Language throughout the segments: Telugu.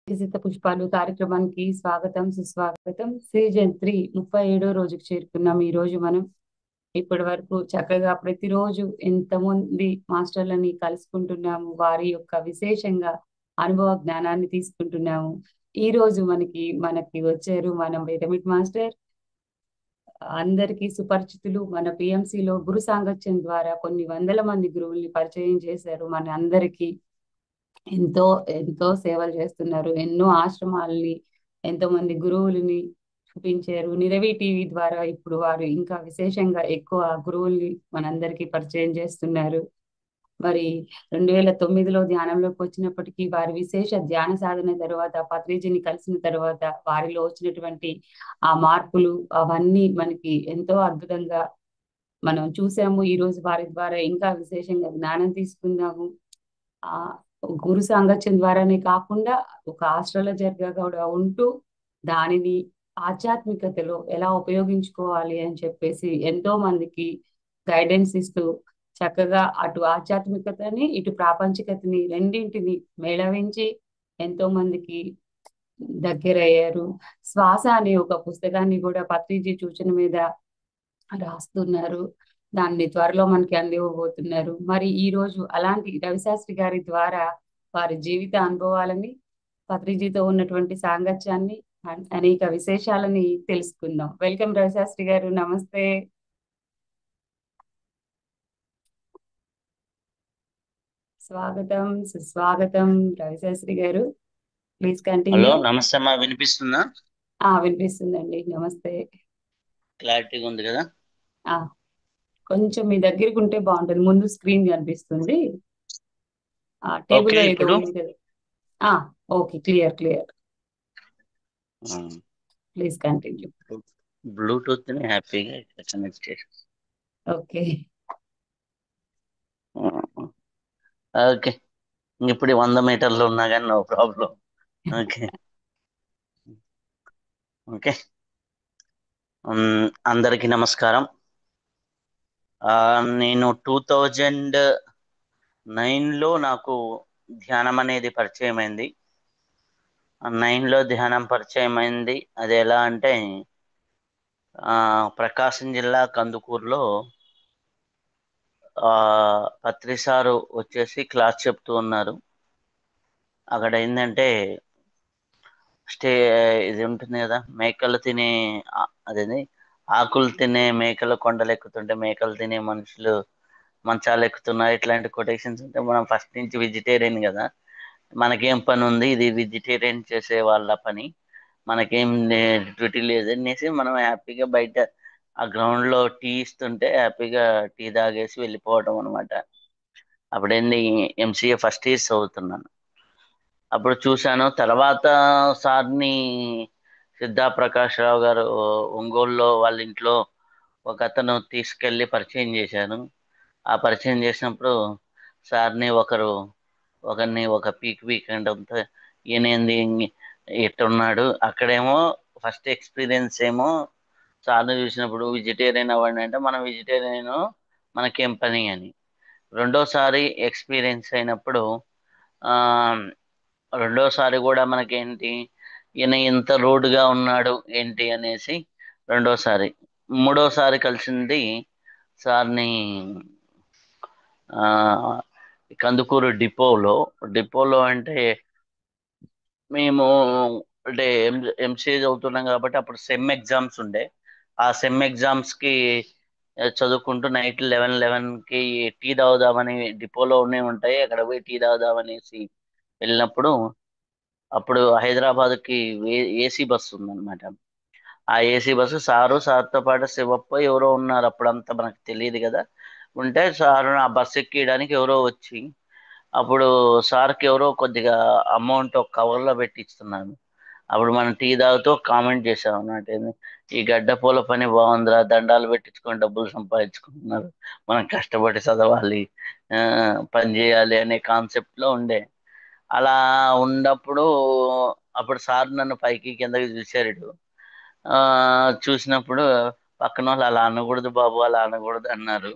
వికసిత పుష్పాలు కార్యక్రమానికి స్వాగతం సుస్వాగతం. సీజన్ 3 37వ రోజుకు చేరుకున్నాం. ఈ రోజు మనం ఇప్పటి వరకు చక్కగా ప్రతిరోజు ఎంతమంది మాస్టర్లని కలుసుకుంటున్నాము, వారి యొక్క విశేషంగా అనుభవ జ్ఞానాన్ని తీసుకుంటున్నాము. ఈ రోజు మనకి వచ్చారు మన పిరమిడ్ మాస్టర్, అందరికీ సుపరిచితులు. మన పిఎంసిలో గురు సాంగత్యం ద్వారా కొన్ని వందల మంది గురువుల్ని పరిచయం చేశారు. మన అందరికీ ఎంతో ఎంతో సేవలు చేస్తున్నారు. ఎన్నో ఆశ్రమాలని, ఎంతో మంది గురువులని చూపించారు. నిరవి టీవీ ద్వారా ఇప్పుడు వారు ఇంకా విశేషంగా ఎక్కువ గురువుల్ని మనందరికీ పరిచయం చేస్తున్నారు. మరి 2009లో ధ్యానంలోకి వచ్చినప్పటికీ వారి విశేష ధ్యాన సాధన తర్వాత పత్రిజీని కలిసిన తర్వాత వారిలో వచ్చినటువంటి ఆ మార్పులు అవన్నీ మనకి ఎంతో అద్భుతంగా మనం చూసాము. ఈ రోజు వారి ద్వారా ఇంకా విశేషంగా జ్ఞానం తీసుకుందాము. ఆ గురు సాంగత్యం ద్వారానే కాకుండా ఒక ఆస్ట్రాలజర్ గా కూడా ఉంటూ దానిని ఆధ్యాత్మికతలో ఎలా ఉపయోగించుకోవాలి అని చెప్పేసి ఎంతో మందికి గైడెన్స్ ఇస్తూ చక్కగా అటు ఆధ్యాత్మికతని ఇటు ప్రాపంచికతని రెండింటిని మేళవించి ఎంతో మందికి దగ్గరయ్యారు. శ్వాస అనే ఒక పుస్తకాన్ని కూడా పత్రిజీ సూచన మీద రాస్తున్నారు. దాన్ని త్వరలో మనకి అందివ్వబోతున్నారు. మరి ఈ రోజు అలాంటి రవిశాస్త్రి గారి ద్వారా వారి జీవిత అనుభవాలని, పత్రిజీతో ఉన్నటువంటి సాంగత్యాన్ని, అనేక విశేషాలని తెలుసుకుందాం. వెల్కమ్ రవిశాస్త్రి గారు, నమస్తే. స్వాగతం సుస్వాగతం రవిశాస్త్రి గారు, ప్లీజ్ హలో, కంటిన్యూ. నమస్తే అమ్మా. వినిపిస్తుందా? వినిపిస్తుందండి, నమస్తే. క్లారిటీగా ఉంది కదా? ఆ కొంచెం మీ దగ్గరికి ఉంటే బాగుంటుంది. ముందు స్క్రీన్ కనిపిస్తుంది, ఓకే. టేబుల్లో ఏదో ఇప్పుడు ఉంది కదా. Okay, clear clear. Please continue. Bluetooth ని హ్యాపీగా కనెక్ట్ చేసి ఓకే. ఓకే. ఇప్పుడు 100 మీటర్లు ఉన్నా కానీ నో ప్రాబ్లం. ఓకే. ఓకే. అందరికీ నమస్కారం. నేను 2009లో నాకు ధ్యానం అనేది పరిచయం అయింది. 9లో ధ్యానం పరిచయం అయింది. అది ఎలా అంటే ప్రకాశం జిల్లా కందుకూరులో పత్రి సారు వచ్చేసి క్లాస్ చెప్తూ ఉన్నారు. అక్కడ ఏంటంటే స్టే ఇది ఉంటుంది కదా, మేకలు తినే అదేది ఆకులు తినే మేకలు కొండలు ఎక్కుతుంటే మేకలు తినే మనుషులు మంచాలు ఎక్కుతున్నారు. ఇట్లాంటి కొటేషన్స్ ఉంటే మనం ఫస్ట్ నుంచి వెజిటేరియన్ కదా, మనకేం పని ఉంది, ఇది వెజిటేరియన్ చేసే వాళ్ళ పని, మనకేం డ్యూటీ లేదు అనేసి మనం హ్యాపీగా బయట ఆ గ్రౌండ్ లో టీ ఇస్తుంటే హ్యాపీగా టీ తాగేసి వెళ్ళిపోవడం అనమాట. అప్పుడేంది ఎంసీఏ ఫస్ట్ ఇయర్స్ చదువుతున్నాను. అప్పుడు చూశాను. తర్వాత సార్ని సిద్ధా ప్రకాష్ రావు గారు ఒంగోలులో వాళ్ళ ఇంట్లో ఒక అతను తీసుకెళ్ళి పరిచయం చేశాను. ఆ పరిచయం చేసినప్పుడు సార్ని ఒకరిని ఒక పీక్ అంటే ఈయనేంది ఎట్టున్నాడు. అక్కడేమో ఫస్ట్ ఎక్స్పీరియన్స్ ఏమో సార్ని చూసినప్పుడు వెజిటేరియన్ అవ్వండి అంటే మనం వెజిటేరియన్, మనకేం పని అని. రెండోసారి ఎక్స్పీరియన్స్ అయినప్పుడు ఆ రెండోసారి కూడా మనకేంటి, ఈయన ఇంత రోడ్డుగా ఉన్నాడు ఏంటి అనేసి రెండోసారి. మూడోసారి కలిసింది సార్ని ఆ కందుకూరు డిపోలో అంటే మేము అంటే ఎంసీఏ చదువుతున్నాం కాబట్టి అప్పుడు సెమ్ ఎగ్జామ్స్ ఉండే. ఆ సెమ్ ఎగ్జామ్స్ కి చదువుకుంటూ నైట్ 11కి టీ తాగుదామని, డిపోలోనే ఉంటాయి అక్కడ పోయి టీ తాగుదామనేసి వెళ్ళినప్పుడు అప్పుడు హైదరాబాద్కి ఏసీ బస్సు ఉందన్నమాట. ఆ ఏసీ బస్సు సార్తో పాటు శివప్ప ఎవరో ఉన్నారు. అప్పుడంతా మనకు తెలియదు కదా. ఉంటే సారు ఆ బస్సు ఎక్కియడానికి ఎవరో వచ్చి అప్పుడు సార్కి ఎవరో కొద్దిగా అమౌంట్ ఒక కవర్లో పెట్టి ఇస్తున్నాను. అప్పుడు మనం టీ తాగుతూ కామెంట్ చేసాం అన్నమాట, ఈ గడ్డ పూల పని బాగుందిరా, దండాలు పెట్టించుకొని డబ్బులు సంపాదించుకుంటున్నారు, మనం కష్టపడి చదవాలి, ఆ, పని చేయాలి అనే కాన్సెప్ట్లో ఉండే. అలా ఉన్నప్పుడు అప్పుడు సార్ నన్ను పైకి కిందకి చూశారు. ఆ చూసినప్పుడు పక్కన వాళ్ళు అలా అనకూడదు బాబు, అలా అనకూడదు అన్నారు.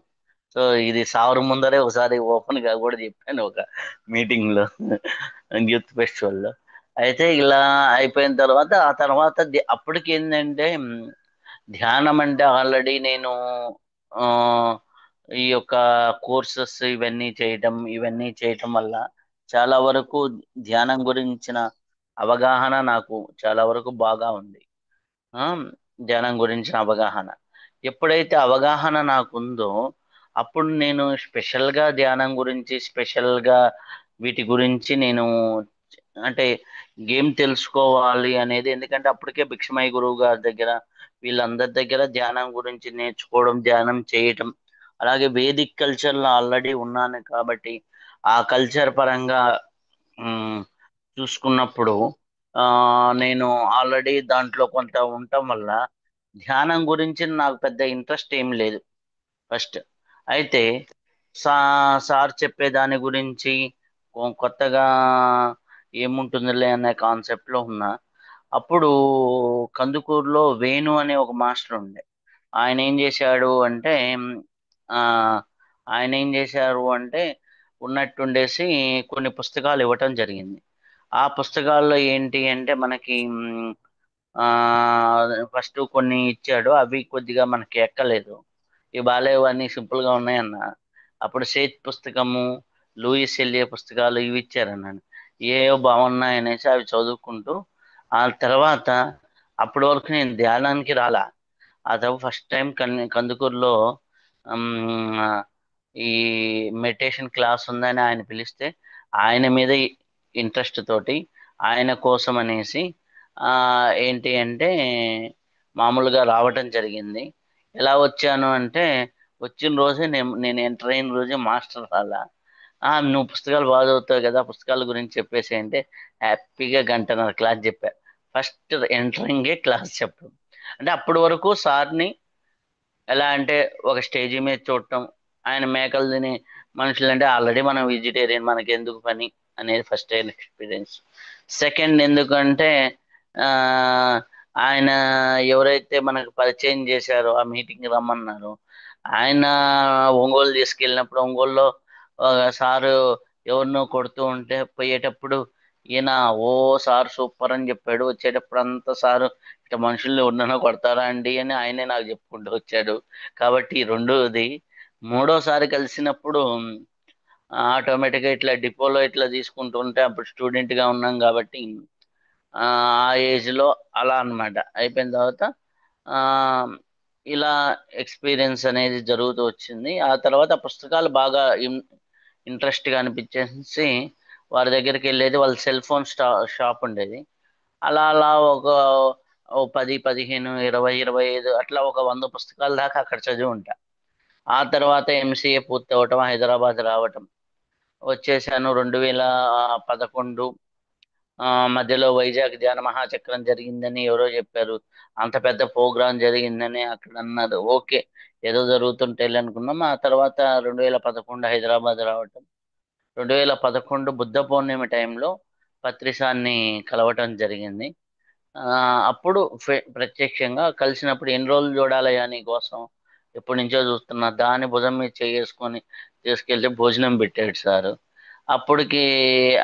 సో ఇది సావరు ముందరే ఒకసారి ఓపెన్ గా కూడా చెప్పాను ఒక మీటింగ్ లో, యూత్ ఫెస్టివల్ లో. అయితే ఇలా అయిపోయిన తర్వాత ఆ తర్వాత అప్పటికి ఏంటంటే ధ్యానం అంటే ఆల్రెడీ నేను ఆ, ఈ యొక్క కోర్సెస్ ఇవన్నీ చేయటం వల్ల చాలా వరకు ధ్యానం గురించిన అవగాహన నాకు చాలా వరకు బాగా ఉంది. ఆ, ధ్యానం గురించిన అవగాహన ఎప్పుడైతే అవగాహన నాకుందో అప్పుడు నేను స్పెషల్గా ధ్యానం గురించి స్పెషల్గా వీటి గురించి నేను అంటే గేమ్ తెలుసుకోవాలి అనేది, ఎందుకంటే అప్పటికే భిక్షమయ్య గురువు గారి దగ్గర వీళ్ళందరి దగ్గర ధ్యానం గురించి నేర్చుకోవడం, ధ్యానం చేయటం, అలాగే వేదిక్ కల్చర్లో ఆల్రెడీ ఉన్నాను కాబట్టి ఆ కల్చర్ పరంగా మ్, చూసుకున్నప్పుడు ఆ నేను ఆల్రెడీ దాంట్లో కొంత ఉండటం వల్ల ధ్యానం గురించి నాకు పెద్ద ఇంట్రెస్ట్ ఏం లేదు ఫస్ట్. అయితే సా సార్ చెప్పే దాని గురించి కొత్తగా ఏముంటుందిలే అనే కాన్సెప్ట్లో ఉన్నా. అప్పుడు కందుకూరులో వేణు అనే ఒక మాస్టర్ ఉండే. ఆయన ఏం చేశాడు అంటే ఆ ఆయన ఏం చేశారు అంటే ఉన్నట్టుండేసి కొన్ని పుస్తకాలు ఇవ్వటం జరిగింది. ఆ పుస్తకాల్లో ఏంటి అంటే మనకి ఆ ఫస్ట్ కొన్ని ఇచ్చాడు, అవి కొద్దిగా మనకి ఎక్కలేదు. ఈ బాలేవు అన్ని సింపుల్ గా ఉన్నాయన్న. అప్పుడు సేత్ పుస్తకము, లూయిస్ ఎలియే పుస్తకాలు ఇవి ఇచ్చారన్నాను. ఏవో బాగున్నాయి అనేసి అవి చదువుకుంటూ ఆ తర్వాత అప్పటి వరకు నేను ధ్యానానికి రాలా. ఆ తర్వాత ఫస్ట్ టైం కందుకూరులో ఉమ్, ఈ మెడిటేషన్ క్లాస్ ఉందని ఆయన పిలిస్తే ఆయన మీద ఇంట్రెస్ట్ తోటి ఆయన కోసం అనేసి ఆ ఏంటి అంటే మామూలుగా రావటం జరిగింది. ఎలా వచ్చాను అంటే వచ్చిన రోజే నేను ఎంటర్ అయిన రోజే మాస్టర్ రాలా. నువ్వు పుస్తకాలు బాగా చదువుతావు కదా, పుస్తకాల గురించి చెప్పేసి అంటే హ్యాపీగా గంటన్నర క్లాస్ చెప్పా. ఫస్ట్ ఎంటరింగే క్లాస్ చెప్పడం. అంటే అప్పటి వరకు సార్ని ఎలా అంటే ఒక స్టేజీ మీద చూడటం, ఆయన మేకలు తిని మనుషులు అంటే ఆల్రెడీ మనం వెజిటేరియన్ మనకి ఎందుకు పని అనేది ఫస్ట్ ఎక్స్పీరియన్స్. సెకండ్ ఎందుకంటే ఆ, ఆయన ఎవరైతే మనకు పరిచయం చేశారో ఆ మీటింగ్ రమ్మన్నారు, ఆయన ఒంగోలు తీసుకెళ్ళినప్పుడు ఒంగోలులో సారు ఎవరినో కొడుతూ ఉంటే పోయేటప్పుడు ఈయన ఓ సార్ సూపర్ అని చెప్పాడు. వచ్చేటప్పుడు అంతా సారు ఇట్లా మనుషుల్ని ఎవరినైనా కొడతారా అండి అని ఆయనే నాకు చెప్పుకుంటూ వచ్చాడు. కాబట్టి ఈ రెండోది. మూడోసారి కలిసినప్పుడు ఆటోమేటిక్గా ఇట్లా డిపోలో ఇట్లా తీసుకుంటూ ఉంటే అప్పుడు స్టూడెంట్ గా ఉన్నాం కాబట్టి ఆ ఏజ్ లో అలా అన్నమాట. అయిపోయిన తర్వాత ఆ ఇలా ఎక్స్పీరియన్స్ అనేది జరుగుతూ వచ్చింది. ఆ తర్వాత పుస్తకాలు బాగా ఇంట్రెస్ట్ గా అనిపించేసి వారి దగ్గరికి వెళ్ళేది. వాళ్ళ సెల్ ఫోన్ షాప్ ఉండేది. అలా అలా ఓ 10, 15, 20, 25 అట్లా ఒక 100 పుస్తకాల దాకా అక్కడ చదివి ఉంటా. ఆ తర్వాత ఎంసీఏ పూర్తి అవటం, హైదరాబాద్ రావటం, వచ్చేసాను 2011. మధ్యలో వైజాగ్ ధ్యాన మహాచక్రం జరిగిందని ఎవరో చెప్పారు. అంత పెద్ద ప్రోగ్రాం జరిగిందని అక్కడ అన్నారు. ఓకే, ఏదో జరుగుతుంటే అనుకున్నాం. ఆ తర్వాత 2011 హైదరాబాద్ రావటం, 2011 బుద్ధ పౌర్ణమి టైంలో పత్రిసాన్ని కలవటం జరిగింది. ఆ, అప్పుడు ప్రత్యక్షంగా కలిసినప్పుడు ఎన్ని రోజులు చూడాలయ్యా నీ కోసం, ఎప్పటి నుంచో చూస్తున్నా, దాని భుజం మీద చేసుకొని తీసుకెళ్తే భోజనం పెట్టాడు సారు. అప్పటికి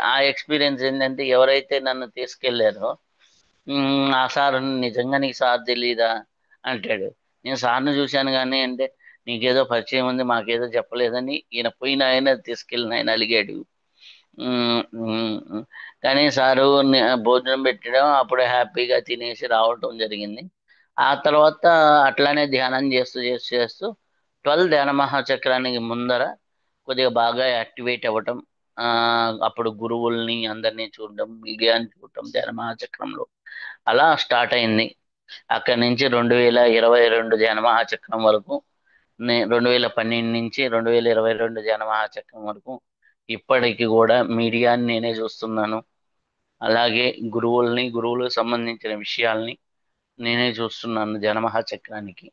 ఆ ఎక్స్పీరియన్స్ ఏంటంటే ఎవరైతే నన్ను తీసుకెళ్లారో ఆ సార్ నిజంగా నీకు సార్ తెలీదా అంటాడు. నేను సార్ని చూశాను కానీ అంటే నీకేదో పరిచయం ఉంది మాకేదో చెప్పలేదని ఈయన పోయిన ఆయన తీసుకెళ్ళిన ఆయన అలిగాడు. ఉమ్, ఉమ్, ఉమ్. కానీ సారు భోజనం పెట్టడం అప్పుడు హ్యాపీగా తినేసి రావటం జరిగింది. ఆ తర్వాత అట్లానే ధ్యానం చేస్తూ చేస్తూ చేస్తూ 12 ధ్యాన మహాచక్రానికి ముందర కొద్దిగా బాగా యాక్టివేట్ అవ్వటం. ఆ అప్పుడు గురువుల్ని అందరినీ చూడడం, మీడియాని చూడటం ధ్యాన మహాచక్రంలో అలా స్టార్ట్ అయింది. అక్కడి నుంచి 2022 ధ్యాన మహాచక్రం వరకు, 2012 నుంచి 2022 ధ్యాన మహాచక్రం వరకు ఇప్పటికి కూడా మీడియాని నేనే చూస్తున్నాను. అలాగే గురువులకు సంబంధించిన విషయాల్ని నేనే చూస్తున్నాను జనమహాచక్రానికి.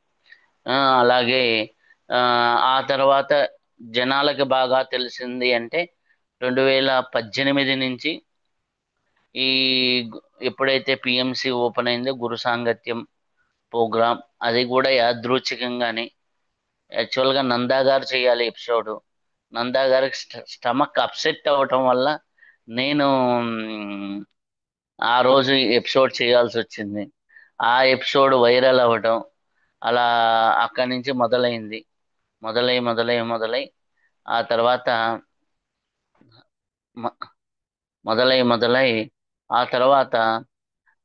అలాగే ఆ ఆ తర్వాత జనాలకి బాగా తెలిసింది అంటే 2018 నుంచి ఈ ఎప్పుడైతే పిఎంసి ఓపెన్ అయిందో గురు సాంగత్యం ప్రోగ్రామ్, అది కూడా యాదృచ్ఛికంగానే యాక్చువల్గా నందా గారు చేయాలి ఎపిసోడ్. నందా గారికి స్టమక్ అప్సెట్ అవ్వటం వల్ల నేను ఆ రోజు ఎపిసోడ్ చేయాల్సి వచ్చింది. ఆ ఎపిసోడ్ వైరల్ అవ్వటం అలా అక్కడి నుంచి మొదలైంది. మొదలై ఆ తర్వాత మ- మొదలై ఆ తర్వాత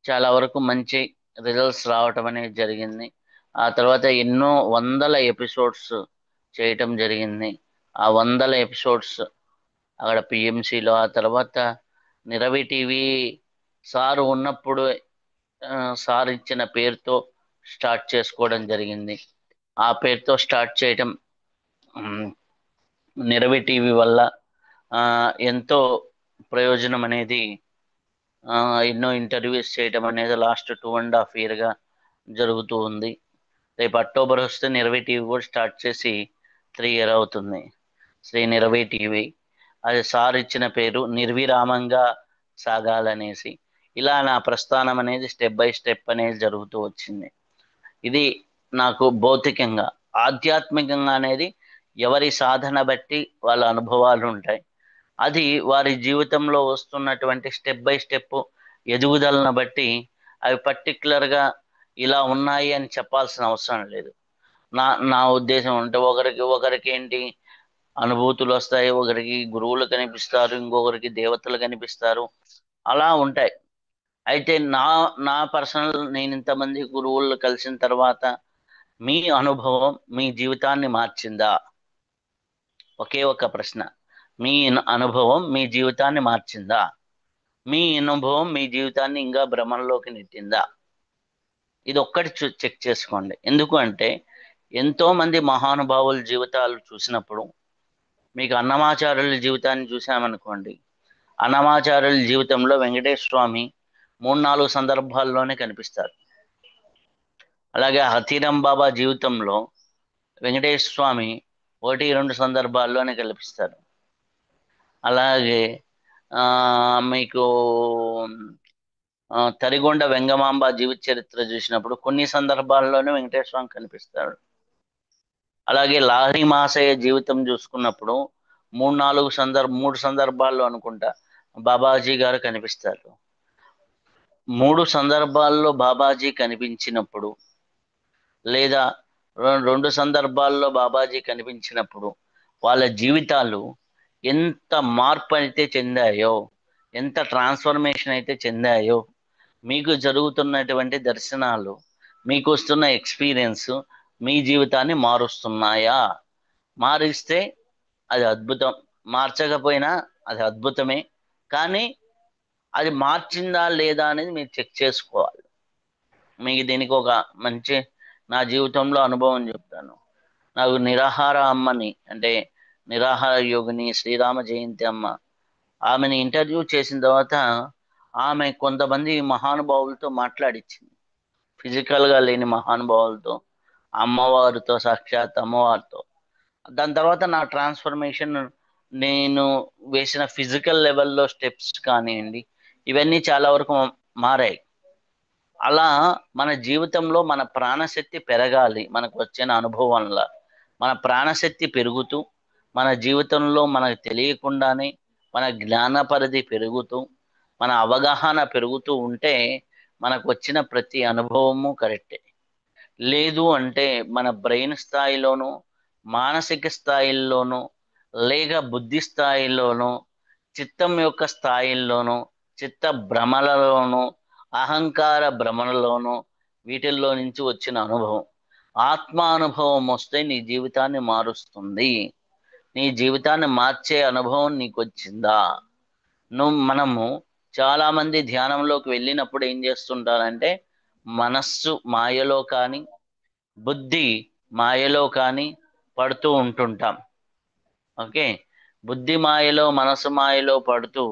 చాలా వరకు మంచి రిజల్ట్స్ రావటం అనేది జరిగింది. ఆ తర్వాత ఎన్నో వందల ఎపిసోడ్స్ చేయటం జరిగింది. ఆ వందల ఎపిసోడ్స్ అక్కడ పిఎంసిలో, ఆ తర్వాత నిరవి టీవీ సార్ ఉన్నప్పుడు ఆ, సార్ ఇచ్చిన పేరుతో స్టార్ట్ చేసుకోవడం జరిగింది. ఆ పేరుతో స్టార్ట్ చేయటం ఉమ్, నిరవి టీవీ వల్ల ఆ, ఎంతో ప్రయోజనం అనేది, ఆ, ఎన్నో ఇంటర్వ్యూస్ చేయటం అనేది లాస్ట్ 2.5 year జరుగుతూ ఉంది. రేపు అక్టోబర్ వస్తే నిరవి టీవీ కూడా స్టార్ట్ చేసి 3 year అవుతుంది. శ్రీ నిరవి టీవీ, అది సార్ ఇచ్చిన పేరు, నిర్విరామంగా సాగాలనేసి. ఇలా నా ప్రస్థానం అనేది స్టెప్ బై స్టెప్ అనేది జరుగుతూ వచ్చింది. ఇది నాకు భౌతికంగా. ఆధ్యాత్మికంగా అనేది ఎవరి సాధన బట్టి వాళ్ళ అనుభవాలు ఉంటాయి. అది వారి జీవితంలో వస్తున్నటువంటి స్టెప్ బై స్టెప్ ఎదుగుదలను బట్టి అవి పర్టికులర్గా ఇలా ఉన్నాయి అని చెప్పాల్సిన అవసరం లేదు. నా నా ఉద్దేశం అంటే ఒకరికి ఏంటి అనుభూతులు వస్తాయి, ఒకరికి గురువులు కనిపిస్తారు, ఇంకొకరికి దేవతలు కనిపిస్తారు, అలా ఉంటాయి. అయితే నా పర్సనల్, నేను ఇంతమంది గురువులు కలిసిన తర్వాత మీ అనుభవం మీ జీవితాన్ని మార్చిందా? ఒకే ఒక ప్రశ్న. మీ అనుభవం మీ జీవితాన్ని మార్చిందా? మీ అనుభవం మీ జీవితాన్ని ఇంకా భ్రమంలోకి నెట్టిందా? ఇది ఒక్కటి చెక్ చేసుకోండి. ఎందుకు అంటే ఎంతో మంది మహానుభావుల జీవితాలు చూసినప్పుడు, మీకు అన్నమాచార్యుల జీవితాన్ని చూసామనుకోండి, అన్నమాచార్యుల జీవితంలో వెంకటేశ్వర స్వామి 3-4 సందర్భాల్లోనే కనిపిస్తారు. అలాగే హతీరాం బాబా జీవితంలో వెంకటేశ్వర స్వామి 1-2 సందర్భాల్లోనే కనిపిస్తారు. అలాగే ఆ, మీకు తరిగొండ వెంగమాంబ జీవిత చరిత్ర చూసినప్పుడు కొన్ని సందర్భాల్లోనే వెంకటేశ్వర స్వామి కనిపిస్తాడు. అలాగే లాహరి మహాశయ జీవితం చూసుకున్నప్పుడు 3 సందర్భాల్లో అనుకుంటా బాబాజీ గారు కనిపిస్తారు. 3 సందర్భాల్లో బాబాజీ కనిపించినప్పుడు, లేదా 2 సందర్భాల్లో బాబాజీ కనిపించినప్పుడు వాళ్ళ జీవితాలు ఎంత మార్పు అయితే చెందాయో, ఎంత ట్రాన్స్ఫర్మేషన్ అయితే చెందాయో, మీకు జరుగుతున్నటువంటి దర్శనాలు, మీకు వస్తున్న ఎక్స్పీరియన్స్ మీ జీవితాన్ని మారుస్తున్నాయా? మారిస్తే అది అద్భుతం, మార్చకపోయినా అది అద్భుతమే. కానీ అది మార్చిందా లేదా అనేది మీరు చెక్ చేసుకోవాలి. మీకు దీనికి ఒక మంచి, నా జీవితంలో అనుభవం చెప్తాను. నాకు నిరాహార అమ్మని, అంటే నిరాహార యోగిని శ్రీరామ జయంతి అమ్మ, ఆమెని ఇంటర్వ్యూ చేసిన తర్వాత ఆమె కొంతమంది మహానుభావులతో మాట్లాడించింది. ఫిజికల్గా లేని మహానుభావులతో, అమ్మవారితో, సాక్షాత్ అమ్మవారితో. దాని తర్వాత నా ట్రాన్స్ఫర్మేషన్, నేను వేసిన ఫిజికల్ లెవెల్లో స్టెప్స్ కానివ్వండి, ఇవన్నీ చాలా వరకు మారాయి. అలా మన జీవితంలో మన ప్రాణశక్తి పెరగాలి. మనకు వచ్చిన అనుభవంలో మన ప్రాణశక్తి పెరుగుతూ, మన జీవితంలో మనకు తెలియకుండానే మన జ్ఞాన పరిధి పెరుగుతూ, మన అవగాహన పెరుగుతూ ఉంటే మనకు వచ్చిన ప్రతి అనుభవము కరెక్టే. లేదు అంటే మన బ్రెయిన్ స్థాయిలోనూ, మానసిక స్థాయిల్లోనూ, లేక బుద్ధి స్థాయిలోనూ, చిత్తం యొక్క స్థాయిల్లోనూ, చిత్త భ్రమలలోనూ, అహంకార భ్రమలలోనూ, వీటిల్లో నుంచి వచ్చిన అనుభవం, ఆత్మానుభవం వస్తే నీ జీవితాన్ని మారుస్తుంది. నీ జీవితాన్ని మార్చే అనుభవం నీకు వచ్చిందా? మనము చాలా మంది ధ్యానంలోకి వెళ్ళినప్పుడు ఏం చేస్తుంటారంటే, మనస్సు మాయలో కానీ, బుద్ధి మాయలో కానీ పడుతూ ఉంటుంటాం. ఓకే, బుద్ధి మాయలో, మనసు మాయలో పడుతూ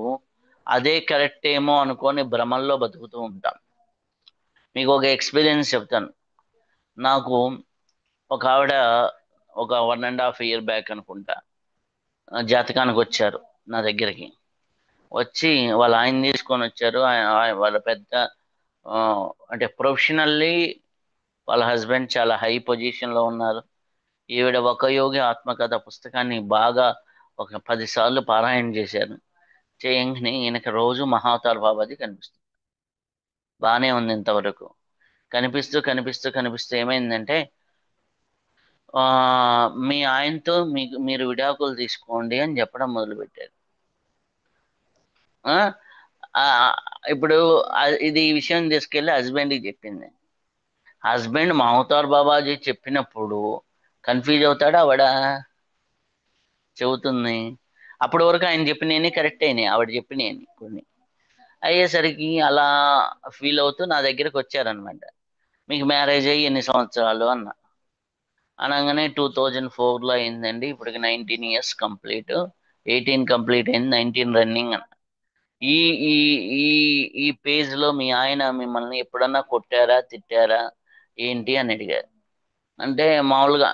అదే కరెక్ట్ ఏమో అనుకొని భ్రమల్లో బతుకుతూ ఉంటాం. మీకు ఒక ఎక్స్పీరియన్స్ చెప్తాను. నాకు ఒక ఆవిడ ఒక 1.5 year బ్యాక్ అనుకుంటా జాతకానికి వచ్చారు నా దగ్గరికి. వచ్చి వాళ్ళ ఆయన తీసుకొని వచ్చారు. వాళ్ళ పెద్ద ఆ, అంటే ప్రొఫెషనల్లీ వాళ్ళ హస్బెండ్ చాలా హై పొజిషన్లో ఉన్నారు. ఈవిడ ఒక యోగి ఆత్మకథ పుస్తకాన్ని బాగా ఒక 10 సార్లు పారాయణ చేశారు. చేయంగానే ఈయనకి రోజు మహావతార్ బాబాది కనిపిస్తుంది. బాగానే ఉంది ఇంతవరకు. కనిపిస్తూ కనిపిస్తూ కనిపిస్తూ ఏమైందంటే ఆ మీ ఆయనతో మీరు విడాకులు తీసుకోండి అని చెప్పడం మొదలుపెట్టారు. ఆ ఆ, ఇప్పుడు ఇది ఈ విషయం తీసుకెళ్లి హస్బెండ్కి చెప్పింది. హస్బెండ్ మహతార్ బాబాజీ చెప్పినప్పుడు కన్ఫ్యూజ్ అవుతాడా ఆవిడ? చెబుతుంది. అప్పటి వరకు ఆయన చెప్పినవి కరెక్ట్ అయినాయి, ఆవిడ చెప్పినవి కొన్ని అయ్యేసరికి అలా ఫీల్ అవుతూ నా దగ్గరికి వచ్చారనమాట. మీకు మ్యారేజ్ అయ్యి ఎన్ని సంవత్సరాలు అన్న. అనగానే 2004లో అయిందండి, ఇప్పటికి 19 years కంప్లీట్. 18 కంప్లీట్ అయింది, 19 రన్నింగ్ అన్న. ఈ ఈ ఈ ఈ పేజ్ లో మీ ఆయన మిమ్మల్ని ఎప్పుడన్నా కొట్టారా, తిట్టారా, ఏంటి అని అడిగారు. అంటే మామూలుగా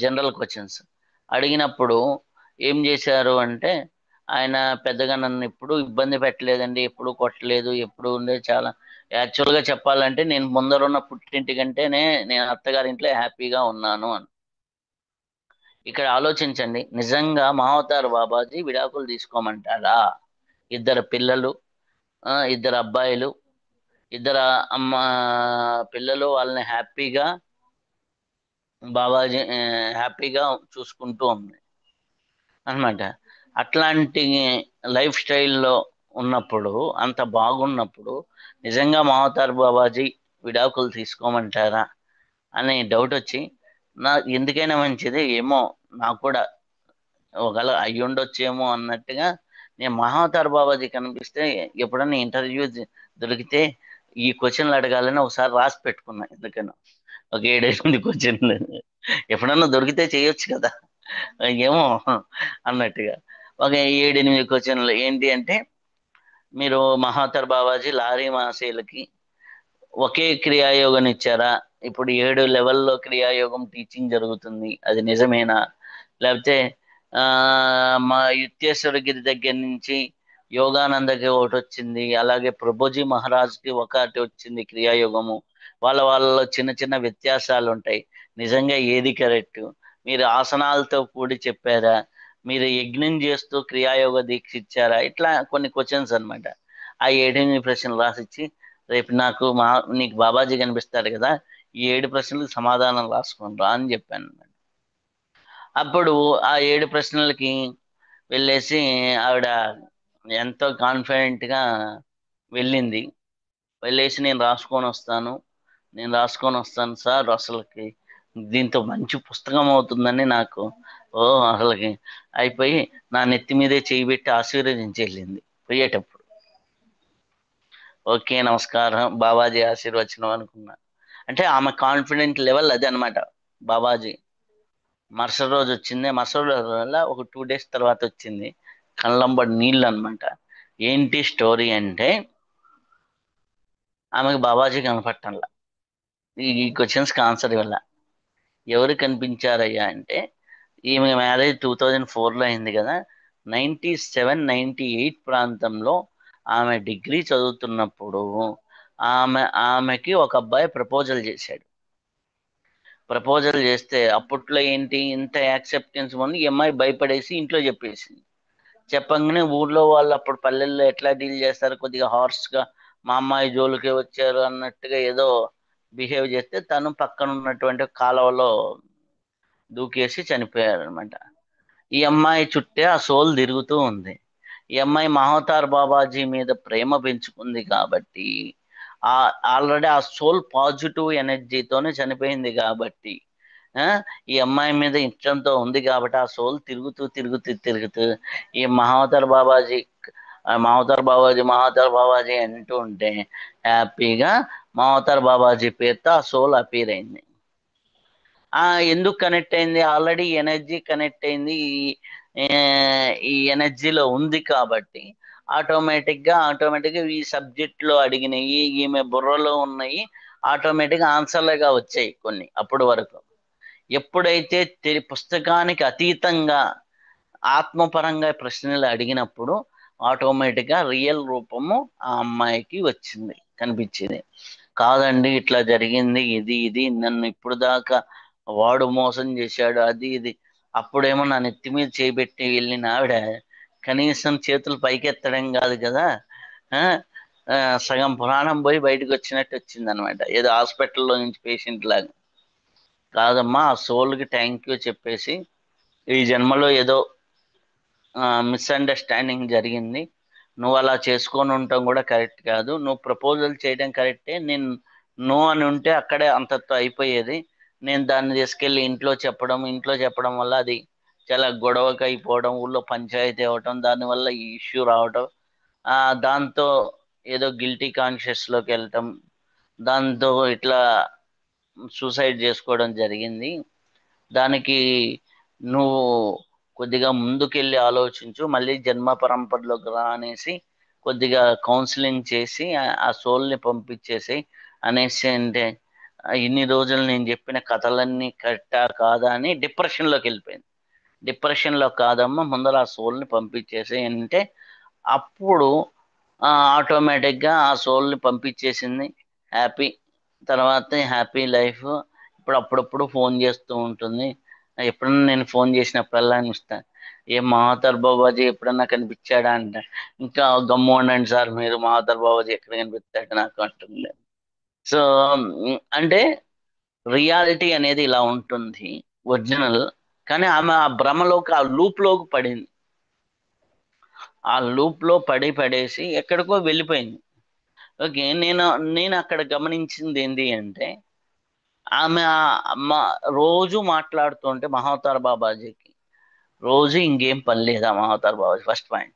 జనరల్ క్వశ్చన్స్ అడిగినప్పుడు ఏం చేశారు అంటే, ఆయన పెద్దగా నన్ను ఎప్పుడు ఇబ్బంది పెట్టలేదండి, ఎప్పుడు కొట్టలేదు, ఎప్పుడు ఉండే చాలా యాక్చువల్గా చెప్పాలంటే నేను ముందరున్న పుట్టింటి కంటేనే నేను అత్తగారింట్లో హ్యాపీగా ఉన్నాను అని. ఇక్కడ ఆలోచించండి, నిజంగా మహావతార్ బాబాజీ విడాకులు తీసుకోమంటారా? ఇద్దరు పిల్లలు, ఇద్దరు అబ్బాయిలు, ఇద్దరు అమ్మ పిల్లలు, వాళ్ళని హ్యాపీగా బాబాజీ హ్యాపీగా చూసుకుంటూ ఉంది అన్నమాట. అట్లాంటి లైఫ్ స్టైల్లో ఉన్నప్పుడు, అంత బాగున్నప్పుడు నిజంగా మహావతార్ బాబాజీ విడాకులు తీసుకోమంటారా అనే డౌట్ వచ్చి, ఎందుకైనా మంచిది ఏమో, నాకు కూడా ఒకవేళ అయ్యి ఉండొచ్చేమో అన్నట్టుగా నేను మహావతార్ బాబాజీ కనిపిస్తే ఎప్పుడన్నా ఇంటర్వ్యూ దొరికితే ఈ క్వశ్చన్లు అడగాలని ఒకసారి రాసి పెట్టుకున్నా. ఎందుకనో ఒక 7-8 క్వశ్చన్లు ఎప్పుడన్నా దొరికితే చేయొచ్చు కదా, ఏమో అన్నట్టుగా ఒక 7-8 క్వశ్చన్లు ఏంటి అంటే, మీరు మహావతార్ బాబాజీ లారీ మహాశయులకి ఒకే క్రియాయోగం ఇచ్చారా? ఇప్పుడు 7 లెవెల్లో క్రియాయోగం టీచింగ్ జరుగుతుంది, అది నిజమేనా? లేకపోతే ఆ మా యుక్తేశ్వరగిరి దగ్గర నుంచి యోగానందకి ఒకటి వచ్చింది, అలాగే ప్రభుజీ మహారాజ్కి ఒకటి వచ్చింది క్రియాయోగము. వాళ్ళ చిన్న చిన్న వ్యత్యాసాలు ఉంటాయి. నిజంగా ఏది కరెక్ట్? మీరు ఆసనాలతో కూడి చెప్పారా, మీరు యజ్ఞం చేస్తూ క్రియాయోగ దీక్ష ఇచ్చారా? ఇట్లా కొన్ని క్వశ్చన్స్ అన్నమాట. ఆ 7 ప్రశ్నలు రాసిచ్చి, రేపు నీకు బాబాజీ కనిపిస్తాడు కదా, ఈ 7 ప్రశ్నలకు సమాధానం రాసుకుంటా అని చెప్పాను. అప్పుడు ఆ 7 ప్రశ్నలకి వెళ్ళేసి ఆవిడ ఎంతో కాన్ఫిడెంట్ గా వెళ్ళింది. వెళ్ళేసి నేను రాసుకొని వస్తాను సార్, అసలుకి దీంతో మంచి పుస్తకం అవుతుందని నాకు అసలుకి అయిపోయి నా నెత్తి మీదే చేయి పెట్టి ఆశీర్వదించి వెళ్ళింది పోయేటప్పుడు. ఓకే నమస్కారం బాబాజీ ఆశీర్వచనం అనుకున్నా. అంటే ఆమె కాన్ఫిడెంట్ లెవెల్ అది అనమాట. బాబాజీ మరుసటి రోజు వచ్చింది, మరుసటి రోజు వల్ల ఒక 2 days తర్వాత వచ్చింది, కళ్ళంబడి నీళ్ళు అనమాట. ఏంటి స్టోరీ అంటే, ఆమెకు బాబాజీ కనపట్టంలా. ఈ క్వశ్చన్స్కి ఆన్సర్ ఇవ్వాల. ఎవరు కనిపించారయ్యా అంటే, ఈమె మ్యారేజ్ 2004లో అయింది కదా, 97-98 ప్రాంతంలో ఆమె డిగ్రీ చదువుతున్నప్పుడు ఆమెకి ఒక అబ్బాయి ప్రపోజల్ చేశాడు. ప్రపోజల్ చేస్తే అప్పట్లో ఏంటి ఇంత యాక్సెప్టెన్స్ ఉంది, ఈ అమ్మాయి భయపడేసి ఇంట్లో చెప్పేసింది. చెప్పంగానే ఊర్లో వాళ్ళు అప్పుడు పల్లెల్లో ఎట్లా డీల్ చేస్తారు, కొద్దిగా హార్ష్గా మా అమ్మాయి జోలికే వచ్చారు అన్నట్టుగా ఏదో బిహేవ్ చేస్తే తను పక్కన ఉన్నటువంటి కాలువలో దూకేసి చనిపోయారు అనమాట. ఈ అమ్మాయి చుట్టే ఆ సోల్ తిరుగుతూ ఉంది. ఈ అమ్మాయి మహతార్ బాబాజీ మీద ప్రేమ పెంచుకుంది కాబట్టి, ఆ ఆల్రెడీ ఆ సోల్ పాజిటివ్ ఎనర్జీతోనే చనిపోయింది కాబట్టి, ఆ ఈ అమ్మాయి మీద ఇష్టంతో ఉంది కాబట్టి ఆ సోల్ తిరుగుతూ తిరుగుతూ తిరుగుతూ ఈ మహావతార్ బాబాజీ అంటూ ఉంటే హ్యాపీగా మహావతార్ బాబాజీ పేరుతో ఆ సోల్ అపీర్ అయింది. ఎందుకు కనెక్ట్ అయింది? ఆల్రెడీ ఎనర్జీ కనెక్ట్ అయింది, ఈ ఎనర్జీలో ఉంది కాబట్టి ఆటోమేటిక్గా ఈ సబ్జెక్ట్ లో అడిగినవి, ఈమె బుర్రలో ఉన్నాయి, ఆటోమేటిక్గా ఆన్సర్లుగా వచ్చాయి కొన్ని అప్పటి వరకు. ఎప్పుడైతే పుస్తకానికి అతీతంగా ఆత్మపరంగా ప్రశ్నలు అడిగినప్పుడు ఆటోమేటిక్గా రియల్ రూపము ఆ అమ్మాయికి వచ్చింది, కనిపించింది. కాదండి ఇట్లా జరిగింది, ఇది నన్ను ఇప్పుడు దాకా వాడు మోసం చేశాడు, అది ఇది. అప్పుడేమో నా నెత్తి మీద చేపెట్టి వెళ్ళిన ఆవిడ కనీసం చేతులు పైకెత్తడం కాదు కదా, ఆ ఆ, సగం ప్రాణం పోయి బయటకు వచ్చినట్టు వచ్చింది అనమాట, ఏదో హాస్పిటల్లో నుంచి పేషెంట్ లాగా. కాదమ్మా, ఆ సోల్కి థ్యాంక్ యూ చెప్పేసి ఈ జన్మలో ఏదో మిస్అండర్స్టాండింగ్ జరిగింది, నువ్వు అలా చేసుకొని ఉండటం కూడా కరెక్ట్ కాదు, నువ్వు ప్రపోజల్ చేయడం కరెక్టే, నేను నో అని ఉంటే అక్కడే అంతతో అయిపోయేది, నేను దాన్ని తీసుకెళ్ళి ఇంట్లో చెప్పడం వల్ల అది చాలా గొడవకి అయిపోవడం, ఊళ్ళో పంచాయతీ అవ్వటం, దానివల్ల ఈ ఇష్యూ రావటం, దాంతో ఏదో గిల్టీ కాన్షియస్లోకి వెళ్ళటం, దాంతో ఇట్లా సూసైడ్ చేసుకోవడం జరిగింది. దానికి నువ్వు కొద్దిగా ముందుకెళ్ళి ఆలోచించు, మళ్ళీ జన్మ పరంపరలోకి రా అనేసి కొద్దిగా కౌన్సిలింగ్ చేసి ఆ సోల్ని పంపించేసి అనేసి అంటే, ఇన్ని రోజులు నేను చెప్పిన కథలన్నీ కరెక్టా కాదా అని డిప్రెషన్లోకి వెళ్ళిపోయింది. డిప్రెషన్లో కాదమ్మా, ముందర ఆ సోల్ని పంపించేసి అంటే అప్పుడు ఆటోమేటిక్గా ఆ సోల్ని పంపించేసింది. హ్యాపీ, తర్వాత హ్యాపీ లైఫ్. ఇప్పుడు అప్పుడప్పుడు ఫోన్ చేస్తూ ఉంటుంది, ఎప్పుడన్నా నేను ఫోన్ చేసినప్పుడల్లా ఇస్తాను, ఏ మహాతర్ బాబాజీ ఎప్పుడన్నా కనిపించాడా అంట, ఇంకా గమ్ము ఉండండి సార్ మీరు, మహాతర్ బాబాజీ ఎక్కడ కనిపిస్తాడు నాకు అంటుంది. సో అంటే రియాలిటీ అనేది ఇలా ఉంటుంది, ఒరిజినల్. కానీ ఆమె ఆ భ్రమలోకి, ఆ లూప్లోకి పడింది, ఆ లూప్లో పడేసి ఎక్కడికో వెళ్ళిపోయింది. ఓకే, నేను అక్కడ గమనించింది ఏంటి అంటే, ఆమె రోజు మాట్లాడుతుంటే మహావతార్ బాబాజీకి రోజు ఇంకేం పని లేదా మహావతార్ బాబాజీ ఫస్ట్ పాయింట్.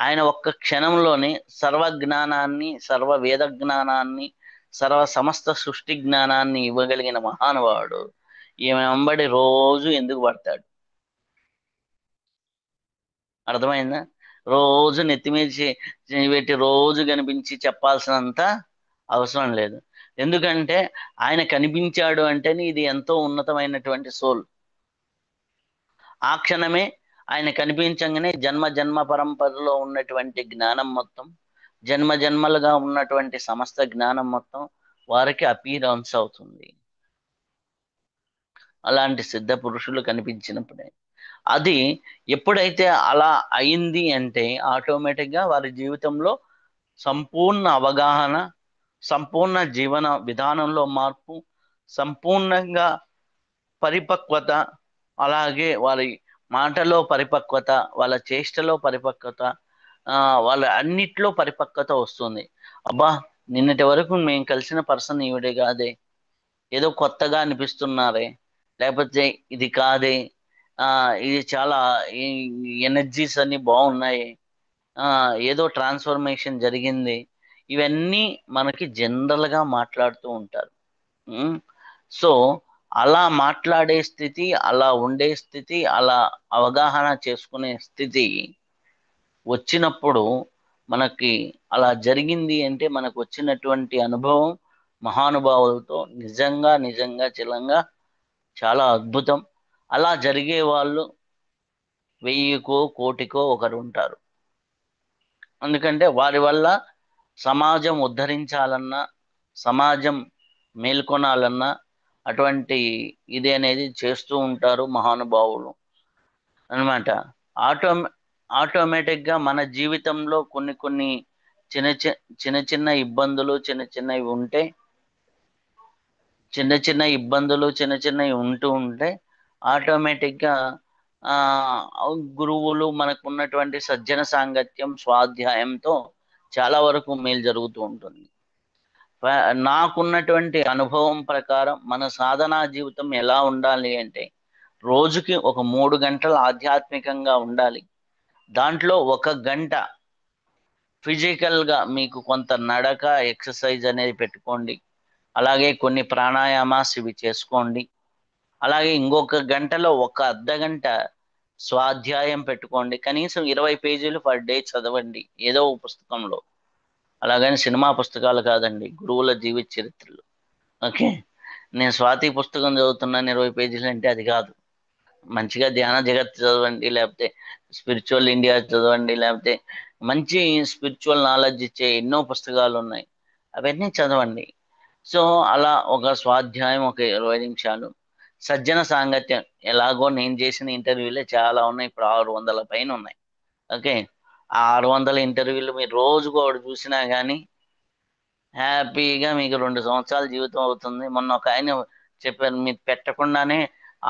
ఆయన ఒక్క క్షణంలోనే సర్వ జ్ఞానాన్ని, సర్వ వేద జ్ఞానాన్ని, సర్వ సమస్త సృష్టి జ్ఞానాన్ని ఇవ్వగలిగిన మహానుభావుడు ఈమె వెంబడి రోజు ఎందుకు పడతాడు? అర్థమైందా? రోజు నెత్తిమీద పెట్టి రోజు కనిపించి చెప్పాల్సినంత అవసరం లేదు. ఎందుకంటే ఆయన కనిపించాడు అంటేనే ఇది ఎంతో ఉన్నతమైనటువంటి సోల్. ఆ క్షణమే ఆయన కనిపించగానే జన్మ జన్మ పరంపరలో ఉన్నటువంటి జ్ఞానం మొత్తం, జన్మ జన్మలుగా ఉన్నటువంటి సమస్త జ్ఞానం మొత్తం వారికి అపీరెన్స్ అవుతుంది, అలాంటి సిద్ధ పురుషులు కనిపించినప్పుడే. అది ఎప్పుడైతే అలా అయింది అంటే ఆటోమేటిక్గా వారి జీవితంలో సంపూర్ణ అవగాహన, సంపూర్ణ జీవన విధానంలో మార్పు, సంపూర్ణంగా పరిపక్వత, అలాగే వారి మాటలో పరిపక్వత, వాళ్ళ చేష్టలో పరిపక్వత, ఆ, వాళ్ళ అన్నిట్లో పరిపక్వత వస్తుంది. అబ్బా, నిన్నటి వరకు మేము కలిసిన పర్సన్ ఈవిడే కాదే, ఏదో కొత్తగా అనిపిస్తున్నారే, లేకపోతే ఇది కాదే, ఆ ఇది చాలా ఎనర్జీస్ అన్ని బాగున్నాయి, ఆ ఏదో ట్రాన్స్ఫర్మేషన్ జరిగింది, ఇవన్నీ మనకి జనరల్గా మాట్లాడుతూ ఉంటారు. ఉమ్, సో అలా మాట్లాడే స్థితి, అలా ఉండే స్థితి, అలా అవగాహన చేసుకునే స్థితి వచ్చినప్పుడు మనకి అలా జరిగింది అంటే మనకు వచ్చినటువంటి అనుభవం మహానుభావులతో నిజంగా నిజంగా చిలంగా చాలా అద్భుతం. అలా జరిగే వాళ్ళు 1000కో కోటికో ఒకరు ఉంటారు. ఎందుకంటే వారి వల్ల సమాజం ఉద్ధరించాలన్నా, సమాజం మేల్కొనాలన్నా అటువంటి ఇది అనేది చేస్తూ ఉంటారు మహానుభావులు అన్నమాట. ఆటో ఆటోమేటిక్గా మన జీవితంలో కొన్ని కొన్ని చిన్న చిన్న ఇబ్బందులు, చిన్నవి ఉంటే, చిన్న చిన్నవి ఉంటూ ఉంటే ఆటోమేటిక్గా ఆ గురువులు, మనకు ఉన్నటువంటి సజ్జన సాంగత్యం, స్వాధ్యాయంతో చాలా వరకు మేలు జరుగుతూ ఉంటుంది. నాకున్నటువంటి అనుభవం ప్రకారం మన సాధనా జీవితం ఎలా ఉండాలి అంటే రోజుకి ఒక 3 గంటలు ఆధ్యాత్మికంగా ఉండాలి. దాంట్లో 1 గంట ఫిజికల్గా మీకు కొంత నడక, ఎక్సర్సైజ్ అనేది పెట్టుకోండి. అలాగే కొన్ని ప్రాణాయామాస్ ఇవి చేసుకోండి. అలాగే ఇంకొక గంటలో ఒక అర్ధగంట స్వాధ్యాయం పెట్టుకోండి. కనీసం 20 పేజీలు పర్ డే చదవండి ఏదో ఒక పుస్తకంలో. అలాగని సినిమా పుస్తకాలు కాదండి, గురువుల జీవిత చరిత్రలు. ఓకే, నేను స్వాతి పుస్తకం చదువుతున్నాను 20 పేజీలు అంటే అది కాదు. మంచిగా ధ్యాన జగత్ చదవండి, లేకపోతే స్పిరిచువల్ ఇండియా చదవండి, లేకపోతే మంచి స్పిరిచువల్ నాలెడ్జ్ ఇచ్చే ఎన్నో పుస్తకాలు ఉన్నాయి, అవన్నీ చదవండి. సో అలా ఒక స్వాధ్యాయం ఒక 20 నిమిషాలు, సజ్జన సాంగత్యం, ఎలాగో నేను చేసిన ఇంటర్వ్యూలే చాలా ఉన్నాయి, ఇప్పుడు 600 పైన ఉన్నాయి. ఓకే, ఆ 600 ఇంటర్వ్యూలు మీరు రోజుకు ఒకటి చూసినా కానీ హ్యాపీగా మీకు 2 సంవత్సరాల జీవితం అవుతుంది. మొన్న ఒక ఆయన చెప్పారు, మీరు పెట్టకుండానే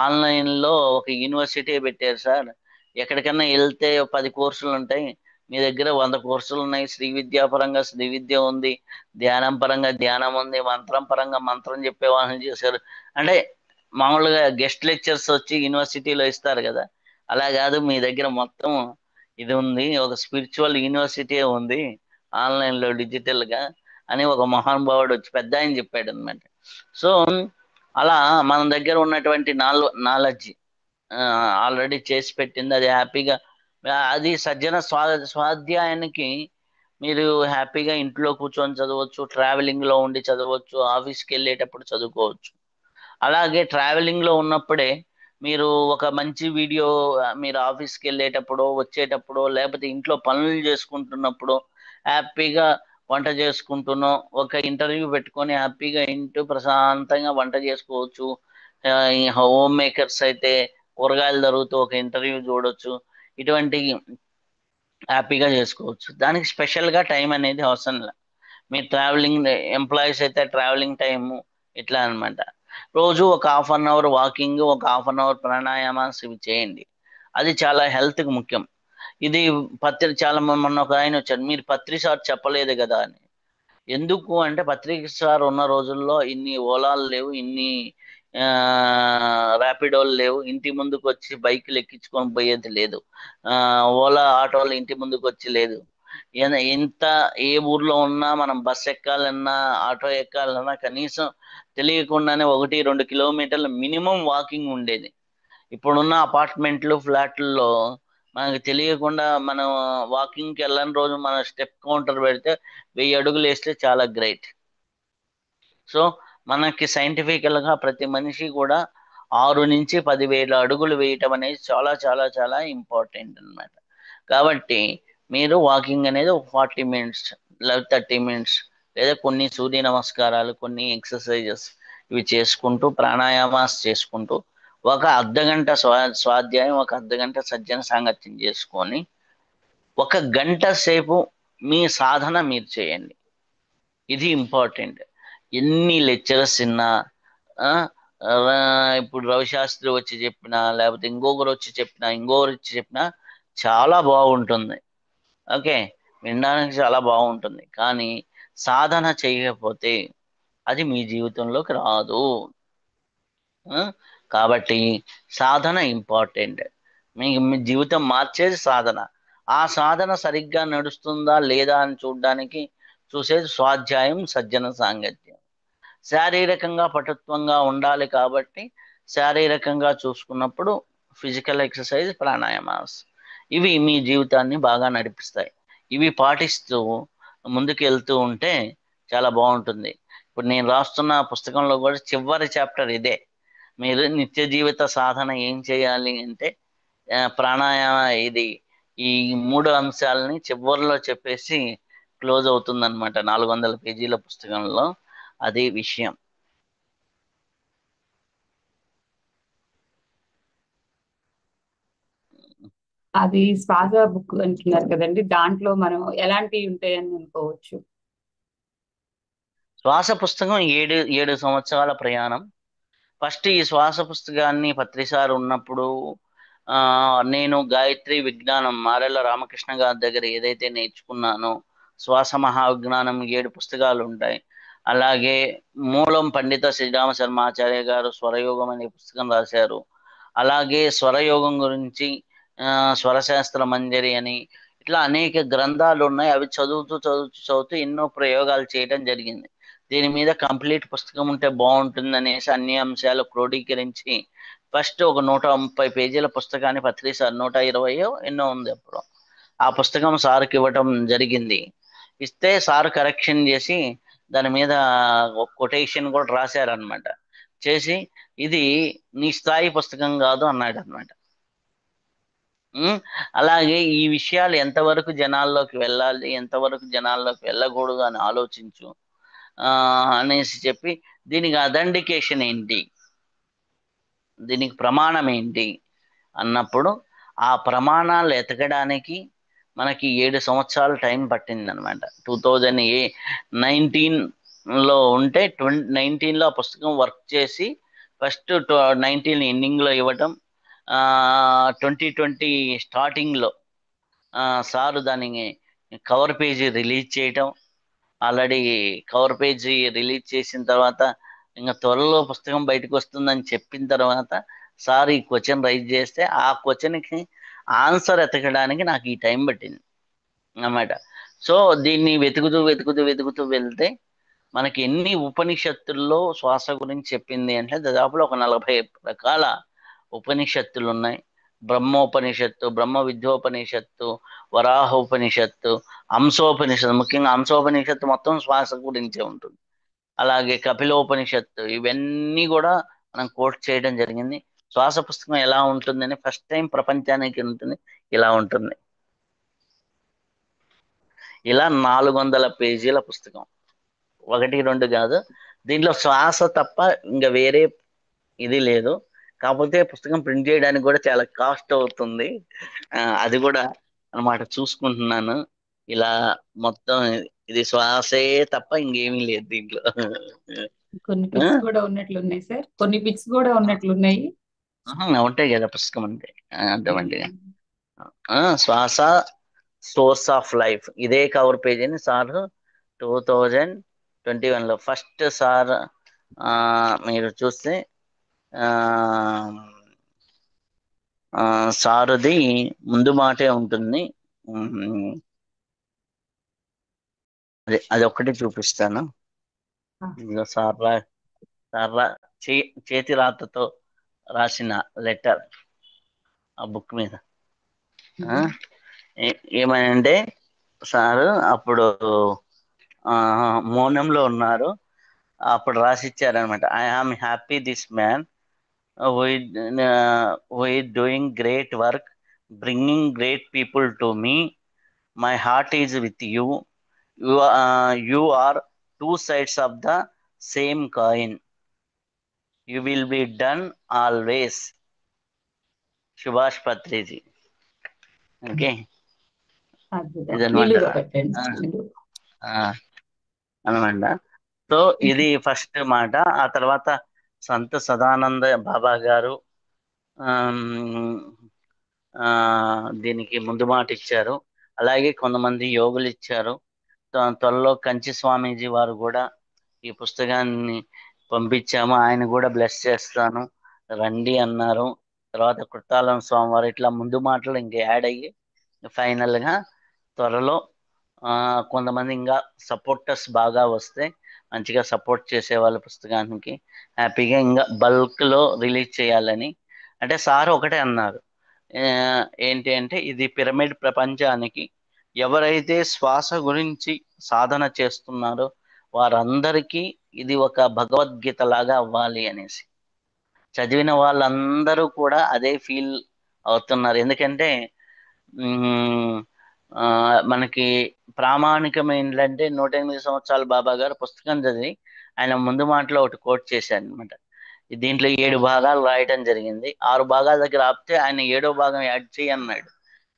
ఆన్లైన్లో ఒక యూనివర్సిటీ పెట్టారు సార్, ఎక్కడికన్నా వెళ్తే 10 కోర్సులు ఉంటాయి, మీ దగ్గర 100 కోర్సులు ఉన్నాయి. శ్రీ విద్యా పరంగా శ్రీ విద్య ఉంది, ధ్యానం పరంగా ధ్యానం ఉంది, మంత్రం పరంగా మంత్రం చెప్పే వాళ్ళని చేశారు. అంటే మామూలుగా గెస్ట్ లెక్చర్స్ వచ్చి యూనివర్సిటీలో ఇస్తారు కదా, అలా కాదు, మీ దగ్గర మొత్తం ఇది ఉంది, ఒక స్పిరిచువల్ యూనివర్సిటీ ఉంది ఆన్లైన్లో డిజిటల్గా అని ఒక మహానుభావుడు వచ్చి పెద్ద ఆయన చెప్పాడు అనమాట. సో అలా మన దగ్గర ఉన్నటువంటి నాలెడ్జ్ ఆల్రెడీ చేసి పెట్టింది, అది హ్యాపీగా అది సజ్జన స్వాధ్యాయానికి మీరు హ్యాపీగా ఇంట్లో కూర్చొని చదవచ్చు, ట్రావెలింగ్లో ఉండి చదవచ్చు, ఆఫీస్కి వెళ్ళేటప్పుడు చదువుకోవచ్చు. అలాగే ట్రావెలింగ్లో ఉన్నప్పుడే మీరు ఒక మంచి వీడియో, మీరు ఆఫీస్కి వెళ్ళేటప్పుడు వచ్చేటప్పుడు లేకపోతే ఇంట్లో పనులు చేసుకుంటున్నప్పుడు హ్యాపీగా వంట చేసుకుంటున్నో ఒక ఇంటర్వ్యూ పెట్టుకొని హ్యాపీగా ఇంటూ ప్రశాంతంగా వంట చేసుకోవచ్చు. ఈ హోమ్ మేకర్స్ అయితే కూరగాయలు తరుగుతూ ఒక ఇంటర్వ్యూ చూడొచ్చు. ఇటువంటి హ్యాపీగా చేసుకోవచ్చు. దానికి స్పెషల్గా టైం అనేది అవసరం లేదు. మీ ట్రావెలింగ్ ఎంప్లాయీస్ అయితే ట్రావెలింగ్ టైము ఇట్లా అన్నమాట. రోజు ఒక ½ అవర్ వాకింగ్, ఒక ½ అవర్ ప్రాణాయామాస్ ఇవి చేయండి. అది చాలా హెల్త్కి ముఖ్యం. ఇది చాలా మొన్న ఒక ఆయన వచ్చారు, మీరు పత్రి సార్ చెప్పలేదు కదా అని. ఎందుకు అంటే పత్రిక సార్ ఉన్న రోజుల్లో ఇన్ని ఓలాలు లేవు, ఇన్ని ఆ, ర్యాపిడోలు లేవు, ఇంటి ముందుకు వచ్చి బైకులు ఎక్కించుకొని పోయేది లేదు, ఆ, ఓలా ఆటోలు ఇంటి ముందుకు వచ్చి లేదు. ఎంత ఏ ఊర్లో ఉన్నా మనం బస్ ఎక్కాలన్నా ఆటో ఎక్కాలన్నా కనీసం తెలియకుండానే 1-2 కిలోమీటర్లు మినిమం వాకింగ్ ఉండేది. ఇప్పుడున్న అపార్ట్మెంట్లు ఫ్లాట్లలో మనకు తెలియకుండా మనం వాకింగ్కి వెళ్ళని రోజు మన స్టెప్ కౌంటర్ పెడితే 1000 అడుగులు వేస్తే చాలా గ్రేట్. సో మనకి సైంటిఫికల్గా ప్రతి మనిషి కూడా 6 నుంచి 10,000 అడుగులు వేయటం అనేది చాలా చాలా చాలా ఇంపార్టెంట్ అన్నమాట. కాబట్టి మీరు వాకింగ్ అనేది ఒక 40 మినిట్స్ లేదా 30 మినిట్స్ లేదా కొన్ని సూర్య నమస్కారాలు, కొన్ని ఎక్సర్సైజెస్ ఇవి చేసుకుంటూ ప్రాణాయామాస్ చేసుకుంటూ ఒక అర్ధగంట స్వాధ్యాయం, ఒక అర్ధగంట సజ్జన సాంగత్యం చేసుకొని 1 గంట సేపు మీ సాధన మీరు చేయండి. ఇది ఇంపార్టెంట్. ఎన్ని లెక్చరర్స్ విన్నా, ఆ, ఇప్పుడు రవిశాస్త్రి వచ్చి చెప్పినా లేకపోతే ఇంకొకరు వచ్చి చెప్పినా ఇంకొకరు వచ్చి చెప్పినా చాలా బాగుంటుంది. ఓకే, వినడానికి చాలా బాగుంటుంది, కానీ సాధన చేయకపోతే అది మీ జీవితంలోకి రాదు. ఆ, కాబట్టి సాధన ఇంపార్టెంట్. మీ జీవితం మార్చేది సాధన. ఆ సాధన సరిగ్గా నడుస్తుందా లేదా అని చూసేది స్వాధ్యాయం, సజ్జన సాంగత్యం. శారీరకంగా పటుత్వంగా ఉండాలి కాబట్టి శారీరకంగా చూసుకున్నప్పుడు ఫిజికల్ ఎక్సర్సైజ్, ప్రాణాయామాస్ ఇవి మీ జీవితాన్ని బాగా నడిపిస్తాయి. ఇవి పాటిస్తూ ముందుకు వెళ్తూ ఉంటే చాలా బాగుంటుంది. ఇప్పుడు నేను రాస్తున్న పుస్తకంలో కూడా చివరి చాప్టర్ ఇదే. మీరు నిత్య జీవిత సాధన ఏం చేయాలి అంటే ప్రాణాయామ ఇది ఈ 3 అంశాలని చివరిలో చెప్పేసి క్లోజ్ అవుతుందన్నమాట 400 పేజీల పుస్తకంలో. అది విషయం. అది శ్వాస బుక్ అంటున్నారు కదండి, దాంట్లో మనం ఎలాంటివి ఉంటాయని అనుకోవచ్చు? శ్వాస పుస్తకం 7 సంవత్సరాల ప్రయాణం. ఫస్ట్ ఈ శ్వాస పుస్తకాన్ని పత్రిసారి ఉన్నప్పుడు ఆ, నేను గాయత్రి విజ్ఞానం మారెళ్ళ రామకృష్ణ గారి దగ్గర ఏదైతే నేర్చుకున్నానో శ్వాస మహావిజ్ఞానం 7 పుస్తకాలు ఉంటాయి. అలాగే మూలం పండిత శ్రీరామ శర్మాచార్య గారు స్వరయోగం అనే పుస్తకం రాశారు. అలాగే స్వరయోగం గురించి స్వరశాస్త్ర మంజరి అని ఇట్లా అనేక గ్రంథాలు ఉన్నాయి. అవి చదువుతూ చదువుతూ చదువుతూ ఎన్నో ప్రయోగాలు చేయడం జరిగింది. దీని మీద కంప్లీట్ పుస్తకం ఉంటే బాగుంటుంది అనేసి అన్ని అంశాలు క్రోడీకరించి ఫస్ట్ ఒక 130 పేజీల పుస్తకాన్ని సార్ 120 ఎన్నో ఉంది అప్పుడు, ఆ పుస్తకం సార్కి ఇవ్వటం జరిగింది. ఇస్తే సార్ కరెక్షన్ చేసి దాని మీద ఒక కొటేషన్ కూడా రాశారనమాట. చేసి ఇది నీ స్థాయి పుస్తకం కాదు అన్నాడు అనమాట. అలాగే ఈ విషయాలు ఎంతవరకు జనాల్లోకి వెళ్ళాలి, ఎంతవరకు జనాల్లోకి వెళ్ళకూడదు అని ఆలోచించు ఆ అనేసి చెప్పి దీనికి అథెంటికేషన్ ఏంటి, దీనికి ప్రమాణం ఏంటి అన్నప్పుడు ఆ ప్రమాణాలు ఎతకడానికి మనకి 7 సంవత్సరాలు టైం పట్టింది అనమాట. 2019 లో ఉంటే 2019 లో ఆ పుస్తకం వర్క్ చేసి ఫస్ట్ 19 ఎండింగ్ లో ఇవ్వటం, 2020 స్టార్టింగ్ లో సారు దానికి కవర్ పేజీ రిలీజ్ చేయటం. ఆల్రెడీ కవర్ పేజీ రిలీజ్ చేసిన తర్వాత ఇంకా త్వరలో పుస్తకం బయటకు వస్తుందని చెప్పిన తర్వాత సార్ ఈ క్వశ్చన్ రైజ్ చేస్తే ఆ క్వశ్చన్కి ఆన్సర్ ఎతకడానికి నాకు ఈ టైం పట్టింది అన్నమాట. సో దీన్ని వెతుకుతూ వెతుకుతూ వెతుకుతూ వెళ్తే మనకి ఎన్ని ఉపనిషత్తుల్లో శ్వాస గురించి చెప్పింది అంటే దాదాపులో ఒక 40 రకాల ఉపనిషత్తులు ఉన్నాయి. బ్రహ్మోపనిషత్తు, బ్రహ్మ విద్యోపనిషత్తు, వరాహోపనిషత్తు, హంసోపనిషత్తు, ముఖ్యంగా హంసోపనిషత్తు మొత్తం శ్వాస గురించే ఉంటుంది. అలాగే కపిలోపనిషత్తు, ఇవన్నీ కూడా మనం కోట్ చేయడం జరిగింది. శ్వాస పుస్తకం ఎలా ఉంటుందని ఫస్ట్ టైం ప్రపంచానికి ఉంటుంది, ఇలా ఉంటుంది. ఇలా 400 పేజీల పుస్తకం, ఒకటి రెండు కాదు. దీంట్లో శ్వాస తప్ప ఇంకా వేరే ఇది లేదు. కాకపోతే పుస్తకం ప్రింట్ చేయడానికి కూడా చాలా కాస్ట్ అవుతుంది. అది కూడా అన్నమాట చూసుకుంటున్నాను. ఇలా మొత్తం ఇది శ్వాసే తప్ప ఇంకేమీ లేదు దీంట్లో. కొన్ని ఆ? పిక్స్ కూడా ఉన్నట్లున్నాయి సార్, కొన్ని పిక్స్ కూడా ఉన్నట్లున్నాయి. ఉంటాయి కదా పుస్తకం అంటే అర్థమండి. ఉమ్. శ్వాస సోర్స్ ఆఫ్ లైఫ్, ఇదే కవర్ పేజీని సార్ 2021లో ఫస్ట్ సార్ మీరు చూస్తే ఆ సారథి ముందు మాటే ఉంటుంది. ఉమ్, అది ఒక్కటి చూపిస్తాను. ఆ, ఇదిగో సార్ చేతి రాతతో రాసిన లెటర్ ఆ బుక్ మీద. ఆ, ఉమ్. ఏమనంటే సారు అప్పుడు ఆ, మౌనంలో ఉన్నారు. అప్పుడు రాసిచ్చారనమాట. I am happy this man who is doing great work, bringing great people to me. My heart is with you. You are two sides of the same coin. You will be done always. Subhash Patriji. Okay, అద్భుతం, ఇదనమాట. నిలువుగా పెట్టండి ఆ, నిలువు. ఆ, అనమాట. సో ఇది ఫస్ట్ మాట. ఆ తర్వాత సంత సదానంద బాబా గారు ఆమ్, ఆ, దీనికి ముందు మాట ఇచ్చారు. అలాగే కొంతమంది యోగులు ఇచ్చారు. త్వరలో కంచి స్వామీజీ వారు కూడా ఈ పుస్తకాన్ని పంపించాము, ఆయన కూడా బ్లెస్ చేస్తాను రండి అన్నారు. తర్వాత కృతాలం స్వామి వారు, ఇట్లా ముందు మాటలు ఇంకా యాడ్ అయ్యి ఫైనల్గా త్వరలో కొంతమంది ఇంకా సపోర్టర్స్ బాగా వస్తే మంచిగా సపోర్ట్ చేసే వాళ్ళ పుస్తకానికి హ్యాపీగా ఇంకా బల్క్లో రిలీజ్ చేయాలని. అంటే సార్ ఒకటే అన్నారు, ఆ, ఏంటి అంటే ఇది పిరమిడ్ ప్రపంచానికి ఎవరైతే శ్వాస గురించి సాధన చేస్తున్నారో వారందరికీ ఇది ఒక భగవద్గీత లాగా అవ్వాలి అనేసి. చదివిన వాళ్ళందరూ కూడా అదే ఫీల్ అవుతున్నారు. ఎందుకంటే మ్మ్, ఆ, మనకి ప్రామాణికం ఏంటంటే 108 సంవత్సరాల బాబా గారు పుస్తకం చదివి ఆయన ముందు మాటలో ఒకటి కోట్ చేశారు అనమాట. దీంట్లో 7 భాగాలు రాయటం జరిగింది. 6 భాగాల దగ్గర ఆపితే ఆయన 7వ భాగం యాడ్ చేయన్నాడు.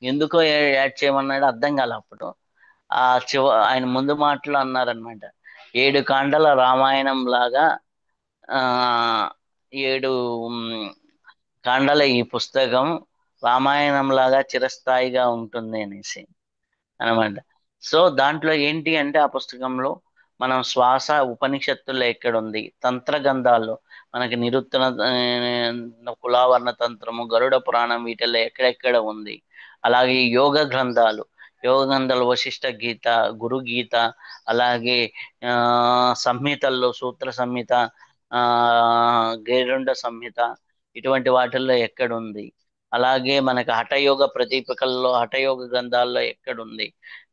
ఎందుకో యాడ్ చేయమన్నాడు అర్థం కాలే అప్పుడు. ఆ ఆయన ముందు మాటలు అన్నారనమాట, 7 కాండల రామాయణం లాగా ఆ 7 కాండల ఈ పుస్తకం రామాయణం లాగా చిరస్థాయిగా ఉంటుంది అనేసి అనమాట. సో దాంట్లో ఏంటి అంటే ఆ పుస్తకంలో మనం శ్వాస ఉపనిషత్తుల్లో ఎక్కడుంది, తంత్రగంధాల్లో మనకి నిరుత్తర కులావర్ణ తంత్రము, గరుడ పురాణం, వీటిల్లో ఎక్కడెక్కడ ఉంది. అలాగే యోగ గ్రంథాలు వశిష్ఠ గీత, గురు గీత, అలాగే సంహితల్లో సూత్ర సంహిత, ఆ గేరుండ సంహిత, ఇటువంటి వాటిల్లో ఎక్కడుంది. అలాగే మనకి హఠయోగ ప్రదీపికల్లో హఠయోగ గ్రంథాల్లో ఎక్కడుంది.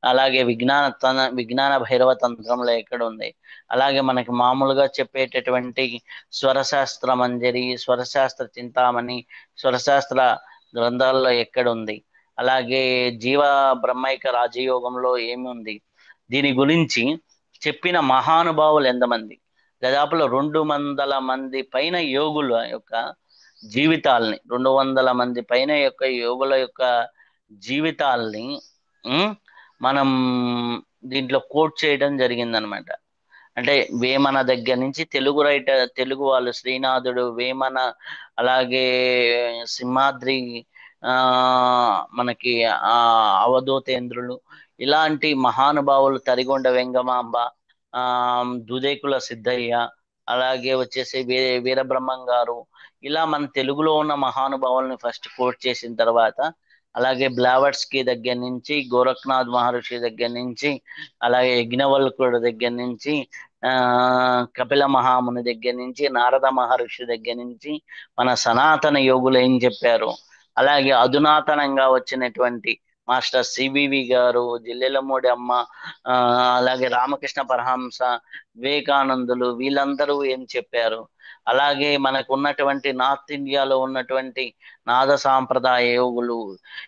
అలాగే విజ్ఞాన భైరవ తంత్రంలో ఎక్కడ ఉంది. అలాగే మనకి మామూలుగా చెప్పేటటువంటి స్వరశాస్త్ర మంజరి, స్వరశాస్త్ర చింతామణి, స్వరశాస్త్ర గ్రంథాల్లో ఎక్కడుంది. అలాగే జీవ బ్రహ్మైక రాజయోగంలో ఏమి ఉంది. దీని గురించి చెప్పిన మహానుభావులు ఎంతమంది, దాదాపులో 200 మంది పైన యోగుల యొక్క జీవితాల్ని, 200 మంది పైన యొక్క యోగుల యొక్క జీవితాల్ని ఉమ్, మనం దీంట్లో కోట్ చేయడం జరిగిందనమాట. అంటే వేమన దగ్గర నుంచి తెలుగు రైటర్, తెలుగు వాళ్ళు శ్రీనాథుడు, వేమన, అలాగే సింహాద్రి, ఆ మనకి ఆ అవధూతేంద్రులు, ఇలాంటి మహానుభావులు, తరిగొండ వెంగమాంబ, ఆ దుదేకుల సిద్ధయ్య, అలాగే వచ్చేసి వీరబ్రహ్మం గారు, ఇలా మన తెలుగులో ఉన్న మహానుభావుల్ని ఫస్ట్ కోట్ చేసిన తర్వాత, అలాగే బ్లావర్స్కి దగ్గర నుంచి, గోరఖ్నాథ్ మహర్షి దగ్గర నుంచి, అలాగే యజ్ఞవల్కుడి దగ్గర నుంచి, ఆ కపిల మహాముని దగ్గర నుంచి, నారద మహర్షి దగ్గర నుంచి, మన సనాతన యోగులు ఏం చెప్పారు, అలాగే అధునాతనంగా వచ్చినటువంటి మాస్టర్ సివివి గారు, జిల్లెలమూడి అమ్మ, ఆ అలాగే రామకృష్ణ పరహంస, వివేకానందులు, వీళ్ళందరూ ఏం చెప్పారు, అలాగే మనకు ఉన్నటువంటి నార్త్ ఇండియాలో ఉన్నటువంటి నాద సాంప్రదాయ యోగులు,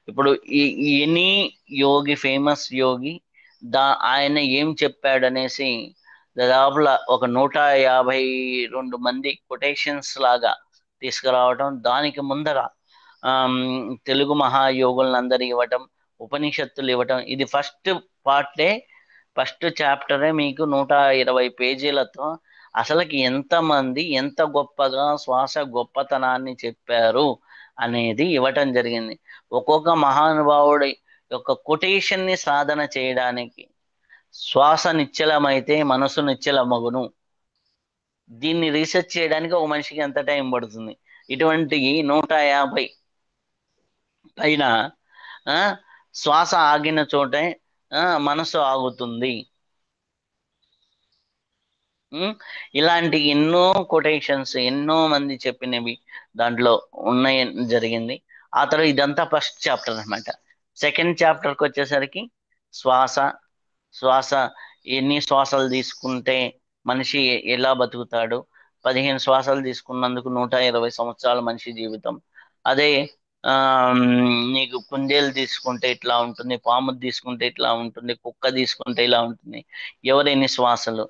ఇప్పుడు ఈ ఎనీ యోగి, ఫేమస్ యోగి, ఆయన ఏం చెప్పాడనేసి దాదాపుల ఒక 152 మంది కొటేషన్స్ లాగా తీసుకురావటం, దానికి ముందర ఆమ్, తెలుగు మహాయోగులందరూ ఇవ్వటం, ఉపనిషత్తులు ఇవ్వటం, ఇది ఫస్ట్ పార్టే, ఫస్ట్ చాప్టరే మీకు 120 పేజీలతో అసలుకి ఎంతమంది ఎంత గొప్పగా శ్వాస గొప్పతనాన్ని చెప్పారు అనేది ఇవ్వటం జరిగింది. ఒక్కొక్క మహానుభావుడి యొక్క కొటేషన్ ని సాధన చేయడానికి, శ్వాస నిశ్చలమైతే మనసు నిశ్చలమగును, దీన్ని రీసెర్చ్ చేయడానికి ఒక మనిషికి ఎంత టైం పడుతుంది? ఇటువంటి 150 పైన ఆ, శ్వాస ఆగిన చోటే మనసు ఆగుతుంది. ఉమ్, ఇలాంటి ఎన్నో కొటేషన్స్, ఎన్నో మంది చెప్పినవి దాంట్లో ఉన్నాయి, జరిగింది. ఆ తర్వాత ఇదంతా ఫస్ట్ చాప్టర్ అన్నమాట. సెకండ్ చాప్టర్కి వచ్చేసరికి శ్వాస, శ్వాస ఎన్ని శ్వాసలు తీసుకుంటే మనిషి ఎలా బతుకుతాడు, 15 శ్వాసలు తీసుకున్నందుకు 120 సంవత్సరాల మనిషి జీవితం. అదే ఆ నీకు కుందేలు తీసుకుంటే ఇట్లా ఉంటుంది, పాము తీసుకుంటే ఇట్లా ఉంటుంది, కుక్క తీసుకుంటే ఇలా ఉంటుంది, ఎవరు ఎన్ని శ్వాసలు.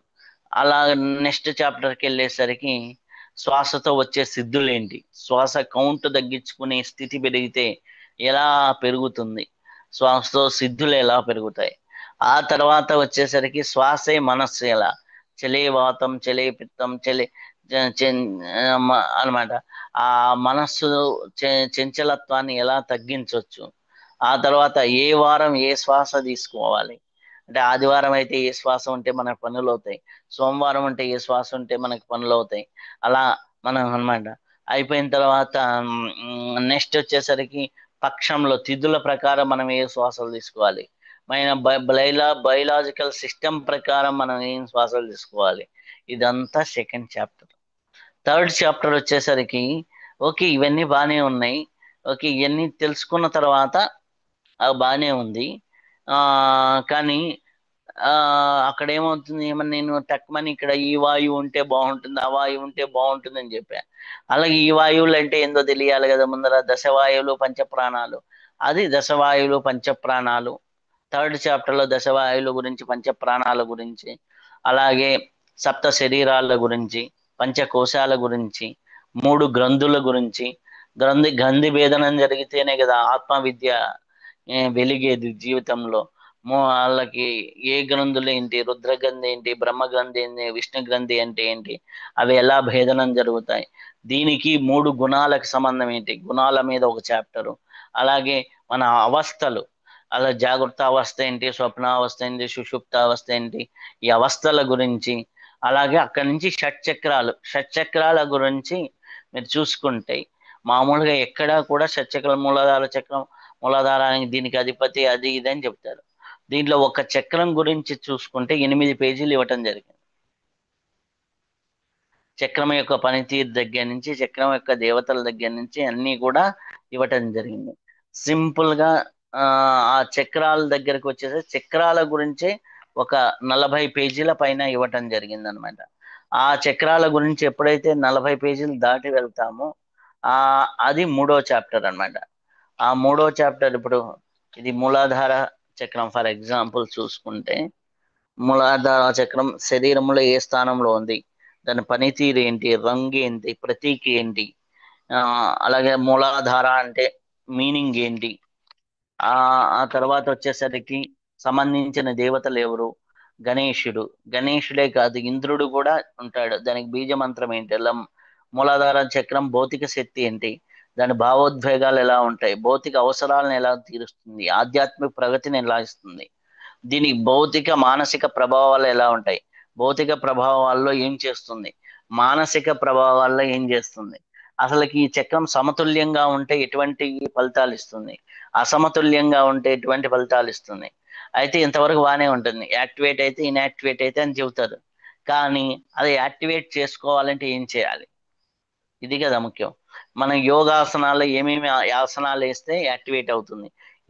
అలా నెక్స్ట్ చాప్టర్కి వెళ్ళేసరికి శ్వాసతో వచ్చే సిద్ధులేంటి, శ్వాస కౌంట్ తగ్గించుకునే స్థితి పెరిగితే ఎలా పెరుగుతుంది, శ్వాసతో సిద్ధులు ఎలా పెరుగుతాయి. ఆ తర్వాత వచ్చేసరికి శ్వాసే మనస్సు ఎలా, చలే వాతం, చలే పిత్తం, చలే అనమాట. ఆ మనస్సు చంచలత్వాన్ని ఎలా తగ్గించవచ్చు. ఆ తర్వాత ఏ వారం ఏ శ్వాస తీసుకోవాలి, అంటే ఆదివారం అయితే ఏ శ్వాస ఉంటే మనకు పనులు అవుతాయి, సోమవారం ఉంటే ఏ శ్వాస ఉంటే మనకి పనులు అవుతాయి, అలా మనం అన్నమాట. అయిపోయిన తర్వాత నెక్స్ట్ వచ్చేసరికి పక్షంలో తిథుల ప్రకారం మనం ఏ శ్వాసలు తీసుకోవాలి, మన బయలాజికల్ సిస్టమ్ ప్రకారం మనం ఏం శ్వాసలు తీసుకోవాలి. ఇదంతా సెకండ్ చాప్టర్. థర్డ్ చాప్టర్ వచ్చేసరికి ఓకే ఇవన్నీ బాగానే ఉన్నాయి, ఓకే ఇవన్నీ తెలుసుకున్న తర్వాత బాగానే ఉంది, ఆ కానీ ఆ అక్కడ ఏమవుతుంది, ఏమన్నా నేను టక్మని ఇక్కడ ఈ వాయువు ఉంటే బాగుంటుంది, ఆ వాయువు ఉంటే బాగుంటుంది అని చెప్పా. అలాగే ఈ వాయువులు అంటే ఏందో తెలియాలి కదా ముందర, దశవాయువులు పంచప్రాణాలు, అది దశవాయువులు పంచప్రాణాలు. థర్డ్ చాప్టర్ లో దశవాయువుల గురించి, పంచప్రాణాల గురించి, అలాగే సప్త శరీరాల గురించి, పంచకోశాల గురించి, 3 గ్రంథుల గురించి. గ్రంథి భేదనం జరిగితేనే కదా ఆత్మ విద్య వెలిగేది జీవితంలో. వాళ్ళకి ఏ గ్రంథులు ఏంటి, రుద్రగ్రంథి ఏంటి, బ్రహ్మగ్రంథి ఏంటి, విష్ణు గ్రంథి అంటే ఏంటి, అవి ఎలా భేదనం జరుగుతాయి, దీనికి 3 గుణాలకు సంబంధం ఏంటి, గుణాల మీద ఒక చాప్టరు. అలాగే మన అవస్థలు, అలా జాగ్రత్త అవస్థ ఏంటి, స్వప్నావస్థ ఏంటి, సుషుప్త అవస్థ ఏంటి, ఈ అవస్థల గురించి. అలాగే అక్కడి నుంచి షట్చక్రాలు, షట్చక్రాల గురించి మీరు చూసుకుంటే మామూలుగా ఎక్కడా కూడా షట్చక్రం, మూలాధార చక్రం, మూలాధారానికి దీనికి అధిపతి అది ఇది అని చెప్తారు. దీంట్లో ఒక చక్రం గురించి చూసుకుంటే 8 పేజీలు ఇవ్వటం జరిగింది. చక్రం యొక్క పనితీరు దగ్గర నుంచి, చక్రం యొక్క దేవతల దగ్గర నుంచి అన్నీ కూడా ఇవ్వటం జరిగింది. సింపుల్ గా ఆ చక్రాల దగ్గరకు వచ్చేసి చక్రాల గురించే ఒక 40 పేజీల పైన ఇవ్వటం జరిగింది అనమాట. ఆ చక్రాల గురించి ఎప్పుడైతే 40 పేజీలు దాటి వెళ్తామో ఆ అది 3వ చాప్టర్ అన్నమాట. ఆ 3వ చాప్టర్ ఇప్పుడు ఇది మూలాధార చక్రం ఫర్ ఎగ్జాంపుల్ చూసుకుంటే, మూలాధార చక్రం శరీరంలో ఏ స్థానంలో ఉంది, దాని పనితీరు ఏంటి, రంగు ఏంటి, ప్రతీక ఏంటి, అలాగే మూలాధార అంటే మీనింగ్ ఏంటి, ఆ ఆ తర్వాత వచ్చేసరికి సంబంధించిన దేవతలు ఎవరు? గణేశుడు. గణేశుడే కాదు, ఇంద్రుడు కూడా ఉంటాడు. దానికి బీజ మంత్రం ఏంటి? మూలాధార చక్రం భౌతిక శక్తి ఏంటి? దాని భావోద్వేగాలు ఎలా ఉంటాయి? భౌతిక అవసరాలను ఎలా తీరుస్తుంది? ఆధ్యాత్మిక ప్రగతిని ఎలా ఇస్తుంది? దీనికి భౌతిక మానసిక ప్రభావాలు ఎలా ఉంటాయి? భౌతిక ప్రభావాల్లో ఏం చేస్తుంది? మానసిక ప్రభావాల్లో ఏం చేస్తుంది? అసలుకి ఈ చక్రం సమతుల్యంగా ఉంటే ఎటువంటి ఫలితాలు ఇస్తుంది? అసమతుల్యంగా ఉంటే ఎటువంటి ఫలితాలు ఇస్తుంది? అయితే ఇంతవరకు బాగానే ఉంటుంది, యాక్టివేట్ అయితే ఇన్యాక్టివేట్ అయితే అని చెబుతారు. కానీ అది యాక్టివేట్ చేసుకోవాలంటే ఏం చేయాలి? ఇది కదా ముఖ్యం. మనం యోగాసనాలు ఏమేమి ఆసనాలు వేస్తే యాక్టివేట్ అవుతుంది,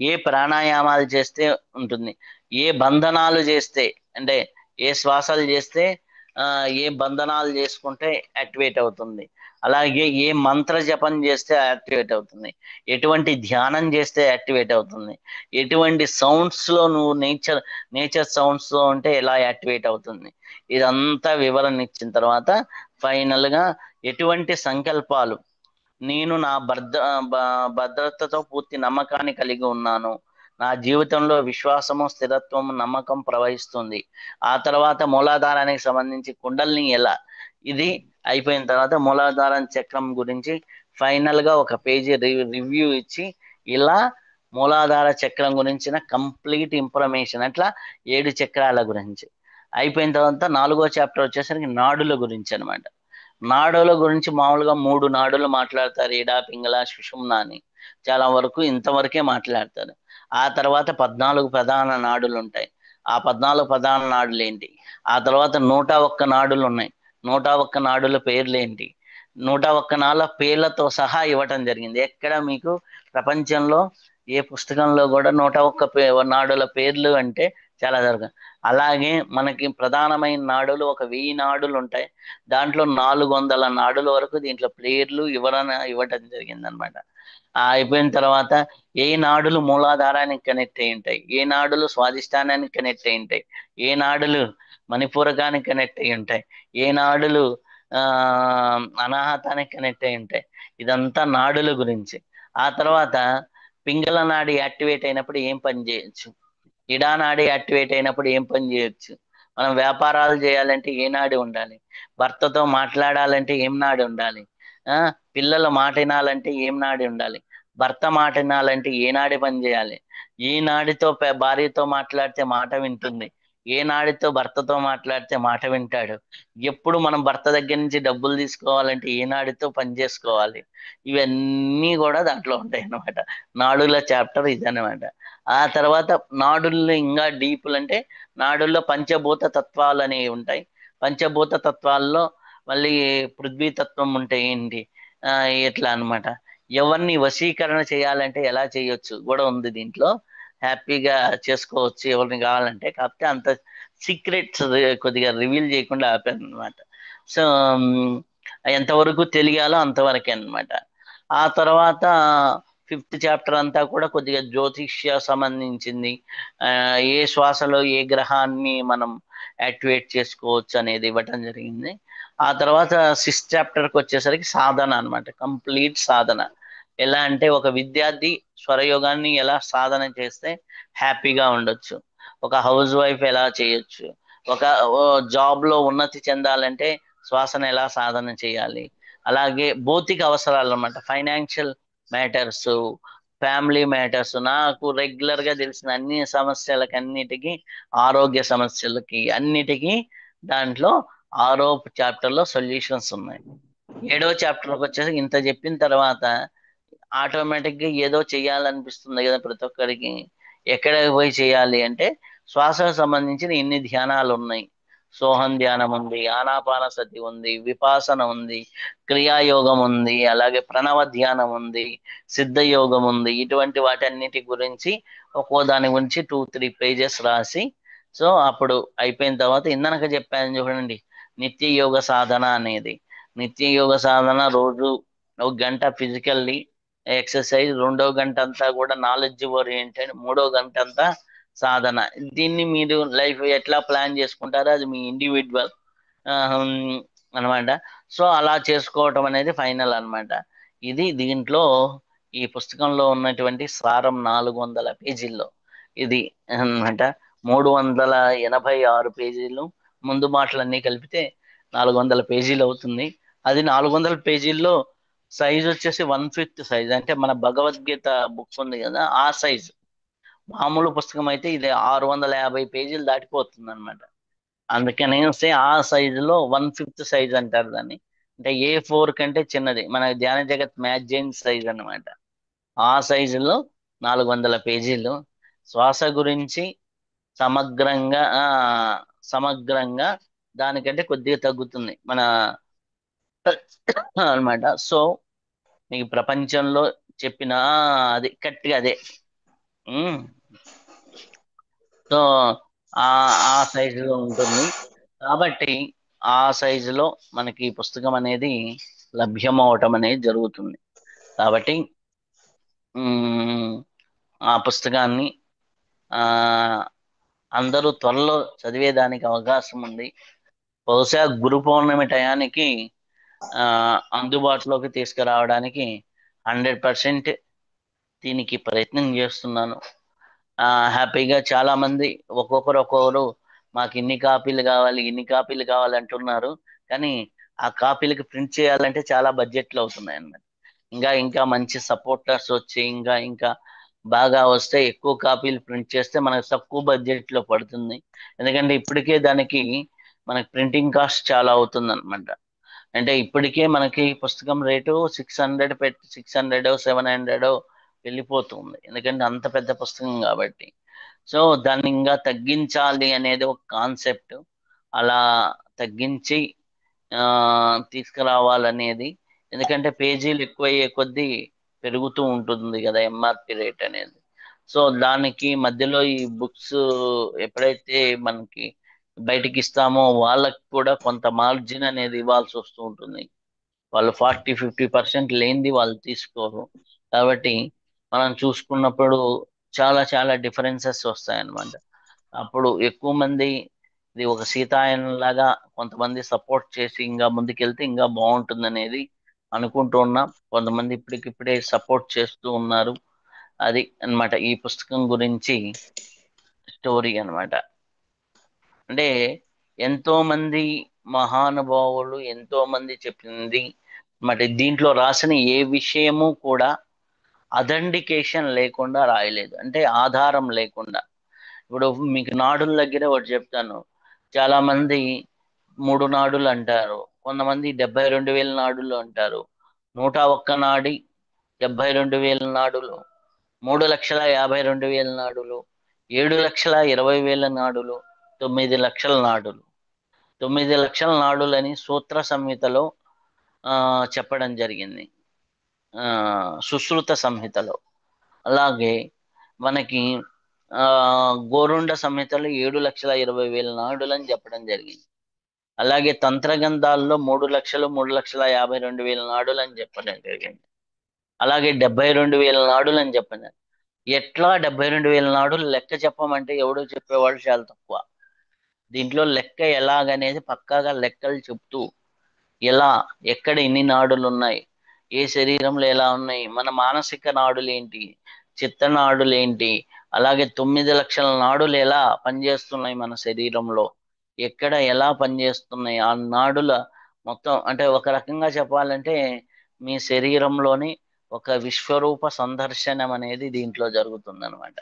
ఏ ప్రాణాయామాలు చేస్తే ఉంటుంది, ఏ బంధనాలు చేస్తే, అంటే ఏ శ్వాసాలు చేస్తే ఏ బంధనాలు చేసుకుంటే యాక్టివేట్ అవుతుంది, అలాగే ఏ మంత్ర జపం చేస్తే యాక్టివేట్ అవుతుంది, ఎటువంటి ధ్యానం చేస్తే యాక్టివేట్ అవుతుంది, ఎటువంటి సౌండ్స్ లో నువ్వు నేచర్ సౌండ్స్ లో ఉంటే ఎలా యాక్టివేట్ అవుతుంది, ఇదంతా వివరణ ఇచ్చిన తర్వాత ఫైనల్ గా ఎటువంటి సంకల్పాలు, నేను నా భద్రతతో పూర్తి నమ్మకాన్ని కలిగి ఉన్నాను, నా జీవితంలో విశ్వాసము స్థిరత్వము నమ్మకం ప్రవహిస్తుంది. ఆ తర్వాత మూలాధారానికి సంబంధించి కుండల్ని ఎలా, ఇది అయిపోయిన తర్వాత మూలాధారం చక్రం గురించి ఫైనల్ గా ఒక పేజీ రివ్యూ ఇచ్చి, ఇలా మూలాధార చక్రం గురించిన కంప్లీట్ ఇన్ఫర్మేషన్ అట్లా 7 చక్రాల గురించి అయిపోయిన తర్వాత 4వ చాప్టర్ వచ్చేసరికి నాడుల గురించి అనమాట. నాడుల గురించి మామూలుగా 3 నాడులు మాట్లాడతారు, ఇడా పింగళ సుషుమ్న అని. చాలా వరకు ఇంతవరకే మాట్లాడతారు. ఆ తర్వాత 14 ప్రధాన నాడులు ఉంటాయి. ఆ 14 ప్రధాన నాడులు ఏంటి? ఆ తర్వాత 101 నాడులు ఉన్నాయి. 101 నాడుల పేర్లు ఏంటి? 101 నాళ్ళ పేర్లతో సహా ఇవ్వటం జరిగింది. ఎక్కడ మీకు ప్రపంచంలో ఏ పుస్తకంలో కూడా 101 నాడుల పేర్లు అంటే చాలా జరగదు. అలాగే మనకి ప్రధానమైన నాడులు ఒక 1000 నాడులు ఉంటాయి. దాంట్లో 400 నాడుల వరకు దీంట్లో ప్లేయర్లు వివరణ ఇవ్వడం జరిగింది అనమాట. అయిపోయిన తర్వాత ఏ నాడులు మూలాధారానికి కనెక్ట్ అయి ఉంటాయి, ఏ నాడులు స్వాదిష్టానానికి కనెక్ట్ అయి ఉంటాయి, ఏ నాడులు మణిపూరకానికి కనెక్ట్ అయి ఉంటాయి, ఏ నాడులు ఆ అనాహతానికి కనెక్ట్ అయి ఉంటాయి. ఇదంతా నాడుల గురించి. ఆ తర్వాత పింగళ నాడి యాక్టివేట్ అయినప్పుడు ఏం పని చేయొచ్చు, ఇడానాడి యాక్టివేట్ అయినప్పుడు ఏం పని చేయొచ్చు, మనం వ్యాపారాలు చేయాలంటే ఏ నాడి ఉండాలి, భర్తతో మాట్లాడాలంటే ఏం నాడి ఉండాలి, ఆ పిల్లల మాట వినాలంటే ఏం నాడి ఉండాలి, భర్త మాట వినాలంటే ఏ నాడి పని చేయాలి, ఏ నాడితో భార్యతో మాట్లాడితే మాట వింటుంది, ఏ నాడితో భర్తతో మాట్లాడితే మాట వింటాడు, ఎప్పుడు మనం భర్త దగ్గర నుంచి డబ్బులు తీసుకోవాలంటే ఏ నాడితో పని చేసుకోవాలి, ఇవన్నీ కూడా దాంట్లో ఉంటాయి అన్నమాట. నాడుల చాప్టర్ ఇదన్నమాట. ఆ తర్వాత నాడుల్లో ఇంకా డీపులు అంటే నాడుల్లో పంచభూత తత్వాలు అనేవి ఉంటాయి. పంచభూత తత్వాల్లో మళ్ళీ పృథ్వీ తత్వం ఉంటే ఏంటి, ఆ ఎట్లా అన్నమాట. ఎవరిని వశీకరణ చేయాలంటే ఎలా చేయొచ్చు కూడా ఉంది దీంట్లో. హ్యాపీగా చేసుకోవచ్చు ఎవరిని కావాలంటే, కాకపోతే అంత సీక్రెట్స్ కొద్దిగా రివీల్ చేయకుండా ఆపాను అనమాట. సో ఎంతవరకు తెలియాలో అంతవరకే అన్నమాట. ఆ తర్వాత 5th చాప్టర్ అంతా కూడా కొద్దిగా జ్యోతిష్య సంబంధించింది. ఆ, ఏ శ్వాసలో ఏ గ్రహాన్ని మనం యాక్టివేట్ చేసుకోవచ్చు అనేది ఇవ్వటం జరిగింది. ఆ తర్వాత 6th చాప్టర్కి వచ్చేసరికి సాధన అన్నమాట, కంప్లీట్ సాధన. ఎలా అంటే ఒక విద్యార్థి స్వరయోగాన్ని ఎలా సాధన చేస్తే హ్యాపీగా ఉండొచ్చు, ఒక హౌస్ వైఫ్ ఎలా చేయొచ్చు, ఒక జాబ్ లో ఉన్నతి చెందాలంటే శ్వాసను ఎలా సాధన చేయాలి, అలాగే భౌతిక అవసరాలు అన్నమాట, ఫైనాన్షియల్ మ్యాటర్స్, ఫ్యామిలీ మ్యాటర్స్, నాకు రెగ్యులర్ గా తెలిసిన అన్ని సమస్యలకి అన్నిటికీ, ఆరోగ్య సమస్యలకి అన్నిటికీ దాంట్లో 6వ చాప్టర్ లో సొల్యూషన్స్ ఉన్నాయి. 7వ చాప్టర్కి వచ్చేసి ఇంత చెప్పిన తర్వాత ఆటోమేటిక్ గా ఏదో చెయ్యాలనిపిస్తుంది కదా ప్రతి ఒక్కరికి. ఎక్కడ పోయి చేయాలి అంటే శ్వాసకు సంబంధించిన ఇన్ని ధ్యానాలు ఉన్నాయి. సోహం ధ్యానం ఉంది, ఆనాపాన సతి ఉంది, విపాసన ఉంది, క్రియాయోగం ఉంది, అలాగే ప్రణవ ధ్యానం ఉంది, సిద్ధ యోగం ఉంది. ఇటువంటి వాటన్నిటి గురించి ఒక్కో దాని గురించి 2-3 పేజెస్ రాసి, సో అప్పుడు అయిపోయిన తర్వాత ఇందనక చెప్పాను చూడండి, నిత్య యోగ సాధన అనేది. నిత్య యోగ సాధన రోజు 1 గంట ఫిజికల్లీ ఎక్సర్సైజ్, 2వ గంట అంతా కూడా నాలెడ్జ్ ఓరియంటెడ్, 3వ గంట అంతా సాధన. దీన్ని మీరు లైఫ్ ఎట్లా ప్లాన్ చేసుకుంటారో అది మీ ఇండివిజువల్ అనమాట. సో అలా చేసుకోవటం అనేది ఫైనల్ అన్నమాట. ఇది దీంట్లో ఈ పుస్తకంలో ఉన్నటువంటి సారం 400 పేజీల్లో. ఇది అన్నమాట. 386 పేజీలు, ముందు మాటలన్నీ కలిపితే 400 పేజీలు అవుతుంది. అది 400 పేజీల్లో సైజ్ వచ్చేసి 1/5 సైజ్, అంటే మన భగవద్గీత బుక్ ఉంది కదా ఆ సైజ్. మామూలు పుస్తకం అయితే ఇది 650 పేజీలు దాటిపోతుంది అనమాట. అందుకనేసి ఆ సైజులో 1/5 సైజ్ అంటారు దాన్ని. అంటే A4 కంటే చిన్నది, మన ధ్యాన జగత్ మ్యాగజైన్ సైజ్ అన్నమాట. ఆ సైజులో 400 పేజీలు. శ్వాస గురించి సమగ్రంగా సమగ్రంగా దానికంటే కొద్దిగా తగ్గుతుంది మన అన్నమాట. సో మీకు ప్రపంచంలో చెప్పిన అది కరెక్ట్గా అదే. ఉమ్. సో ఆ ఆ సైజులో ఉంటుంది. కాబట్టి ఆ సైజులో మనకి ఈ పుస్తకం అనేది లభ్యమవటం అనేది జరుగుతుంది. కాబట్టి ఉమ్, ఆ పుస్తకాన్ని ఆ అందరూ త్వరలో చదివేదానికి అవకాశం ఉంది. బహుశా గురు పౌర్ణమి టయానికి ఆ అందుబాటులోకి తీసుకురావడానికి 100% దీనికి ప్రయత్నం చేస్తున్నాను. హ్యాపీగా చాలా మంది ఒక్కొక్కరు మాకు ఇన్ని కాపీలు కావాలి, ఇన్ని కాపీలు కావాలి అంటున్నారు. కానీ ఆ కాపీలకి ప్రింట్ చేయాలంటే చాలా బడ్జెట్లు అవుతున్నాయి అన్నమాట. ఇంకా ఇంకా మంచి సపోర్టర్స్ వచ్చి ఇంకా ఇంకా బాగా వస్తే ఎక్కువ కాపీలు ప్రింట్ చేస్తే మనకు తక్కువ బడ్జెట్ లో పడుతుంది. ఎందుకంటే ఇప్పటికే దానికి మనకి ప్రింటింగ్ కాస్ట్ చాలా అవుతుంది అనమాట. అంటే ఇప్పటికే మనకి పుస్తకం రేటు 600 పెట్టి 600 700 వెళ్ళిపోతుంది, ఎందుకంటే అంత పెద్ద పుస్తకం కాబట్టి. సో దాన్ని ఇంకా తగ్గించాలి అనేది ఒక కాన్సెప్ట్. అలా తగ్గించి ఆ తీసుకురావాలనేది. ఎందుకంటే పేజీలు ఎక్కువయ్యే కొద్దీ పెరుగుతూ ఉంటుంది కదా ఎంఆర్పి రేట్ అనేది. సో దానికి మధ్యలో ఈ బుక్స్ ఎప్పుడైతే మనకి బయటికి ఇస్తామో వాళ్ళకి కూడా కొంత మార్జిన్ అనేది ఇవ్వాల్సి వస్తూ ఉంటుంది. వాళ్ళు 40-50% లేనిది వాళ్ళు తీసుకోరు. కాబట్టి మనం చూసుకున్నప్పుడు చాలా చాలా డిఫరెన్సెస్ వస్తాయన్నమాట. అప్పుడు ఎక్కువ మంది ఇది ఒక సీతాయనం లాగా కొంతమంది సపోర్ట్ చేసి ఇంకా ముందుకెళ్తే ఇంకా బాగుంటుంది అనేది అనుకుంటూ ఉన్నాం. కొంతమంది ఇప్పటికిప్పుడే సపోర్ట్ చేస్తూ ఉన్నారు. అది అన్నమాట ఈ పుస్తకం గురించి స్టోరీ అన్నమాట. అంటే ఎంతో మంది మహానుభావులు ఎంతో మంది చెప్పింది, మరి దీంట్లో రాసిన ఏ విషయము కూడా అథెంటికేషన్ లేకుండా రాయలేదు, అంటే ఆధారం లేకుండా. ఇప్పుడు మీకు నాడుల దగ్గర ఒకటి చెప్తాను. చాలా మంది 3 నాడులు అంటారు, కొంతమంది 72,000 నాడులు అంటారు. 101 నాడి 72,000 నాడులు, 3,52,000 నాడులు, 7,20,000 నాడులు, 9,00,000 నాడులు. 9,00,000 నాడులని సూత్ర సంహితలో చెప్పడం జరిగింది, సుశ్రుత సంహితలో. అలాగే మనకి ఆ గోరుండ సంహితలో 7,20,000 నాడులని చెప్పడం జరిగింది. అలాగే తంత్రగంధాల్లో 3,00,000 3,52,000 నాడులని చెప్పడం జరిగింది. అలాగే 72,000 నాడులు అని చెప్పండి. ఎట్లా 72,000 నాడులు లెక్క చెప్పమంటే ఎవడో చెప్పేవాళ్ళు చాలా తక్కువ. దీంట్లో లెక్క ఎలాగనేది పక్కాగా లెక్కలు చెప్తూ, ఎలా ఎక్కడ ఎన్ని నాడులు ఉన్నాయి, ఏ శరీరంలో ఎలా ఉన్నాయి, మన మానసిక నాడులు ఏంటి, చిత్త నాడులు ఏంటి, అలాగే 9,00,000 నాడులు ఎలా పనిచేస్తున్నాయి మన శరీరంలో, ఎక్కడ ఎలా పనిచేస్తున్నాయి ఆ నాడుల మొత్తం. అంటే ఒక రకంగా చెప్పాలంటే మీ శరీరంలోని ఒక విశ్వరూప సందర్శనం అనేది దీంట్లో జరుగుతుంది అనమాట.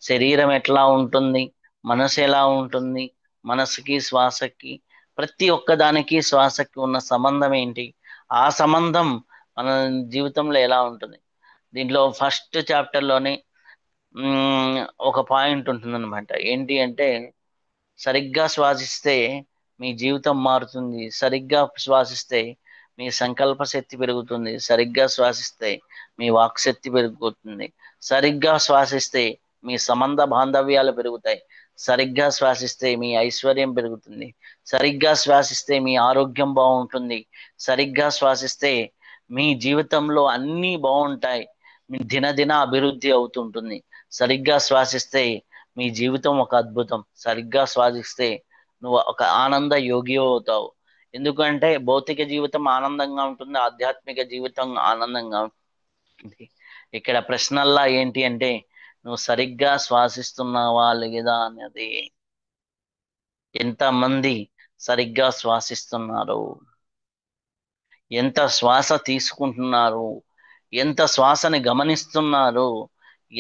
శరీరం ఎట్లా ఉంటుంది, మనసు ఎలా ఉంటుంది, మనసుకి శ్వాసకి ప్రతి ఒక్కదానికి శ్వాసకి ఉన్న సంబంధం ఏంటి, ఆ సంబంధం మన జీవితంలో ఎలా ఉంటుంది. దీంట్లో ఫస్ట్ చాప్టర్లోనే ఒక పాయింట్ ఉంటుంది అనమాట. ఏంటి అంటే సరిగ్గా శ్వాసిస్తే మీ జీవితం మారుతుంది, సరిగ్గా శ్వాసిస్తే మీ సంకల్ప శక్తి పెరుగుతుంది, సరిగ్గా శ్వాసిస్తే మీ వాక్ శక్తి పెరిగిపోతుంది, సరిగ్గా శ్వాసిస్తే మీ సంబంధ బాంధవ్యాలు పెరుగుతాయి, సరిగ్గా శ్వాసిస్తే మీ ఐశ్వర్యం పెరుగుతుంది, సరిగ్గా శ్వాసిస్తే మీ ఆరోగ్యం బాగుంటుంది, సరిగ్గా శ్వాసిస్తే మీ జీవితంలో అన్నీ బాగుంటాయి, మీ దినదిన అభివృద్ధి అవుతుంటుంది. సరిగ్గా శ్వాసిస్తే మీ జీవితం ఒక అద్భుతం, సరిగ్గా శ్వాసిస్తే నువ్వు ఒక ఆనంద యోగి అవుతావు. ఎందుకంటే భౌతిక జీవితం ఆనందంగా ఉంటుంది, ఆధ్యాత్మిక జీవితం ఆనందంగా ఉంటుంది. ఇక్కడ ప్రశ్నల్లా ఏంటి అంటే నువ్వు సరిగ్గా శ్వాసిస్తున్నావా లేదా అనేది. ఎంతమంది సరిగ్గా శ్వాసిస్తున్నారు, ఎంత శ్వాస తీసుకుంటున్నారు, ఎంత శ్వాసని గమనిస్తున్నారు,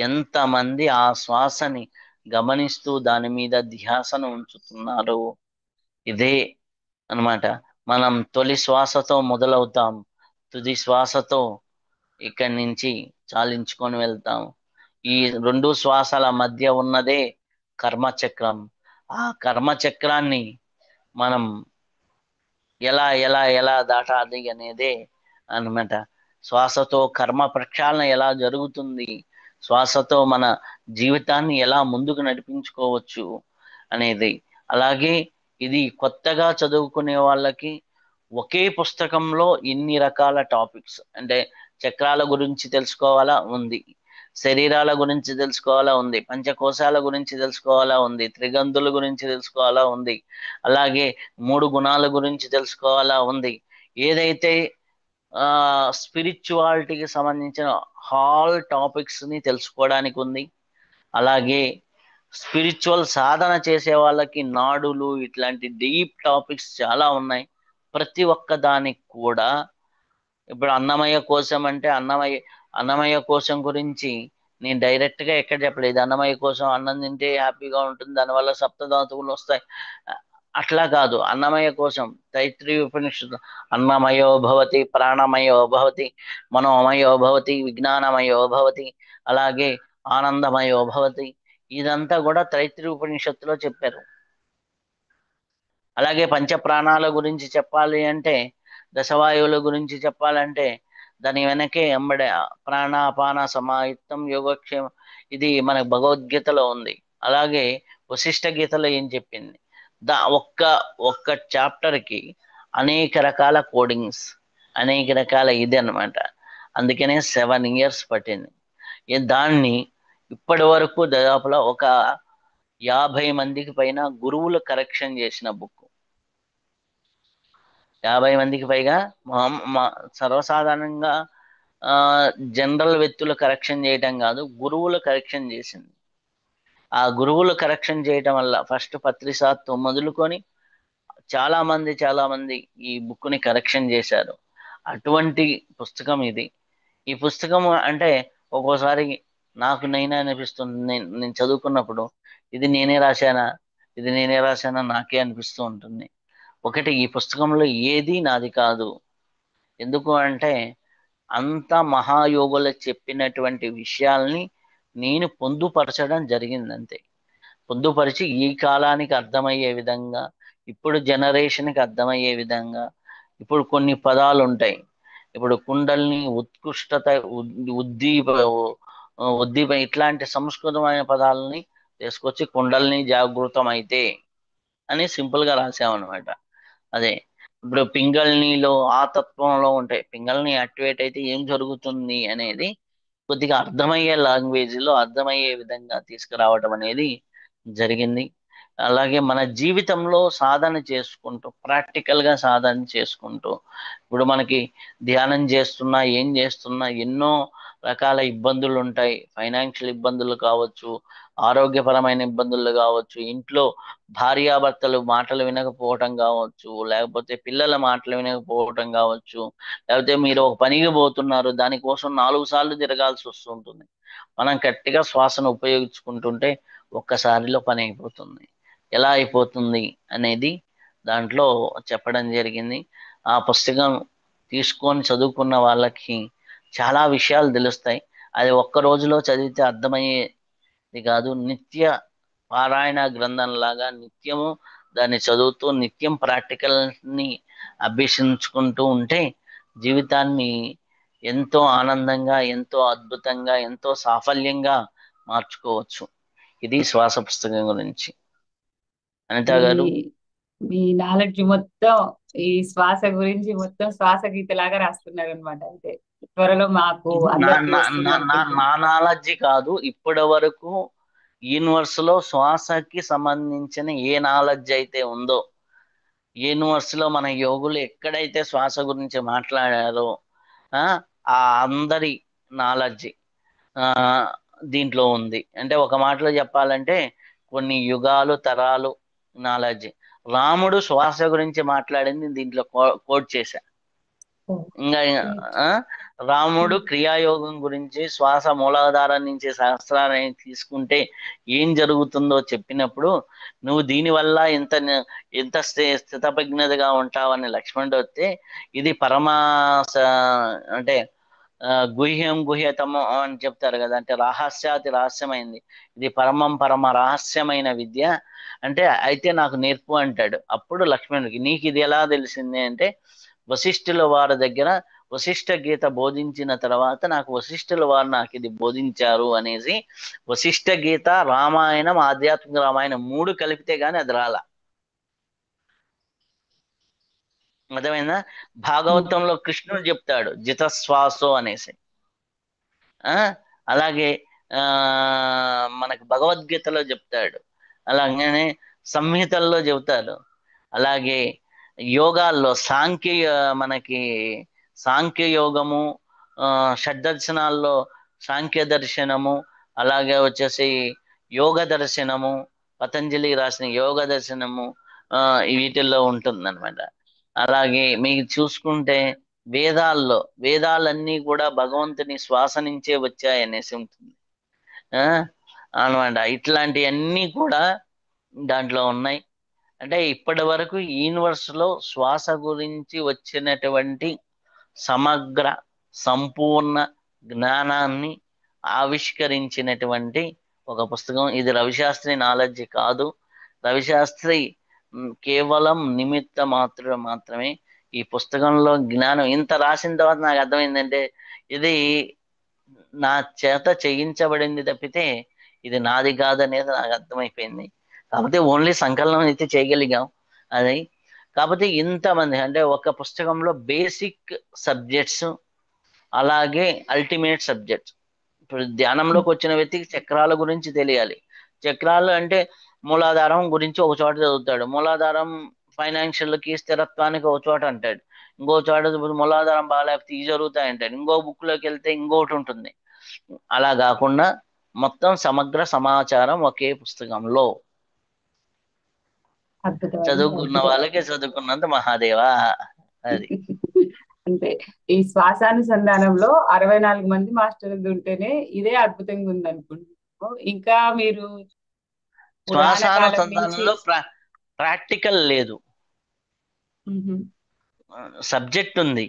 ఎంతమంది ఆ శ్వాసని గమనిస్తూ దాని మీద ధ్యాసను ఉంచుతున్నారు. ఇదే అన్నమాట. మనం తొలి శ్వాసతో మొదలవుతాం, తుది శ్వాసతో ఇక్కడి నుంచి చాలించుకొని వెళ్తాం. ఈ రెండు శ్వాసల మధ్య ఉన్నదే కర్మచక్రం. ఆ కర్మచక్రాన్ని మనం ఎలా ఎలా ఎలా దాటాలి అనేదే అన్నమాట. శ్వాసతో కర్మ ప్రక్షాళన ఎలా జరుగుతుంది, శ్వాసతో మన జీవితాన్ని ఎలా ముందుకు నడిపించుకోవచ్చు అనేది. అలాగే ఇది కొత్తగా చదువుకునే వాళ్ళకి ఒకే పుస్తకంలో ఇన్ని రకాల టాపిక్స్ అంటే చక్రాల గురించి తెలుసుకోవాలా ఉంది, శరీరాల గురించి తెలుసుకోవాలా ఉంది, పంచకోశాల గురించి తెలుసుకోవాలా ఉంది, త్రిగంధుల గురించి తెలుసుకోవాలా ఉంది, అలాగే మూడు గుణాల గురించి తెలుసుకోవాలా ఉంది. ఏదైతే స్పిరిచువాలిటీకి సంబంధించిన హాల్ టాపిక్స్ ని తెలుసుకోవడానికి ఉంది. అలాగే స్పిరిచువల్ సాధన చేసే వాళ్ళకి నాడులు ఇట్లాంటి డీప్ టాపిక్స్ చాలా ఉన్నాయి. ప్రతి ఒక్క దానికి కూడా ఇప్పుడు అన్నమయ్య కోశం అంటే అన్నమయ్య కోశం గురించి నేను డైరెక్ట్ గా ఎక్కడ చెప్పలేదు. అన్నమయ్య కోసం అన్నం తింటే హ్యాపీగా ఉంటుంది, దానివల్ల సప్తధాతువులు వస్తాయి, అట్లా కాదు. అన్నమయ్య కోసం తైత్రీయ ఉపనిషత్తు అన్నమయో భవతి, ప్రాణమయో భవతి, మనోమయో భవతి, విజ్ఞానమయో భవతి, అలాగే ఆనందమయో భవతి, ఇదంతా కూడా తైత్రీయ ఉపనిషత్తులో చెప్పారు. అలాగే పంచప్రాణాల గురించి చెప్పాలి అంటే, దశవాయువుల గురించి చెప్పాలంటే దాని వెనకే ఎంబడే ప్రాణాపాన సమాయుక్తం యోగక్షేమం, ఇది మన భగవద్గీతలో ఉంది. అలాగే వశిష్ఠ గీతలో ఏం చెప్పింది, ఒక్క ఒక్క చాప్టర్ కి అనేక రకాల కోడింగ్స్, అనేక రకాల ఇది అన్నమాట. అందుకనే 7 years పట్టింది. దాన్ని ఇప్పటి వరకు దాదాపులో ఒక 50 మందికి పైన గురువులు కరెక్షన్ చేసిన బుక్. 50 మందికి పైగా సర్వసాధారణంగా ఆ జనరల్ వ్యక్తులు కరెక్షన్ చేయటం కాదు, గురువులు కరెక్షన్ చేసింది. ఆ గురువులు కరెక్షన్ చేయటం వల్ల ఫస్ట్ పత్రిసాత్తో మొదలుకొని చాలా మంది ఈ బుక్ ని కరెక్షన్ చేశారు. అటువంటి పుస్తకం ఇది. ఈ పుస్తకం అంటే ఒక్కోసారి నాకు నైనా అనిపిస్తుంది, నేను చదువుకున్నప్పుడు ఇది నేనే రాశానా నాకే అనిపిస్తూ ఉంటుంది. ఒకటి, ఈ పుస్తకంలో ఏది నాది కాదు. ఎందుకు అంటే అంత మహాయోగులు చెప్పినటువంటి విషయాల్ని నేను పొందుపరచడం జరిగింది అంతే. పొందుపరిచి ఈ కాలానికి అర్థమయ్యే విధంగా, ఇప్పుడు జనరేషన్కి అర్థమయ్యే విధంగా. ఇప్పుడు కొన్ని పదాలు ఉంటాయి. ఇప్పుడు కుండల్ని, ఉత్కృష్టత, ఉద్దీప ఉద్దీప ఇట్లాంటి సంస్కృతమైన పదాలని తీసుకొచ్చి కుండల్ని జాగృతమైతే అని సింపుల్ గా రాసామన్నమాట. అదే ఇప్పుడు పింగళినిలో ఆ తత్వంలో ఉంటాయి, పింగళిని యాక్టివేట్ అయితే ఏం జరుగుతుంది అనేది కొద్దిగా అర్థమయ్యే లాంగ్వేజ్ లో అర్థమయ్యే విధంగా తీసుకురావడం అనేది జరిగింది. అలాగే మన జీవితంలో సాధన చేసుకుంటూ ప్రాక్టికల్ గా సాధన చేసుకుంటూ ఇప్పుడు మనకి ధ్యానం చేస్తున్నా ఏం చేస్తున్నా ఎన్నో రకాల ఇబ్బందులు ఉంటాయి. ఫైనాన్షియల్ ఇబ్బందులు కావచ్చు, ఆరోగ్యపరమైన ఇబ్బందులు కావచ్చు, ఇంట్లో భార్యాభర్తలు మాటలు వినకపోవటం కావచ్చు, లేకపోతే పిల్లల మాటలు వినకపోవటం కావచ్చు, లేకపోతే మీరు ఒక పనికి పోతున్నారు దానికోసం 4 సార్లు తిరగాల్సి వస్తుంటుంది. మనం గట్టిగా శ్వాసను ఉపయోగించుకుంటుంటే ఒక్కసారిలో పని అయిపోతుంది. ఎలా అయిపోతుంది అనేది దాంట్లో చెప్పడం జరిగింది. ఆ పుస్తకం తీసుకొని చదువుకున్న వాళ్ళకి చాలా విషయాలు తెలుస్తాయి. అది ఒక్క రోజులో చదివితే అర్థమయ్యేది కాదు. నిత్య పారాయణ గ్రంథంలాగా నిత్యము దాన్ని చదువుతూ నిత్యం ప్రాక్టికల్ ని అభ్యసించుకుంటూ ఉంటే జీవితాన్ని ఎంతో ఆనందంగా, ఎంతో అద్భుతంగా, ఎంతో సాఫల్యంగా మార్చుకోవచ్చు. ఇది శ్వాస పుస్తకం గురించి. అనిత మీ గారు, మీ నాలెడ్జ్ మొత్తం ఈ శ్వాస గురించి మొత్తం శ్వాస గీతలాగా రాస్తున్నారు అనమాట. అంటే త్వరలో మాకు ఇది అందరికి వస్తుంది అనుకుంటున్నాను. నా నాలెడ్జి కాదు, ఇప్పటి వరకు యూనివర్స్ లో శ్వాసకి సంబంధించిన ఏ నాలెడ్జ్ అయితే ఉందో, యూనివర్స్ లో మన యోగులు ఎక్కడైతే శ్వాస గురించి మాట్లాడారో ఆ ఆ అందరి నాలెడ్జి ఆ దీంట్లో ఉంది. అంటే ఒక మాటలో చెప్పాలంటే కొన్ని యుగాలు తరాలు నాలెడ్జ్. రాముడు శ్వాస గురించి మాట్లాడింది దీంట్లో కోట్ చేశా. ఓ ఇంకా గ్రేట్. ఆ, రాముడు క్రియాయోగం గురించి శ్వాస మూలాధారం నుంచి సహస్రాన్ని తీసుకుంటే ఏం జరుగుతుందో చెప్పినప్పుడు నువ్వు దీనివల్ల ఎంత స్థితప్రజ్ఞతగా ఉంటావని లక్ష్మణుడు వస్తే ఇది అంటే గుహ్యం గుహ్యతము అని చెప్తారు కదా, అంటే రహస్యాతి రహస్యమైంది, ఇది పరమ రహస్యమైన విద్య. అంటే అయితే నాకు నేర్పు అంటాడు. అప్పుడు లక్ష్మణుడికి నీకు ఇది ఎలా తెలిసింది అంటే వశిష్ఠుల వారి దగ్గర వశిష్ఠ గీత బోధించిన తర్వాత నాకు వశిష్ఠుల వారు నాకు ఇది బోధించారు అనేసి, వశిష్ఠ గీత రామాయణం ఆధ్యాత్మిక రామాయణం మూడు కలిపితే గాని అది రాల. అర్థమైందా? భాగవతంలో కృష్ణుడు చెప్తాడు జితశ్వాసో అనేసి. ఆ అలాగే ఆ మనకు భగవద్గీతలో చెప్తాడు, అలాగనే సంహితల్లో చెబుతాడు. అలాగే యోగాల్లో మనకి సాంఖ్య యోగము, షడ్దర్శనాల్లో సాంఖ్య దర్శనము, అలాగే వచ్చేసి యోగ దర్శనము, పతంజలి రాసిన యోగ దర్శనము ఆ వీటిల్లో ఉంటుందన్నమాట. అలాగే మీకు చూసుకుంటే వేదాలన్నీ కూడా భగవంతుని శ్వాస నుంచే వచ్చాయనేసి ఉంటుంది. ఆ అనమాట. ఇట్లాంటివన్నీ కూడా దాంట్లో ఉన్నాయి. అంటే ఇప్పటి వరకు యూనివర్స్ లో శ్వాస గురించి వచ్చినటువంటి సమగ్ర సంపూర్ణ జ్ఞానాన్ని ఆవిష్కరించినటువంటి ఒక పుస్తకం ఇది. రవిశాస్త్రి నాలెడ్జ్ కాదు. రవిశాస్త్రి కేవలం నిమిత్త మాత్రమే. ఈ పుస్తకంలో జ్ఞానం ఇంత రాసిన తర్వాత నాకు అర్థమైందంటే ఇది నా చేత చేయించబడింది తప్పితే ఇది నాది కాదనేది నాకు అర్థమైపోయింది. కాకపోతే ఓన్లీ సంకలనం అయితే చేయగలిగాం అది. కాకపోతే ఇంతమంది అంటే ఒక పుస్తకంలో బేసిక్ సబ్జెక్ట్స్, అలాగే అల్టిమేట్ సబ్జెక్ట్స్. ఇప్పుడు ధ్యానంలోకి వచ్చిన వ్యక్తికి చక్రాల గురించి తెలియాలి. చక్రాలు అంటే మూలాధారం గురించి ఒక చోట చదువుతాడు, మూలాధారం ఫైనాన్షియల్ కి స్థిరత్వానికి ఒక చోట అంటాడు, ఇంకో చోట ఇప్పుడు మూలాధారం బాగాలేకపోతే ఇవి జరుగుతాయి అంటాడు, ఇంకో బుక్ లోకి వెళ్తే ఇంకోటి ఉంటుంది. అలా కాకుండా మొత్తం సమగ్ర సమాచారం ఒకే పుస్తకంలో. అద్భుతం అండి, చదువుకున్న అద్భుతం. వాళ్ళకి చదువుకున్నంత మహాదేవా. అది. అంటే ఈ శ్వాసానుసంధానంలో 64 మంది మాస్టర్లు ఉంటేనే ఇదే అద్భుతంగా ఉంది అనుకుంటున్నాము. ఇంకా మీరు పురాణ కాలం నుంచి. శ్వాసానుసంధానంలో ప్రాక్టికల్ లేదు, మ్హూ. సబ్జెక్ట్ ఉంది.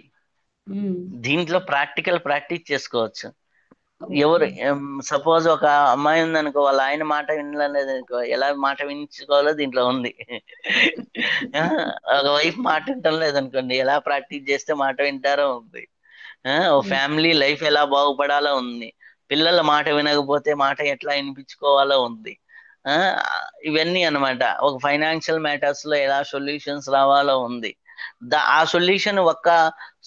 మ్. దీంట్లో ప్రాక్టీస్ చేసుకోవచ్చు. ఓకే. ఎవరు సపోజ్ ఒక అమ్మాయి ఉందనుకో, వాళ్ళ ఆయన మాట వినలేదు అనుకో, ఎలా మాట వినించుకోవాలో దీంట్లో ఉంది. ఆ, ఒక వైఫ్ మాట వింటం లేదనుకోండి, ఎలా ప్రాక్టీస్ చేస్తే మాట వింటారో ఉంది. ఓ మ్. ఫ్యామిలీ లైఫ్ ఎలా బాగుపడాలో ఉంది. పిల్లల మాట వినకపోతే మాట ఎట్లా వినిపించుకోవాలో ఉంది. ఆ ఇవన్నీ అన్నమాట. ఒక ఫైనాన్షియల్ మ్యాటర్స్ లో ఎలా సొల్యూషన్స్ రావాలో ఉంది. ఆ సొల్యూషన్ ఒక్క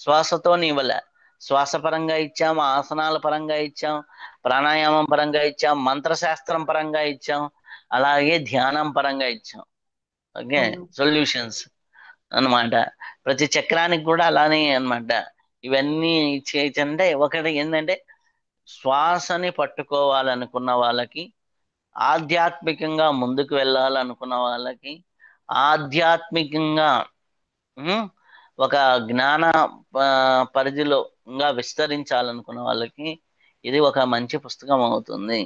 శ్వాసతో ఇవ్వలే. శ్వాస పరంగా ఇచ్చాం, ఆసనాల పరంగా ఇచ్చాం, ప్రాణాయామం పరంగా ఇచ్చాం, మంత్రశాస్త్రం పరంగా ఇచ్చాం, అలాగే ధ్యానం పరంగా ఇచ్చాం. ఓకే, అవును. సొల్యూషన్స్ అన్నమాట. ప్రతి చక్రానికి కూడా అలానే అన్నమాట. ఇవన్నీ చేయొచ్చంటే ఒకటి ఏంటంటే శ్వాసని పట్టుకోవాలనుకున్న వాళ్ళకి, ఆధ్యాత్మికంగా ముందుకు వెళ్ళాలనుకున్న వాళ్ళకి, ఆధ్యాత్మికంగా ఉమ్, ఒక జ్ఞాన పరిధిలో ఇంకా విస్తరించాలనుకున్న వాళ్ళకి ఇది ఒక మంచి పుస్తకం అవుతుంది.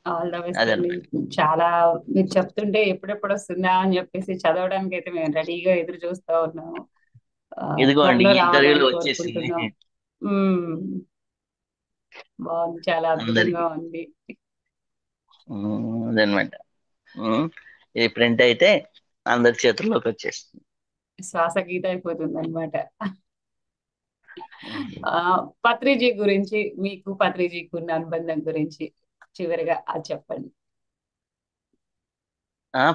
ఆల్ ద బెస్ట్ అండి. అదనమాట. చాలా మీరు చెప్తుంటే ఎప్పుడెప్పుడు వస్తుందా అని చెప్పేసి చదవడానికి అయితే మేము రెడీగా ఎదురు చూస్తా ఉన్నాము. ఇదిగోండి త్వరలో ఈ ఇంటర్వ్యూలో రావాలని వచ్చేసింది. కోరుకుంటున్నాం. మ్మ్. బాగుంది, చాలా అందరికి అద్భుతంగా ఉంది. అదనమాట. ఇది ప్రింట్ అయితే అందరి చేతుల్లోకి వచ్చేస్తుంది. శ్వాస గీత అయిపోతుంది అనమాట. ఉమ్. పత్రిజీ గురించి, మీకు పత్రిజీకి ఉన్న అనుబంధం గురించి చివరిగా అది చెప్పండి.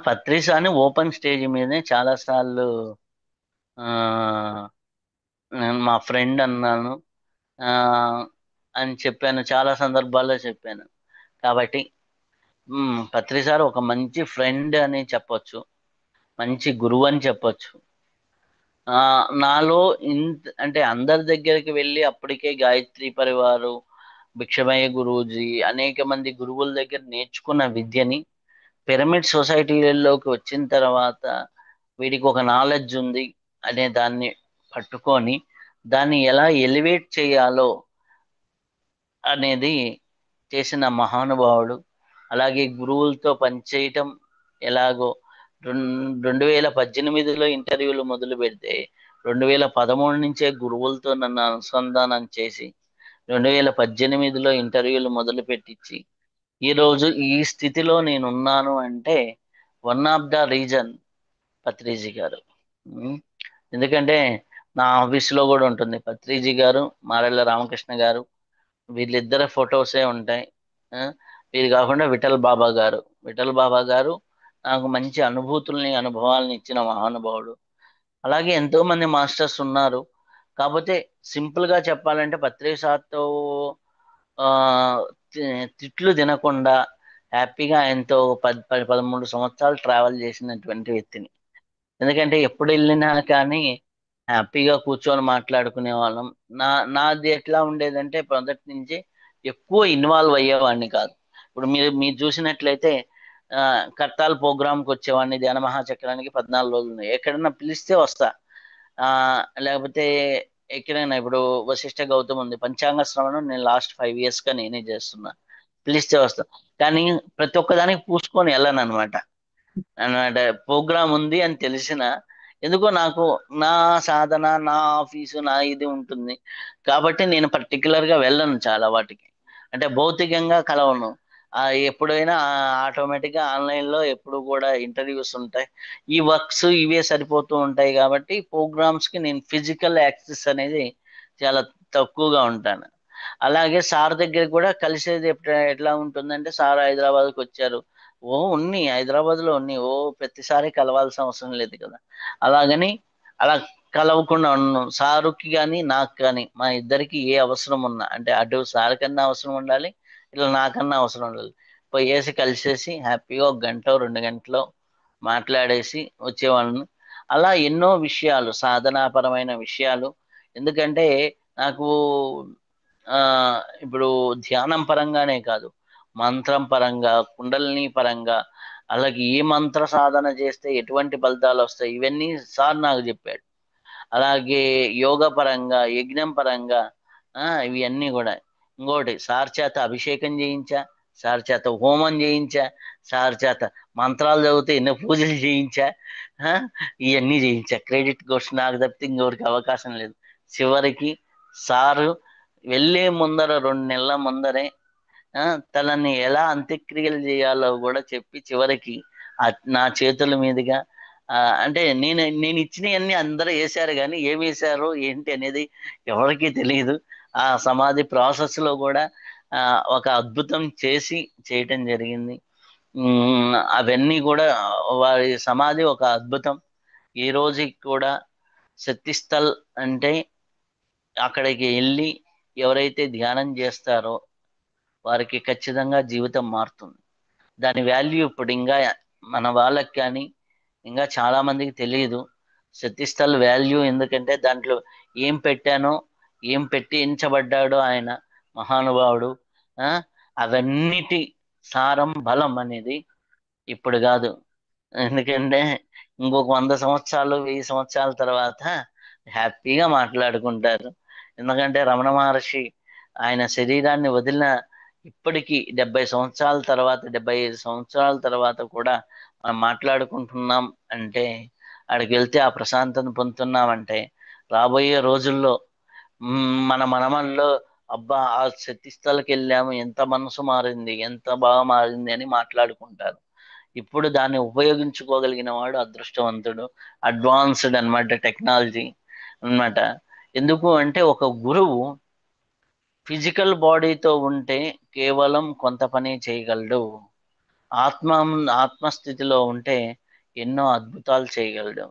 పత్రిస అని ఓపెన్ స్టేజ్ మీదే చాలా సార్లు ఆ నేను మా ఫ్రెండ్ అన్నాను, ఆ అని చెప్పాను, చాలా సందర్భాల్లో చెప్పాను. కాబట్టి పత్రి సార్ ఒక మంచి ఫ్రెండ్ అని చెప్పొచ్చు, మంచి గురువు అని చెప్పొచ్చు. నాలో ఇంత అంటే అందరి దగ్గరికి వెళ్ళి అప్పటికే గాయత్రి పరివారు, భిక్షమయ్య గురూజీ అనేక మంది గురువుల దగ్గర నేర్చుకున్న విద్యని పిరమిడ్ సొసైటీలలోకి వచ్చిన తర్వాత వీడికి ఒక నాలెడ్జ్ ఉంది అనే దాన్ని పట్టుకొని దాన్ని ఎలా ఎలివేట్ చేయాలో అనేది చేసిన మహానుభావుడు. అలాగే గురువులతో పనిచేయటం ఎలాగో 2018లో ఇంటర్వ్యూలు మొదలు పెడితే 2013 నుంచే గురువులతో నన్ను అనుసంధానం చేసి 2018లో ఇంటర్వ్యూలు మొదలు పెట్టించి ఈరోజు ఈ స్థితిలో నేనున్నాను అంటే one of the reason Patriji గారు. ఉమ్, ఎందుకంటే నా ఆఫీసులో కూడా ఉంటుంది పత్రిజీ గారు, మారెళ్ళ రామకృష్ణ గారు, వీళ్ళిద్దరి ఫొటోసే ఉంటాయి. ఆ, వీరు కాకుండా విఠల్ బాబా గారు నాకు మంచి అనుభూతుల్ని అనుభవాల్ని ఇచ్చిన మహానుభావుడు. అలాగే ఎంతో మంది మాస్టర్స్ ఉన్నారు. కాకపోతే సింపుల్ గా చెప్పాలంటే పత్రి సార్తో ఆ తిట్లు తినకుండా హ్యాపీగా ఆయనతో 13 సంవత్సరాలు ట్రావెల్ చేసినటువంటి వ్యక్తిని. ఎందుకంటే ఎప్పుడు వెళ్ళినా కానీ హ్యాపీగా కూర్చొని మాట్లాడుకునే వాళ్ళం. నా నాది ఎట్లా ఉండేదంటే మొదటి నుంచి ఎక్కువ ఇన్వాల్వ్ అయ్యేవాడిని కాదు. ఇప్పుడు మీరు చూసినట్లయితే ఆ కర్తాల్ ప్రోగ్రామ్కి వచ్చేవాడిని. ధ్యాన మహాచక్రానికి 14 రోజులు ఉన్నాయి. ఎక్కడన్నా పిలిస్తే వస్తా. ఆ లేకపోతే ఎక్కడైనా ఇప్పుడు వశిష్ఠ గౌతమ్ ఉంది, పంచాంగ శ్రవణం నేను లాస్ట్ 5 years గా నేనే చేస్తున్నా. పిలిస్తే వస్తా, కానీ ప్రతి ఒక్కదానికి పూసుకొని వెళ్ళను అనమాట. ప్రోగ్రామ్ ఉంది అని తెలిసిన ఎందుకో నాకు నా సాధన, నా ఆఫీసు, నా ఇది ఉంటుంది కాబట్టి నేను పర్టికులర్ గా వెళ్ళను చాలా వాటికి. అంటే భౌతికంగా కలవను. ఎప్పుడైనా ఆటోమేటిక్ గా ఆన్లైన్ లో ఎప్పుడు కూడా ఇంటర్వ్యూస్ ఉంటాయి. ఈ వర్క్స్ ఇవే సరిపోతూ ఉంటాయి కాబట్టి ప్రోగ్రామ్స్ కి నేను ఫిజికల్ యాక్సెస్ అనేది చాలా తక్కువగా ఉంటాను. అలాగే సార్ దగ్గర కూడా కలిసేది ఎట్లా ఉంటుందంటే సార్ హైదరాబాద్కి వచ్చారు, హైదరాబాద్ లో ఉన్ని ప్రతిసారి కలవాల్సిన అవసరం లేదు కదా. అలాగని అలా కలవకుండా ఉన్నాను. సారుకి కానీ నాకు కానీ మా ఇద్దరికి ఏ అవసరం ఉన్నా, అంటే అటు సార్ కన్నా అవసరం ఉండాలి, ఇట్లా నాకన్నా అవసరం ఉండాలి, పోయేసి కలిసేసి హ్యాపీగా 1 గంట 2 గంటలో మాట్లాడేసి వచ్చేవాళ్ళను. అలా ఎన్నో విషయాలు, సాధనాపరమైన విషయాలు. ఎందుకంటే నాకు ఆ ఇప్పుడు ధ్యానం పరంగానే కాదు, మంత్రం పరంగా, కుండలిని పరంగా, అలాగే ఏ మంత్ర సాధన చేస్తే ఎటువంటి ఫలితాలు వస్తాయి ఇవన్నీ సార్ నాకు చెప్పాడు. అలాగే యోగ పరంగా, యజ్ఞం పరంగా, ఇవన్నీ కూడా. ఇంకోటి సార్ చేత అభిషేకం చేయించా, సార్ చేత హోమం చేయించా, సార్ చేత మంత్రాలు చదివితే ఎన్నో పూజలు చేయించా. ఆ, ఇవన్నీ చేయించా. క్రెడిట్ కోర్స్ నాకు తప్పితే ఇంకొకరికి అవకాశం లేదు. చివరికి సారు వెళ్ళే ముందర 2 నెలల ముందరే ఆ తనని ఎలా అంత్యక్రియలు చేయాలో కూడా చెప్పి చివరికి నా చేతుల మీదుగా అంటే నేను ఇచ్చినవన్నీ అందరూ వేశారు, కానీ ఏమి వేశారో ఏంటి అనేది ఎవరికీ తెలియదు. ఆ సమాధి ప్రాసెస్ లో కూడా ఒక అద్భుతం చేయటం జరిగింది. అవన్నీ కూడా వారి సమాధి ఒక అద్భుతం. ఈ రోజుకి కూడా శక్తిస్థల్ అంటే అక్కడికి వెళ్ళి ఎవరైతే ధ్యానం చేస్తారో వారికి ఖచ్చితంగా జీవితం మారుతుంది. దాని వాల్యూ ఇప్పుడు ఇంకా మన వాళ్ళకి కానీ ఇంకా చాలా మందికి తెలియదు. శక్తిస్థల్ వాల్యూ ఎందుకంటే దాంట్లో ఏం పెట్టానో, ఏం పెట్టించబడ్డాడో ఆయన మహానుభావుడు. ఆ అవన్నిటి సారం బలం అనేది ఇప్పుడు కాదు. ఎందుకంటే ఇంకొక 100 సంవత్సరాలు 1000 సంవత్సరాల తర్వాత హ్యాపీగా మాట్లాడుకుంటారు. ఎందుకంటే రమణ మహర్షి ఆయన శరీరాన్ని వదిలిన ఇప్పటికీ 70 సంవత్సరాల తర్వాత, 75 సంవత్సరాల తర్వాత కూడా మనం మాట్లాడుకుంటున్నాం అంటే, అక్కడికి వెళ్తే ఆ ప్రశాంతతను పొందుతున్నామంటే రాబోయే రోజుల్లో మన మనమల్లో అబ్బా ఆ శక్తి స్థలకి వెళ్ళాము, ఎంత మనసు మారింది, ఎంత బాగా మారింది అని మాట్లాడుకుంటారు. ఇప్పుడు దాన్ని ఉపయోగించుకోగలిగిన వాడు అదృష్టవంతుడు. అడ్వాన్స్డ్ అన్నమాట టెక్నాలజీ అన్నమాట. ఎందుకు అంటే ఒక గురువు ఫిజికల్ బాడీతో ఉంటే కేవలం కొంత పని చేయగలడు. ఆత్మ ఆత్మస్థితిలో ఉంటే ఎన్నో అద్భుతాలు చేయగలడు.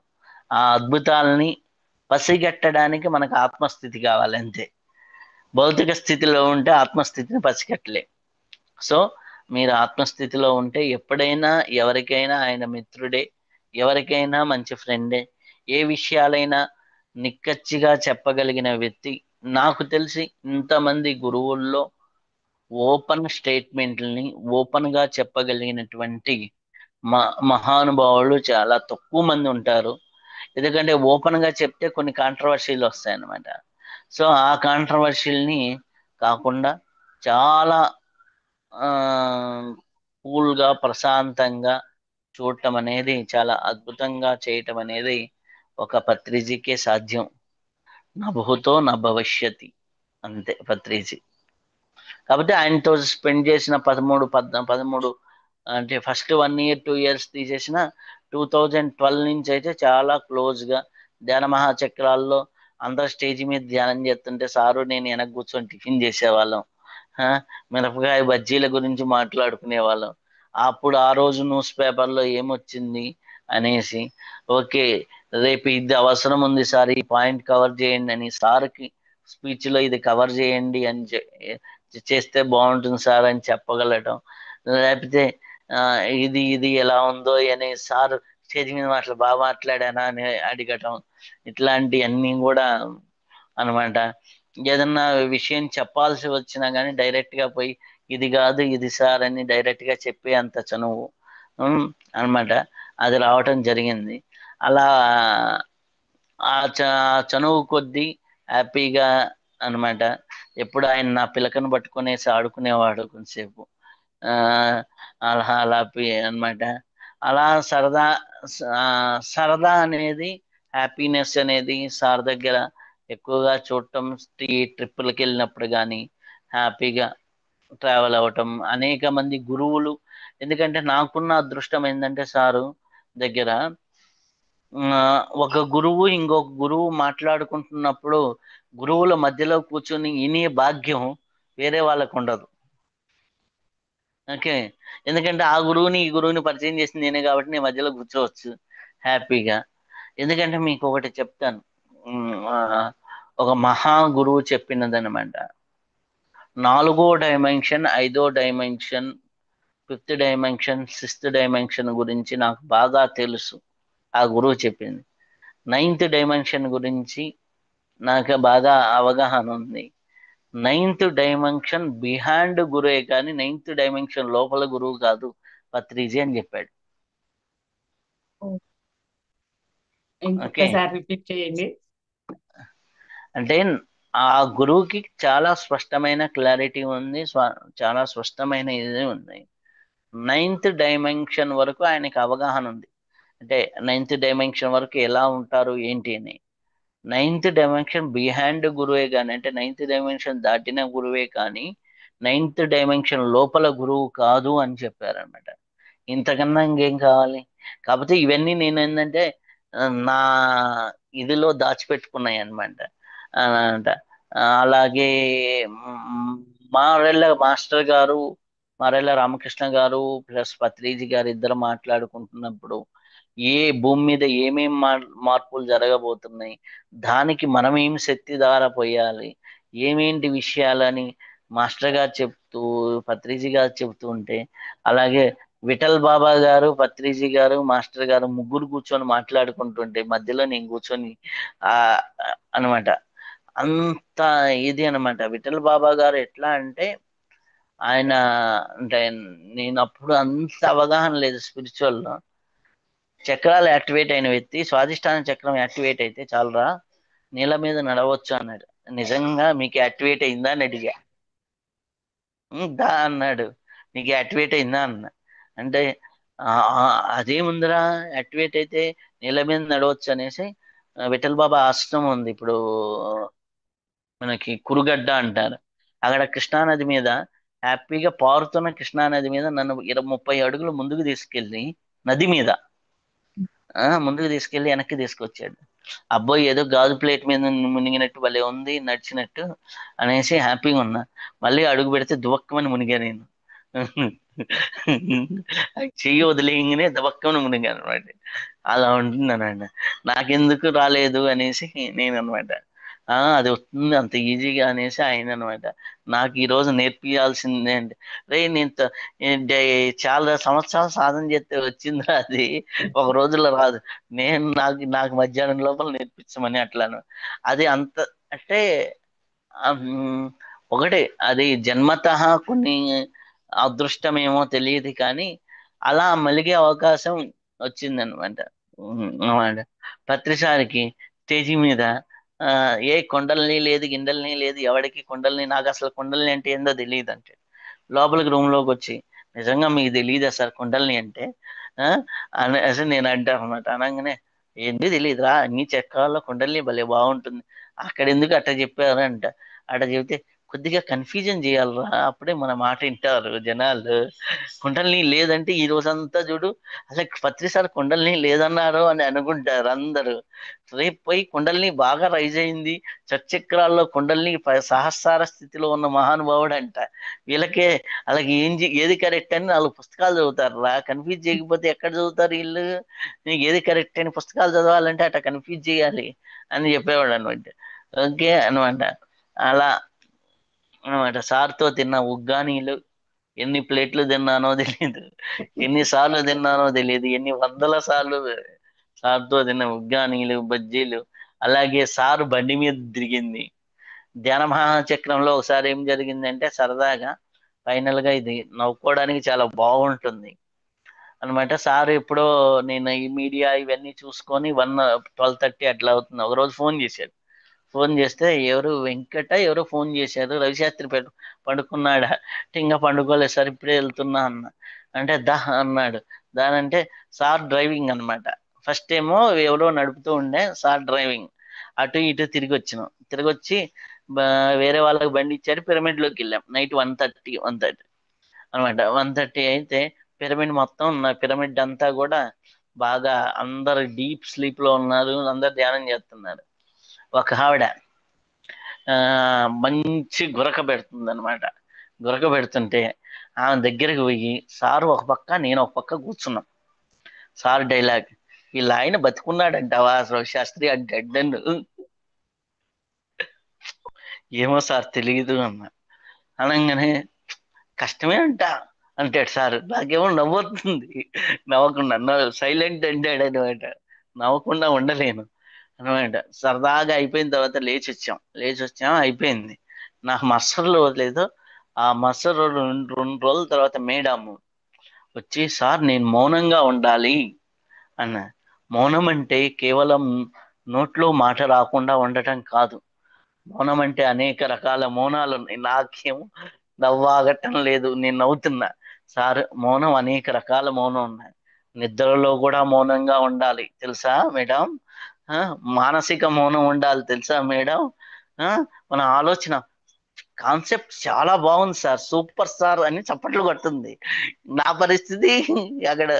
ఆ అద్భుతాలని పసిగట్టడానికి మనకు ఆత్మస్థితి కావాలి అంతే. భౌతిక స్థితిలో ఉంటే ఆత్మస్థితిని పసిగట్టలే. సో మీరు ఆత్మస్థితిలో ఉంటే ఎప్పుడైనా ఎవరికైనా ఆయన మిత్రుడే, ఎవరికైనా మంచి ఫ్రెండే. ఏ విషయాలైనా నిక్కచ్చిగా చెప్పగలిగిన వ్యక్తి నాకు తెలిసి ఇంతమంది గురువుల్లో ఓపెన్ స్టేట్మెంట్ని ఓపెన్ గా చెప్పగలిగినటువంటి మహానుభావులు చాలా తక్కువ మంది ఉంటారు. ఎందుకంటే ఓపెన్ గా చెప్తే కొన్ని కాంట్రవర్సీలు వస్తాయన్నమాట. సో ఆ కాంట్రవర్సీల్ని కాకుండా చాలా ఆ కూల్ గా ప్రశాంతంగా చూడటం అనేది, చాలా అద్భుతంగా చేయటం అనేది ఒక పత్రిజీకే సాధ్యం. నా భూతో నా భవిష్యతి, అంతే పత్రిజీ. కాబట్టి ఆయనతో స్పెండ్ చేసిన 13 అంటే ఫస్ట్ 1 ఇయర్ 2 ఇయర్స్ తీసేసిన 2012 నుంచి అయితే చాలా క్లోజ్ గా ధ్యాన మహాచక్రాల్లో అందరు స్టేజ్ మీద ధ్యానం చేస్తుంటే సారు నేను వెనక కూర్చొని టిఫిన్ చేసేవాళ్ళం. ఆ, మిరపకాయ బజ్జీల గురించి మాట్లాడుకునే వాళ్ళం. అప్పుడు ఆ రోజు న్యూస్ పేపర్లో ఏమొచ్చింది అనేసి, ఓకే రేపు ఇది అవసరం ఉంది సార్, ఈ పాయింట్ కవర్ చేయండి అని సార్కి స్పీచ్ లో ఇది కవర్ చేయండి అని చేస్తే బాగుంటుంది సార్ అని చెప్పగలటం. లేకపోతే ఆ, ఇది ఇది ఎలా ఉందో అని సార్ స్టేజ్ మీద బాగా మాట్లాడానా అని అడగటం. ఇట్లాంటి అన్ని కూడా అనమాట. ఏదన్నా విషయం చెప్పాల్సి వచ్చినా కానీ డైరెక్ట్ గా పోయి ఇది కాదు ఇది సార్ అని డైరెక్ట్ గా చెప్పే అంత చనువు అనమాట. అది రావటం జరిగింది. అలా చనువు కొద్దీ హ్యాపీగా అనమాట. ఎప్పుడు ఆయన నా పిలకను పట్టుకునేసి ఆడుకునేవాడు కొంతసేపు. ఆ అలా అలా అనమాట. అలా సరదా ఆ, సరదా అనేది, హ్యాపీనెస్ అనేది సార్ దగ్గర ఎక్కువగా చూడటం. ట్రిప్పులకి వెళ్ళినప్పుడు కానీ హ్యాపీగా ట్రావెల్ అవ్వటం, అనేక మంది గురువులు. ఎందుకంటే నాకున్న అదృష్టం ఏంటంటే సారు దగ్గర ఆ, ఒక గురువు ఇంకొక గురువు మాట్లాడుకుంటున్నప్పుడు గురువుల మధ్యలో కూర్చొని వినే భాగ్యం వేరే వాళ్ళకు ఉండదు. ఓకే. ఎందుకంటే ఆ గురువుని ఈ గురువుని పరిచయం చేసింది నేనే కాబట్టి నేను మధ్యలో కూర్చోవచ్చు హ్యాపీగా. ఎందుకంటే మీకు ఒకటి చెప్తాను. ఒక మహా గురువు చెప్పినదనమాట. 4వ డైమెన్షన్, 5వ dimension, 5th dimension, 6th dimension గురించి నాకు బాగా తెలుసు. ఆ గురువు చెప్పింది. 9th డైమెన్షన్ గురించి నాకు బాగా అవగాహన ఉంది. 9th డైమెన్షన్ బిహైండ్ గురువే కానీ 9th డైమెన్షన్ లోపల గురువు కాదు పత్రిజీ అని చెప్పాడు. ఓకే. ఇంకొకసారి రిపీట్ చేయండి. అంటే ఆ గురువుకి చాలా స్పష్టమైన క్లారిటీ ఉంది, చాలా స్పష్టమైన ఇది ఉంది. 9th డైమెన్షన్ వరకు ఆయనకి అవగాహన ఉంది. అంటే 9th డైమెన్షన్ వరకు ఎలా ఉంటారు ఏంటి అని. 9th డైమెన్షన్ బిహైండ్ గురువే కానీ, అంటే 9th డైమెన్షన్ దాటిన గురువే కానీ 9th డైమెన్షన్ లోపల గురువు కాదు అని చెప్పారనమాట. ఇంతకన్నా ఇంకేం కావాలి. కాకపోతే ఇవన్నీ నేను ఏంటంటే నా ఇదిలో దాచిపెట్టుకున్నాయి అనమాట. అనమాట. అలాగే మ్, మారెళ్ళ మాస్టర్ గారు, మారెళ్ళ రామకృష్ణ గారు ప్లస్ పత్రిజీ గారు ఇద్దరు మాట్లాడుకుంటున్నప్పుడు ఏ భూమి మీద ఏమేం మార్పులు జరగబోతున్నాయి, దానికి మనం ఏం శక్తి ధార పోయాలి, ఏమేంటి విషయాలని మాస్టర్ గారు చెప్తూ పత్రిజీ గారు చెప్తూ ఉంటే, అలాగే విఠల్ బాబా గారు, పత్రిజీ గారు, మాస్టర్ గారు ముగ్గురు కూర్చొని మాట్లాడుకుంటుంటే మధ్యలో నేను కూర్చొని ఆ అనమాట. అంత ఇది అనమాట. విఠల్ బాబా గారు ఎట్లా అంటే ఆయన, అంటే నేను అప్పుడు అంత అవగాహన లేదు స్పిరిచువల్ లో. చక్రాలు యాక్టివేట్ అయిన వ్యక్తి స్వాధిష్టాన చక్రం యాక్టివేట్ అయితే చాలరా, నీళ్ళ మీద నడవచ్చు అన్నాడు. నిజంగా మీకు యాక్టివేట్ అయిందా అని అడిగా. దా అన్నాడు. నీకు యాక్టివేట్ అయిందా అన్న. అంటే "ఆ, ఆ, అదేముందిరా, యాక్టివేట్ అయితే నీళ్ళ మీద నడవచ్చు అనేసి విఠల్ బాబా ఆశ్రమం ఉంది ఇప్పుడు మనకి కురుగడ్డ అంటారు. అక్కడ కృష్ణానది మీద హ్యాపీగా పారుతున్న కృష్ణానది మీద నన్ను 30 అడుగులు ముందుకు తీసుకెళ్ళి నది మీద ముందుకు తీసుకెళ్లి వెనక్కి తీసుకొచ్చాడు. అబ్బాయి ఏదో గాజు ప్లేట్ మీద మునిగినట్టు భలే ఉంది నడిచినట్టు అనేసి హ్యాపీగా ఉన్నా. మళ్ళీ అడుగు పెడితే దువక్కమని మునిగా నేను. చెయ్యి వదిలేయగానే దువక్కమని మునిగాను అనమాట. అలా ఉంటుంది అనమాట. నాకెందుకు రాలేదు అనేసి నేను అనమాట. అది వస్తుంది అంత ఈజీగా అనేసి ఆయన అనమాట. నాకు ఈ రోజు నేర్పియాల్సిందే అంటే, రే నేను చాలా సంవత్సరాలు సాధన చేస్తే వచ్చిందా అది, ఒక రోజులో రాదు. నాకు నాకు మధ్యాహ్నం లోపల నేర్పించమని అట్లాను. అది అంత అంటే ఒకటే, అది జన్మతః కొన్ని అదృష్టమేమో తెలియదు కానీ అలా మలిగే అవకాశం వచ్చిందనమాట. అన్నమాట. ప్రతిసారికి స్టేజి మీద ఆ, ఏ కొండల్ని లేదు గిండల్ని లేదు ఎవడికి కొండల్ని, నాకు అసలు కొండల్ని అంటే ఏందో తెలియదు అంటే లోపలికి రూమ్ లోకి వచ్చి, నిజంగా మీకు తెలియదా సార్ కొండల్ని అంటే? ఆ, అని అసలు నేను అంటాను అనమాట. అనగానే ఏంది తెలియదురా, అన్ని చెక్కల్లో కొండల్ని భలే బాగుంటుంది, అక్కడ ఎందుకు అట్ట చెప్పారు అంట. అట్ట చెబితే కొద్దిగా కన్ఫ్యూజన్ చేయాలిరా, అప్పుడే మన మాట వింటారు జనాలు. కుండలిని లేదంటే ఈ రోజంతా చూడు అసలు పత్రిసారి కుండలిని లేదన్నారు అని అనుకుంటారు అందరూ. రేపు పోయి కుండలిని బాగా రైజ్ అయింది, చక్రాల్లో కుండలిని సహస్రార స్థితిలో ఉన్న మహానుభావుడు అంట. వీళ్ళకే అలాగే ఏది కరెక్ట్ అని 4 పుస్తకాలు చదువుతారు రా, కన్ఫ్యూజ్ చేయకపోతే ఎక్కడ చదువుతారు వీళ్ళు? నీకు ఏది కరెక్ట్ అని పుస్తకాలు చదవాలంటే అట్లా కన్ఫ్యూజ్ చేయాలి అని చెప్పేవాడు అనమాట. ఓకే అనమాట. అలా అనమాట. సార్తో తిన్న ఉగ్గానీలు ఎన్ని ప్లేట్లు తిన్నానో తెలియదు, ఎన్నిసార్లు తిన్నానో తెలియదు, ఎన్ని వందల సార్లు సార్తో తిన్న ఉగ్గానీలు బజ్జీలు. అలాగే సారు బండి మీద తిరిగింది. ధ్యాన మహాచక్రంలో ఒకసారి ఏం జరిగిందంటే సరదాగా, ఫైనల్ గా ఇది నవ్వుకోవడానికి చాలా బాగుంటుంది అనమాట. సార్ ఎప్పుడో, నేను ఈ మీడియా ఇవన్నీ చూసుకొని 12:30 అట్లా అవుతుంది, ఒకరోజు ఫోన్ చేశాడు. ఫోన్ చేస్తే ఎవరు వెంకట ఎవరో ఫోన్ చేశారు, రవిశాస్త్రి పండుకున్నాడా అంటే ఇంకా పండుకోలేదు సార్ ఇప్పుడే వెళ్తున్నా అన్న. అంటే దా అన్నాడు. దానంటే సార్ డ్రైవింగ్ అన్నమాట. ఫస్ట్ ఏమో ఎవరో నడుపుతూ ఉండే, సార్ డ్రైవింగ్. అటు ఇటు తిరిగి వచ్చినాం, తిరిగి వచ్చి వేరే వాళ్ళకి బండి ఇచ్చారు, పిరమిడ్ లోకి వెళ్ళాం. నైట్ 1:30 అనమాట. 1:30 అయితే పిరమిడ్ మొత్తం పిరమిడ్ అంతా కూడా బాగా అందరు డీప్ స్లీప్ లో ఉన్నారు, అందరు ధ్యానం చేస్తున్నారు. ఒక ఆవిడ ఆ మంచి గురక పెడుతుంది అనమాట. గురక పెడుతుంటే ఆమె దగ్గరికి పోయి, సారు ఒక పక్క నేను ఒక పక్క కూర్చున్నాం. సార్ డైలాగ్, వీళ్ళ ఆయన బతుకున్నాడంటావా అసలు శాస్త్రి అంటే అడ్డను. ఏమో సార్ తెలియదు అన్న. అనగానే కష్టమే అంట అంటాడు సార్. నాకేమో నవ్వుతుంది, నవ్వకుండా సైలెంట్ అంటాడు అనమాట. నవ్వకుండా ఉండలేను అనమాట. సరదాగా అయిపోయిన తర్వాత లేచి వచ్చాం అయిపోయింది. నాకు మసలు లేదు. ఆ మసలు రెండు రోజుల తర్వాత మేడం వచ్చి, సార్ నేను మౌనంగా ఉండాలి అన్న. మౌనం అంటే కేవలం నోట్లో మాట రాకుండా ఉండటం కాదు. మౌనం అంటే అనేక రకాల మౌనాలు ఉన్నాయి. నాకేమో నవ్వాగటం లేదు, నేను నవ్వుతున్నా. సార్ మౌనం అనేక రకాల మౌనం ఉన్నాయి. నిద్రలో కూడా మౌనంగా ఉండాలి తెలుసా మేడం? ఆ, మానసిక మౌనం ఉండాలి తెలుసా మేడం? ఆ, మన ఆలోచన కాన్సెప్ట్ చాలా బాగుంది సార్, సూపర్ సార్ అని చప్పట్లు కొడుతుంది. నా పరిస్థితి అక్కడ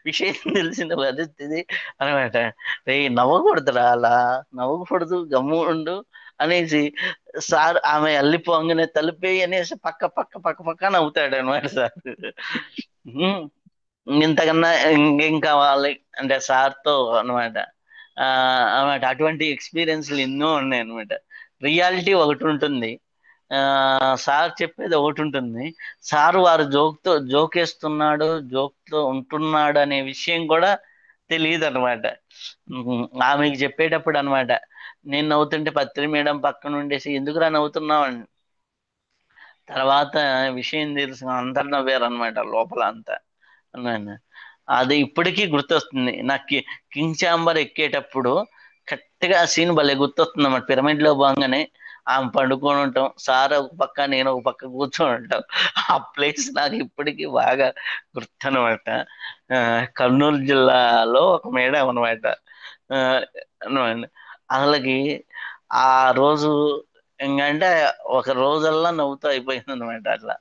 విషయం తెలిసిన పరిస్థితి అనమాట. రే నవ్వకూడదురా, అలా నవ్వకూడదు, గమ్ము ఉండు అనేసి సార్ ఆమె అల్లిపోగానే తలుపేయి అనేసి పక్క పక్క పక్క పక్క నవ్వుతాడు అనమాట సార్. ఉమ్, ఇంతకన్నా ఇంకేం కావాలి అంటే సార్తో అనమాట. ఆ అనమాట అటువంటి ఎక్స్పీరియన్స్లు ఎన్నో ఉన్నాయి అనమాట. రియాలిటీ ఒకటి ఉంటుంది, ఆ సార్ చెప్పేది ఒకటి ఉంటుంది. సార్ వారు జోకేస్తున్నాడు, జోక్తో ఉంటున్నాడు అనే విషయం కూడా తెలియదు అనమాట. ఆమెకి చెప్పేటప్పుడు అనమాట, నేను నవ్వుతుంటే పత్రి మేడం పక్కన ఉండేసి ఎందుకురా నవ్వుతున్నావు అని. తర్వాత విషయం తెలుసు అందరు నవ్వారు అనమాట లోపల అంతా అన్నాను. అది ఇప్పటికీ గుర్తొస్తుంది నాకు. కింగ్ చాంబర్ ఎక్కేటప్పుడు కరెక్ట్గా ఆ సీన్ భలే గుర్తొస్తుంది అన్నమాట. పిరమిడ్ లో పోగానే ఆమె పండుకొని ఉంటాం, సార్ ఒక పక్క నేను ఒక పక్క కూర్చొని ఉంటాం. ఆ ప్లేస్ నాకు ఇప్పటికీ బాగా గుర్తు అనమాట. కర్నూలు జిల్లాలో ఒక మేడం అనమాట. అన్నమాట. అసలుకి ఆ రోజు ఇంకంటే ఒక రోజల్లా నవ్వుతూ అయిపోయింది అనమాట. అట్లా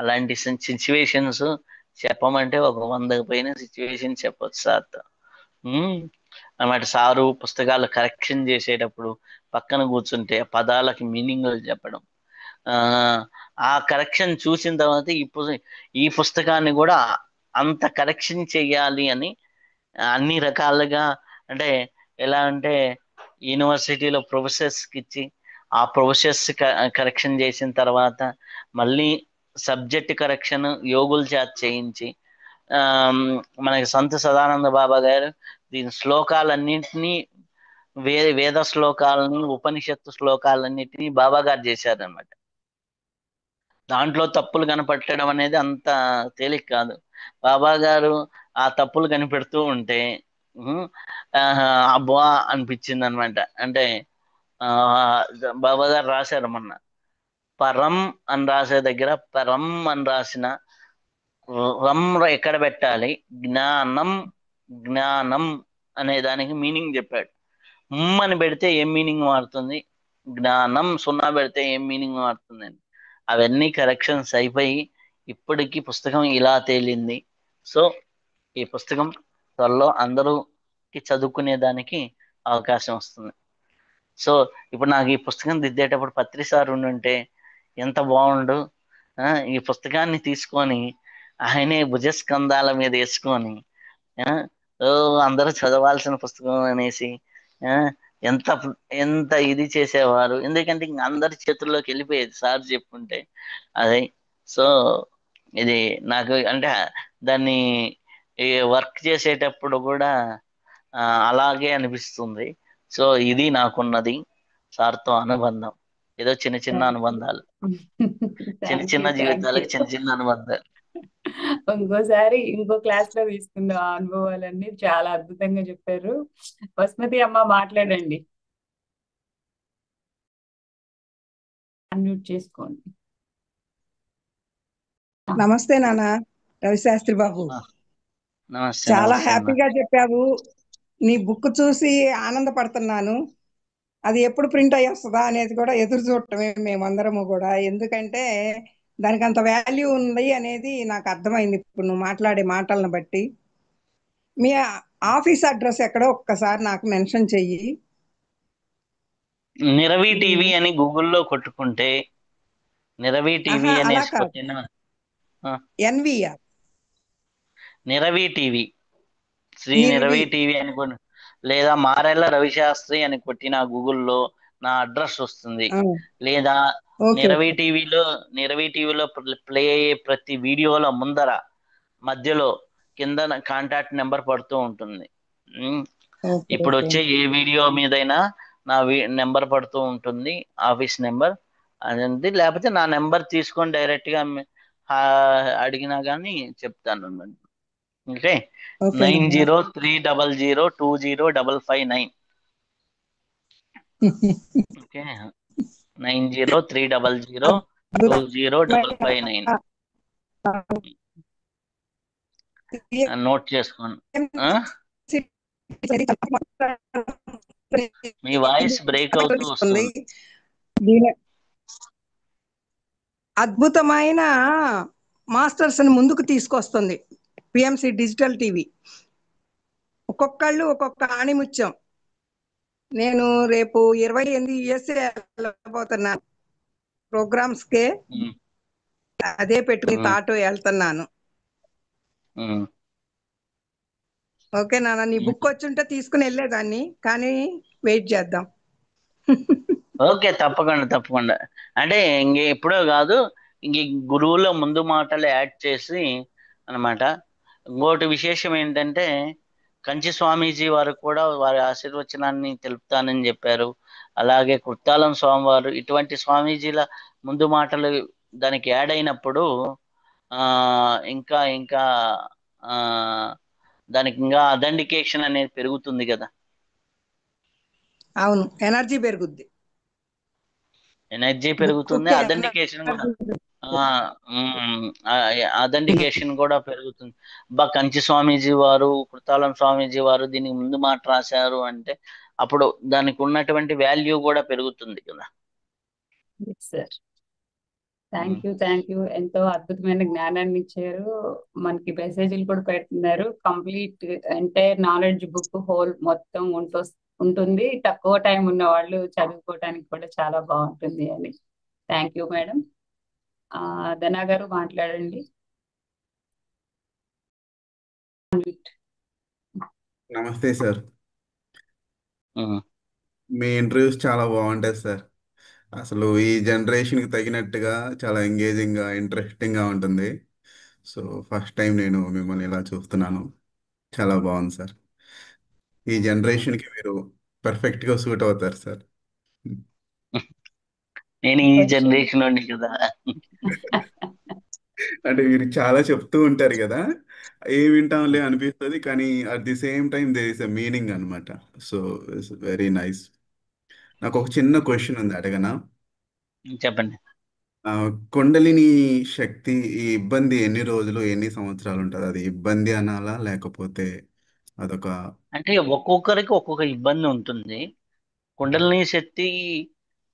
అలాంటి సిచ్యువేషన్స్ చెప్పమంటే ఒక 100 పైన సిచ్యువేషన్ చెప్పొచ్చు సార్తో. అన్నమాట. సారు పుస్తకాలు కరెక్షన్ చేసేటప్పుడు పక్కన కూర్చుంటే పదాలకి మీనింగ్లు చెప్పడం, ఆ ఆ కరెక్షన్ చూసిన తర్వాత ఈ పుస్తకాన్ని కూడా అంత కరెక్షన్ చెయ్యాలి అని అన్ని రకాలుగా, అంటే ఎలా అంటే యూనివర్సిటీలో ప్రొఫెసర్స్కి ఇచ్చి ఆ ప్రొఫెసర్స్ కరెక్షన్ చేసిన తర్వాత మళ్ళీ సబ్జెక్ట్ కరెక్షన్ యోగుల చేత చేయించి, ఆ మనకి సంత సదానంద బాబా గారు దీని శ్లోకాలన్నింటినీ, వేద శ్లోకాలని ఉపనిషత్తు శ్లోకాలన్నింటినీ బాబా గారు చేశారనమాట. దాంట్లో తప్పులు కనపట్టడం అనేది అంత తేలిక కాదు. బాబా గారు ఆ తప్పులు కనిపెడుతూ ఉంటే ఉహు, అబ్బా అనిపించింది అనమాట. అంటే ఆ బాబా గారు రాశారు మొన్న, పరం అని రాసే దగ్గర పరం అని రాసిన రం ఎక్కడ పెట్టాలి, జ్ఞానం జ్ఞానం అనే దానికి మీనింగ్ చెప్పాడు. అని పెడితే ఏం మీనింగ్ మారుతుంది, జ్ఞానం సున్నా పెడితే ఏం మీనింగ్ మారుతుంది అని. అవన్నీ కరెక్షన్స్ అయిపోయి ఇప్పటికి పుస్తకం ఇలా తేలింది. సో ఈ పుస్తకం త్వరలో అందరూకి చదువుకునే దానికి అవకాశం వస్తుంది. సో ఇప్పుడు నాకు ఈ పుస్తకం దిద్దేటప్పుడు పత్రి సార్ ఉండుంటే ఎంత బాగుండు. ఈ పుస్తకాన్ని తీసుకొని ఆయనే భుజస్కంధాల మీద వేసుకొని ఆ, ఓ అందరూ చదవాల్సిన పుస్తకం అనేసి ఆ, ఎంత ఎంత ఇది చేసేవారు. ఎందుకంటే ఇంక అందరి చేతుల్లోకి వెళ్ళిపోయేది సార్ చెప్పుంటే. అదే. సో ఇది నాకు అంటే దాన్ని ఈ వర్క్ చేసేటప్పుడు కూడా ఆ, అలాగే అనిపిస్తుంది. సో ఇది నాకున్నది సార్తో అనుబంధం. ఏదో చిన్న చిన్న థ్యాంక్ యూ. అనుబంధాలు, చిన్న థ్యాంక్ చిన్న యూ. Thank you. జీవితాలకి చిన్న చిన్న అనుబంధాలు. ఇంకోసారి ఇంకో క్లాస్ లో తీసుకుందాం ఆ అనుభవాలన్నీ. చాలా అద్భుతంగా చెప్పారు. బస్మతి అమ్మ మాట్లాడండి, అన్మ్యూట్ చేసుకోండి. నమస్తే నాన్న రవిశాస్త్రి బాబు. ఆ, నమస్తే చాలా నమస్తే అమ్మా. హ్యాపీగా చెప్పావు. నీ బుక్ చూసి ఆనందపడుతున్నాను. అది ఎప్పుడు ప్రింట్ అయ్యి వస్తుందా అనేది కూడా ఎదురు చూడటమే మేమందరము కూడా. ఎందుకంటే దానికి అంత వాల్యూ ఉంది అనేది నాకు అర్థమైంది ఇప్పుడు నువ్వు మాట్లాడే మాటలను బట్టి. మీ ఆఫీస్ అడ్రస్ ఎక్కడో ఒక్కసారి నాకు మెన్షన్ చెయ్యి. నిరవి టీవీ అని గూగుల్లో కొట్టుకుంటే, నిరవి టీవీ ఆహా, అలా అనేసి కాదు, కొట్టిన ఆ, NVR Niravi TV, Shri Nirvi. Niravi TV అని కొను, లేదా మారెళ్ళ రవిశాస్త్రి అని కొట్టిన గూగుల్లో నా అడ్రస్ వస్తుంది. లేదా ఓకే నిరవి టీవీలో, నిరవి టీవీలో ప్లే అయ్యే ప్రతి వీడియోల ముందర మధ్యలో కింద కాంటాక్ట్ నెంబర్ పడుతూ ఉంటుంది. ఉమ్, ఓకే ఇప్పుడు ఓకే. వచ్చే ఏ వీడియో మీదైనా నా నెంబర్ పడుతూ ఉంటుంది, ఆఫీస్ నెంబర్ అదండి. లేకపోతే నా నెంబర్ తీసుకొని డైరెక్ట్గా అడిగినా కానీ చెప్తాను అన్నమాట. ఓకే, ఓకే నాన్న. 9030020559. ఓకే, 9030020559 నోట్ చేసుకోండి. ఆ? మీ వాయిస్ బ్రేక్ అవుతూ వస్తుంది. దీని అద్భుతమైన మాస్టర్స్ ని ముందుకు తీసుకొస్తుంది పిఎంసి డిజిటల్ టీవీ. ఒక్కొక్కళ్ళు ఒక్కొక్క ఆణిముత్యం. నేను రేపు 28 యుఎస్ఏ వెళ్ళబోతున్నా ప్రోగ్రామ్స్ కే. ఉమ్, అదే పెట్టుకుని ఉమ్, తాటు వెళ్తున్నాను. ఉమ్. ఓకే నాన్న, నీ బుక్ వచ్చుంటే తీసుకుని వెళ్ళేదాన్ని, కానీ వెయిట్ చేద్దాం. ఓకే, తప్పకుండా తప్పకుండా. అంటే ఇంక ఎప్పుడో కాదు, ఇంక ఈ గురువుల ముందు మాటలు యాడ్ చేసి అన్నమాట. ఇంకోటి విశేషం ఏంటంటే, కంచి స్వామీజీ వారు కూడా వారి ఆశీర్వచనాన్ని తెలుపుతానని చెప్పారు. అలాగే కుర్తాలం స్వామి వారు, ఇటువంటి స్వామీజీల ముందు మాటలు దానికి యాడ్ అయినప్పుడు ఆ ఇంకా ఇంకా ఆ దానికి ఇంకా అథెంటికేషన్ అనేది పెరుగుతుంది కదా. అవును, ఎనర్జీ పెరుగుద్ది. ఎనర్జీ బుక్ పెరుగుతుంది, కి అథెంటికేషన్ కూడా. ఎనర్జీ. అథెంటికేషన్ కూడా పెరుగుతుంది. కంచి స్వామీజీ వారు, కృతాళం స్వామీజీ వారు దీనికి ముందు మాట రాశారు అంటే అప్పుడు దానికి ఉన్నటువంటి వాల్యూ కూడా పెరుగుతుంది కదా. Sir, thank um, you. Thank you. ఎంతో అద్భుతమైన జ్ఞానాన్ని ఇచ్చారు. మనకి మెసేజ్లు కూడా పెడుతున్నారు. Complete entire knowledge book whole మొత్తం ఉంటుంది. తక్కువ టైం ఉన్న వాళ్ళు చదువుకోవడానికి కూడా చాలా బాగుంటుంది అని. Thank you madam. ధనా గారు మాట్లాడండి. నమస్తే సార్. ఉమ్, మీ ఇంటర్వ్యూస్ చాలా బాగుంటాయి సార్. అసలు ఈ జనరేషన్కి తగినట్టుగా చాలా ఎంగేజింగ్గా ఇంట్రెస్టింగ్గా ఉంటుంది. సో ఫస్ట్ టైం నేను మిమ్మల్ని ఇలా చూస్తున్నాను. చాలా బాగుంది సార్. ఈ ఉమ్. జనరేషన్కి మీరు పర్ఫెక్ట్గా సూట్ అవుతారు సార్. నేను ఈ క్వశ్చన్ జనరేషన్ వాడిని కదా. అంటే మీరు చాలా చెప్తూ ఉంటారు కదా, ఏం వింటాంలే అనిపిస్తుంది, కానీ at the same time there is a meaning అనమాట. So it's very nice. నాకు ఒక చిన్న క్వశ్చన్ ఉంది, అడగనా? చెప్పండి. ఆ, కుండలిని శక్తి, ఈ ఇబ్బంది ఎన్ని రోజులు ఎన్ని సంవత్సరాలు ఉంటుంది? అది ఇబ్బంది అనాలా, లేకపోతే అదొక... అంటే ఒక్కొక్కరికి ఒక్కొక్క ఇబ్బంది ఉంటుంది. కుండలిని శక్తి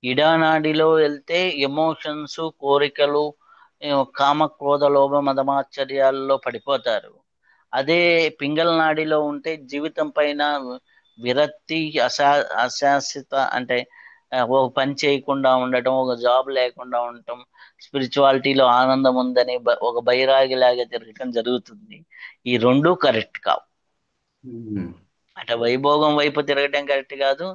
ఇడానాడిలో వెళ్తే ఎమోషన్స్, కోరికలు, కామ క్రోధ లోభ మదమాశ్చర్యాల్లో పడిపోతారు. అదే పింగళ నాడిలో ఉంటే జీవితం పైన విరక్తి, అశాశ్వత, అంటే ఒక పని చేయకుండా ఉండటం, ఒక జాబ్ లేకుండా ఉండటం, స్పిరిచువాలిటీలో ఆనందం ఉందని ఒక బైరాగిలాగా తిరగటం జరుగుతుంది. ఈ రెండూ కరెక్ట్ కావు. మ్మ్. అట వైభోగం వైపు తిరగటం కరెక్ట్ కాదు,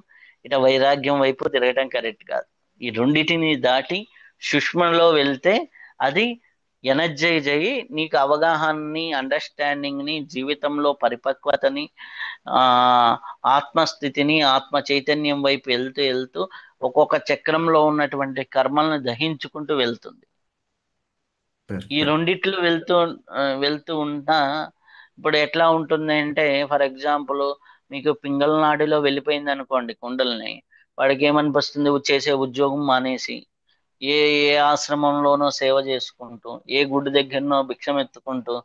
ఇట వైరాగ్యం వైపు తిరగటం కరెక్ట్ కాదు. ఈ రెండిటిని దాటి సుష్మలో వెళ్తే అది ఎనర్జైజ్ అయ్యి నీకు అవగాహనని, అండర్స్టాండింగ్ని, జీవితంలో పరిపక్వతని, ఆ ఆత్మస్థితిని, ఆత్మ చైతన్యం వైపు వెళ్తూ వెళ్తూ ఒక్కొక్క చక్రంలో ఉన్నటువంటి కర్మలను దహించుకుంటూ వెళ్తుంది. ఈ Perfect. రెండిట్లు వెళ్తూ ఉంటా. ఇప్పుడు ఎట్లా ఉంటుంది అంటే, ఫర్ ఎగ్జాంపుల్ మీకు పింగళ నాడిలో వెళ్ళిపోయింది అనుకోండి కుండల్ని, వాడికి ఏమనిపిస్తుంది? చేసే ఉద్యోగం మానేసి ఏ ఏ ఆశ్రమంలోనో సేవ చేసుకుంటూ, ఏ గుడి దగ్గరనో భిక్షం ఎత్తుకుంటూ,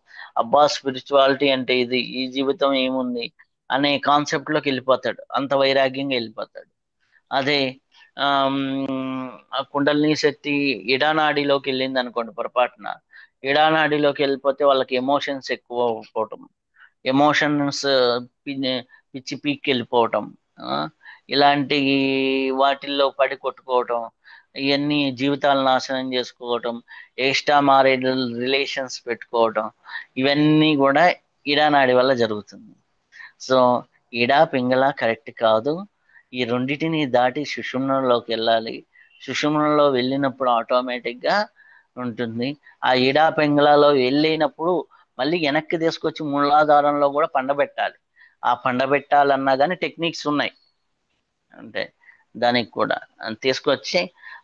అబ్బా స్పిరిచువాలిటీ అంటే ఇది, ఈ జీవితం ఏముంది అనే కాన్సెప్ట్ లోకి వెళ్ళిపోతాడు. అంత వైరాగ్యంగా వెళ్ళిపోతాడు. అదే ఆ కుండలిని శక్తి ఇడానాడిలోకి వెళ్ళింది అనుకోండి పొరపాటున, ఇడానాడిలోకి వెళ్ళిపోతే వాళ్ళకి ఎమోషన్స్ ఎక్కువ పోవటం, ఎమోషన్స్ పిచ్చి పీక్కి వెళ్ళిపోవటం, ఆ, ఇలాంటి వాటిల్లో పడి కొట్టుకోవటం, ఇవన్నీ జీవితాలు నాశనం చేసుకోవటం, ఎక్స్ట్రా మ్యారేజ్ రిలేషన్స్ పెట్టుకోవటం, ఇవన్నీ కూడా ఇడానాడి వల్ల జరుగుతుంది. సో ఇడా పింగళ కరెక్ట్ కాదు. ఈ రెండిటిని దాటి సుషుమ్నంలోకి వెళ్ళాలి. సుషుమ్నంలో వెళ్ళినప్పుడు ఆటోమేటిక్గా ఉంటుంది. ఆ ఇడా పింగళలో వెళ్ళినప్పుడు మళ్ళీ వెనక్కి తీసుకొచ్చి మూలాధారంలో కూడా పండబెట్టాలి. ఆ పండబెట్టాలన్నా కానీ టెక్నిక్స్ ఉన్నాయి. అంటే దానికి కూడా తీసుకొచ్చి,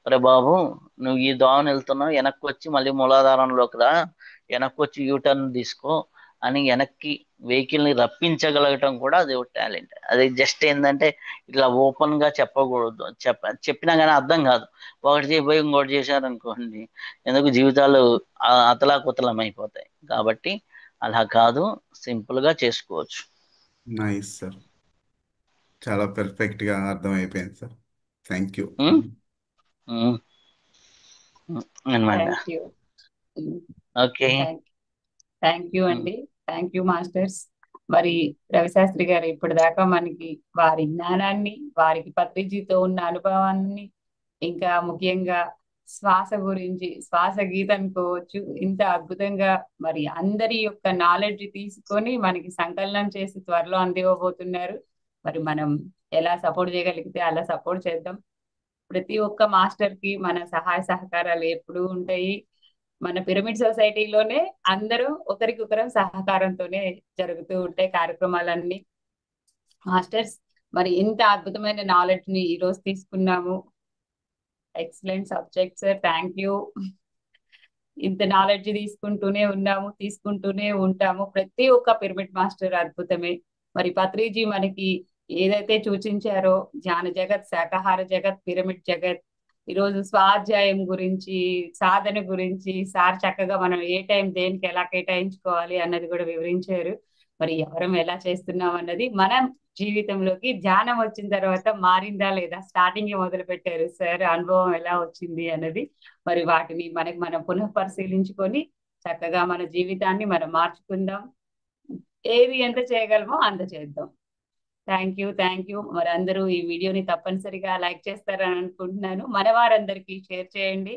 అరే బాబు నువ్వు ఈ దోవన వెళ్తున్నావు, వెనక్కి వచ్చి మళ్ళీ మూలాధారంలోకి రా, వెనక్కి వచ్చి యూటర్న్ తీసుకో అని వెనక్కి వెహికల్ని రప్పించగలగటం కూడా అది ఒక టాలెంట్. అది జస్ట్ ఏంటంటే ఇట్లా ఓపెన్గా చెప్పకూడదు. చెప్పినా కానీ అర్థం కాదు. ఒకటి చేయబోయి ఇంకోటి చేశారనుకోండి, ఎందుకు జీవితాలు అతలాకుతలం అయిపోతాయి. కాబట్టి అలా కాదు, సింపుల్గా చేసుకోవచ్చు. నైస్ సార్, చాలా పర్ఫెక్ట్గా అర్థమైపోయింది సార్. Thank you. అనమాట. Thank you. Okay. Thank you అండి. Thank you masters. మరి రవిశాస్త్రి గారు ఇప్పటిదాకా మనకి వారి జ్ఞానాన్ని, వారికి పత్రిజీతో ఉన్న అనుభవాన్ని, ఇంకా ముఖ్యంగా శ్వాస గురించి, శ్వాస గీత అనుకోవచ్చు, ఇంత అద్భుతంగా మరి అందరి యొక్క నాలెడ్జ్ తీసుకొని మనకి సంకలనం చేసి త్వరలో అందివ్వబోతున్నారు. మరి మనం ఎలా సపోర్ట్ చేయగలిగితే అలా సపోర్ట్ చేద్దాం. ప్రతి ఒక్క మాస్టర్ కి మన సహాయ సహకారాలు ఎప్పుడూ ఉంటాయి. మన పిరమిడ్ సొసైటీలోనే అందరూ ఒకరికొకరం సహకారంతోనే జరుగుతూ ఉంటాయి కార్యక్రమాలన్నీ. మాస్టర్స్ మరి ఇంత అద్భుతమైన నాలెడ్జ్ ని ఈ రోజు తీసుకున్నాము. Excellent subject sir, thank you. ఇంత నాలెడ్జ్ తీసుకుంటూనే ఉంటాము. ప్రతి ఒక్క పిరమిడ్ మాస్టర్ అద్భుతమే. మరి పత్రిజీ మనకి ఏదైతే సూచించారో, ధ్యాన జగత్, శాకాహార జగత్, పిరమిడ్ జగత్, ఈరోజు స్వాధ్యాయం గురించి, సాధన గురించి సార్ చక్కగా మనం ఏ టైం దేనికి ఎలా కేటాయించుకోవాలి అన్నది కూడా వివరించారు. మరి ఎవరం ఎలా చేస్తున్నాం అన్నది మనం జీవితంలోకి ధ్యానం వచ్చిన తర్వాత మారిందా లేదా, స్టార్టింగ్ మొదలు పెట్టారు సార్, అనుభవం ఎలా వచ్చింది అన్నది. మరి వాటిని మనం పునః పరిశీలించుకొని చక్కగా మన జీవితాన్ని మనం మార్చుకుందాం. ఏది ఎంత చేయగలమో అంత చేద్దాం. Thank you. మరి అందరూ ఈ వీడియోని తప్పనిసరిగా లైక్ చేస్తారని అనుకుంటున్నాను. మన వారందరికీ షేర్ చేయండి.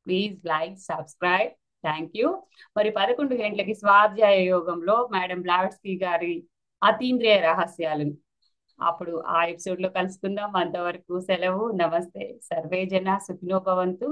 Please like, subscribe. Thank you. మరి 11 గంటలకి స్వాధ్యాయ యోగంలో మేడం బ్లావెట్స్కీ గారి అతీంద్రియ రహస్యాలు, అప్పుడు ఆ ఎపిసోడ్ లో కలుసుకుందాం. అంతవరకు సెలవు. నమస్తే. సర్వే జన సుఖినో భవంతు.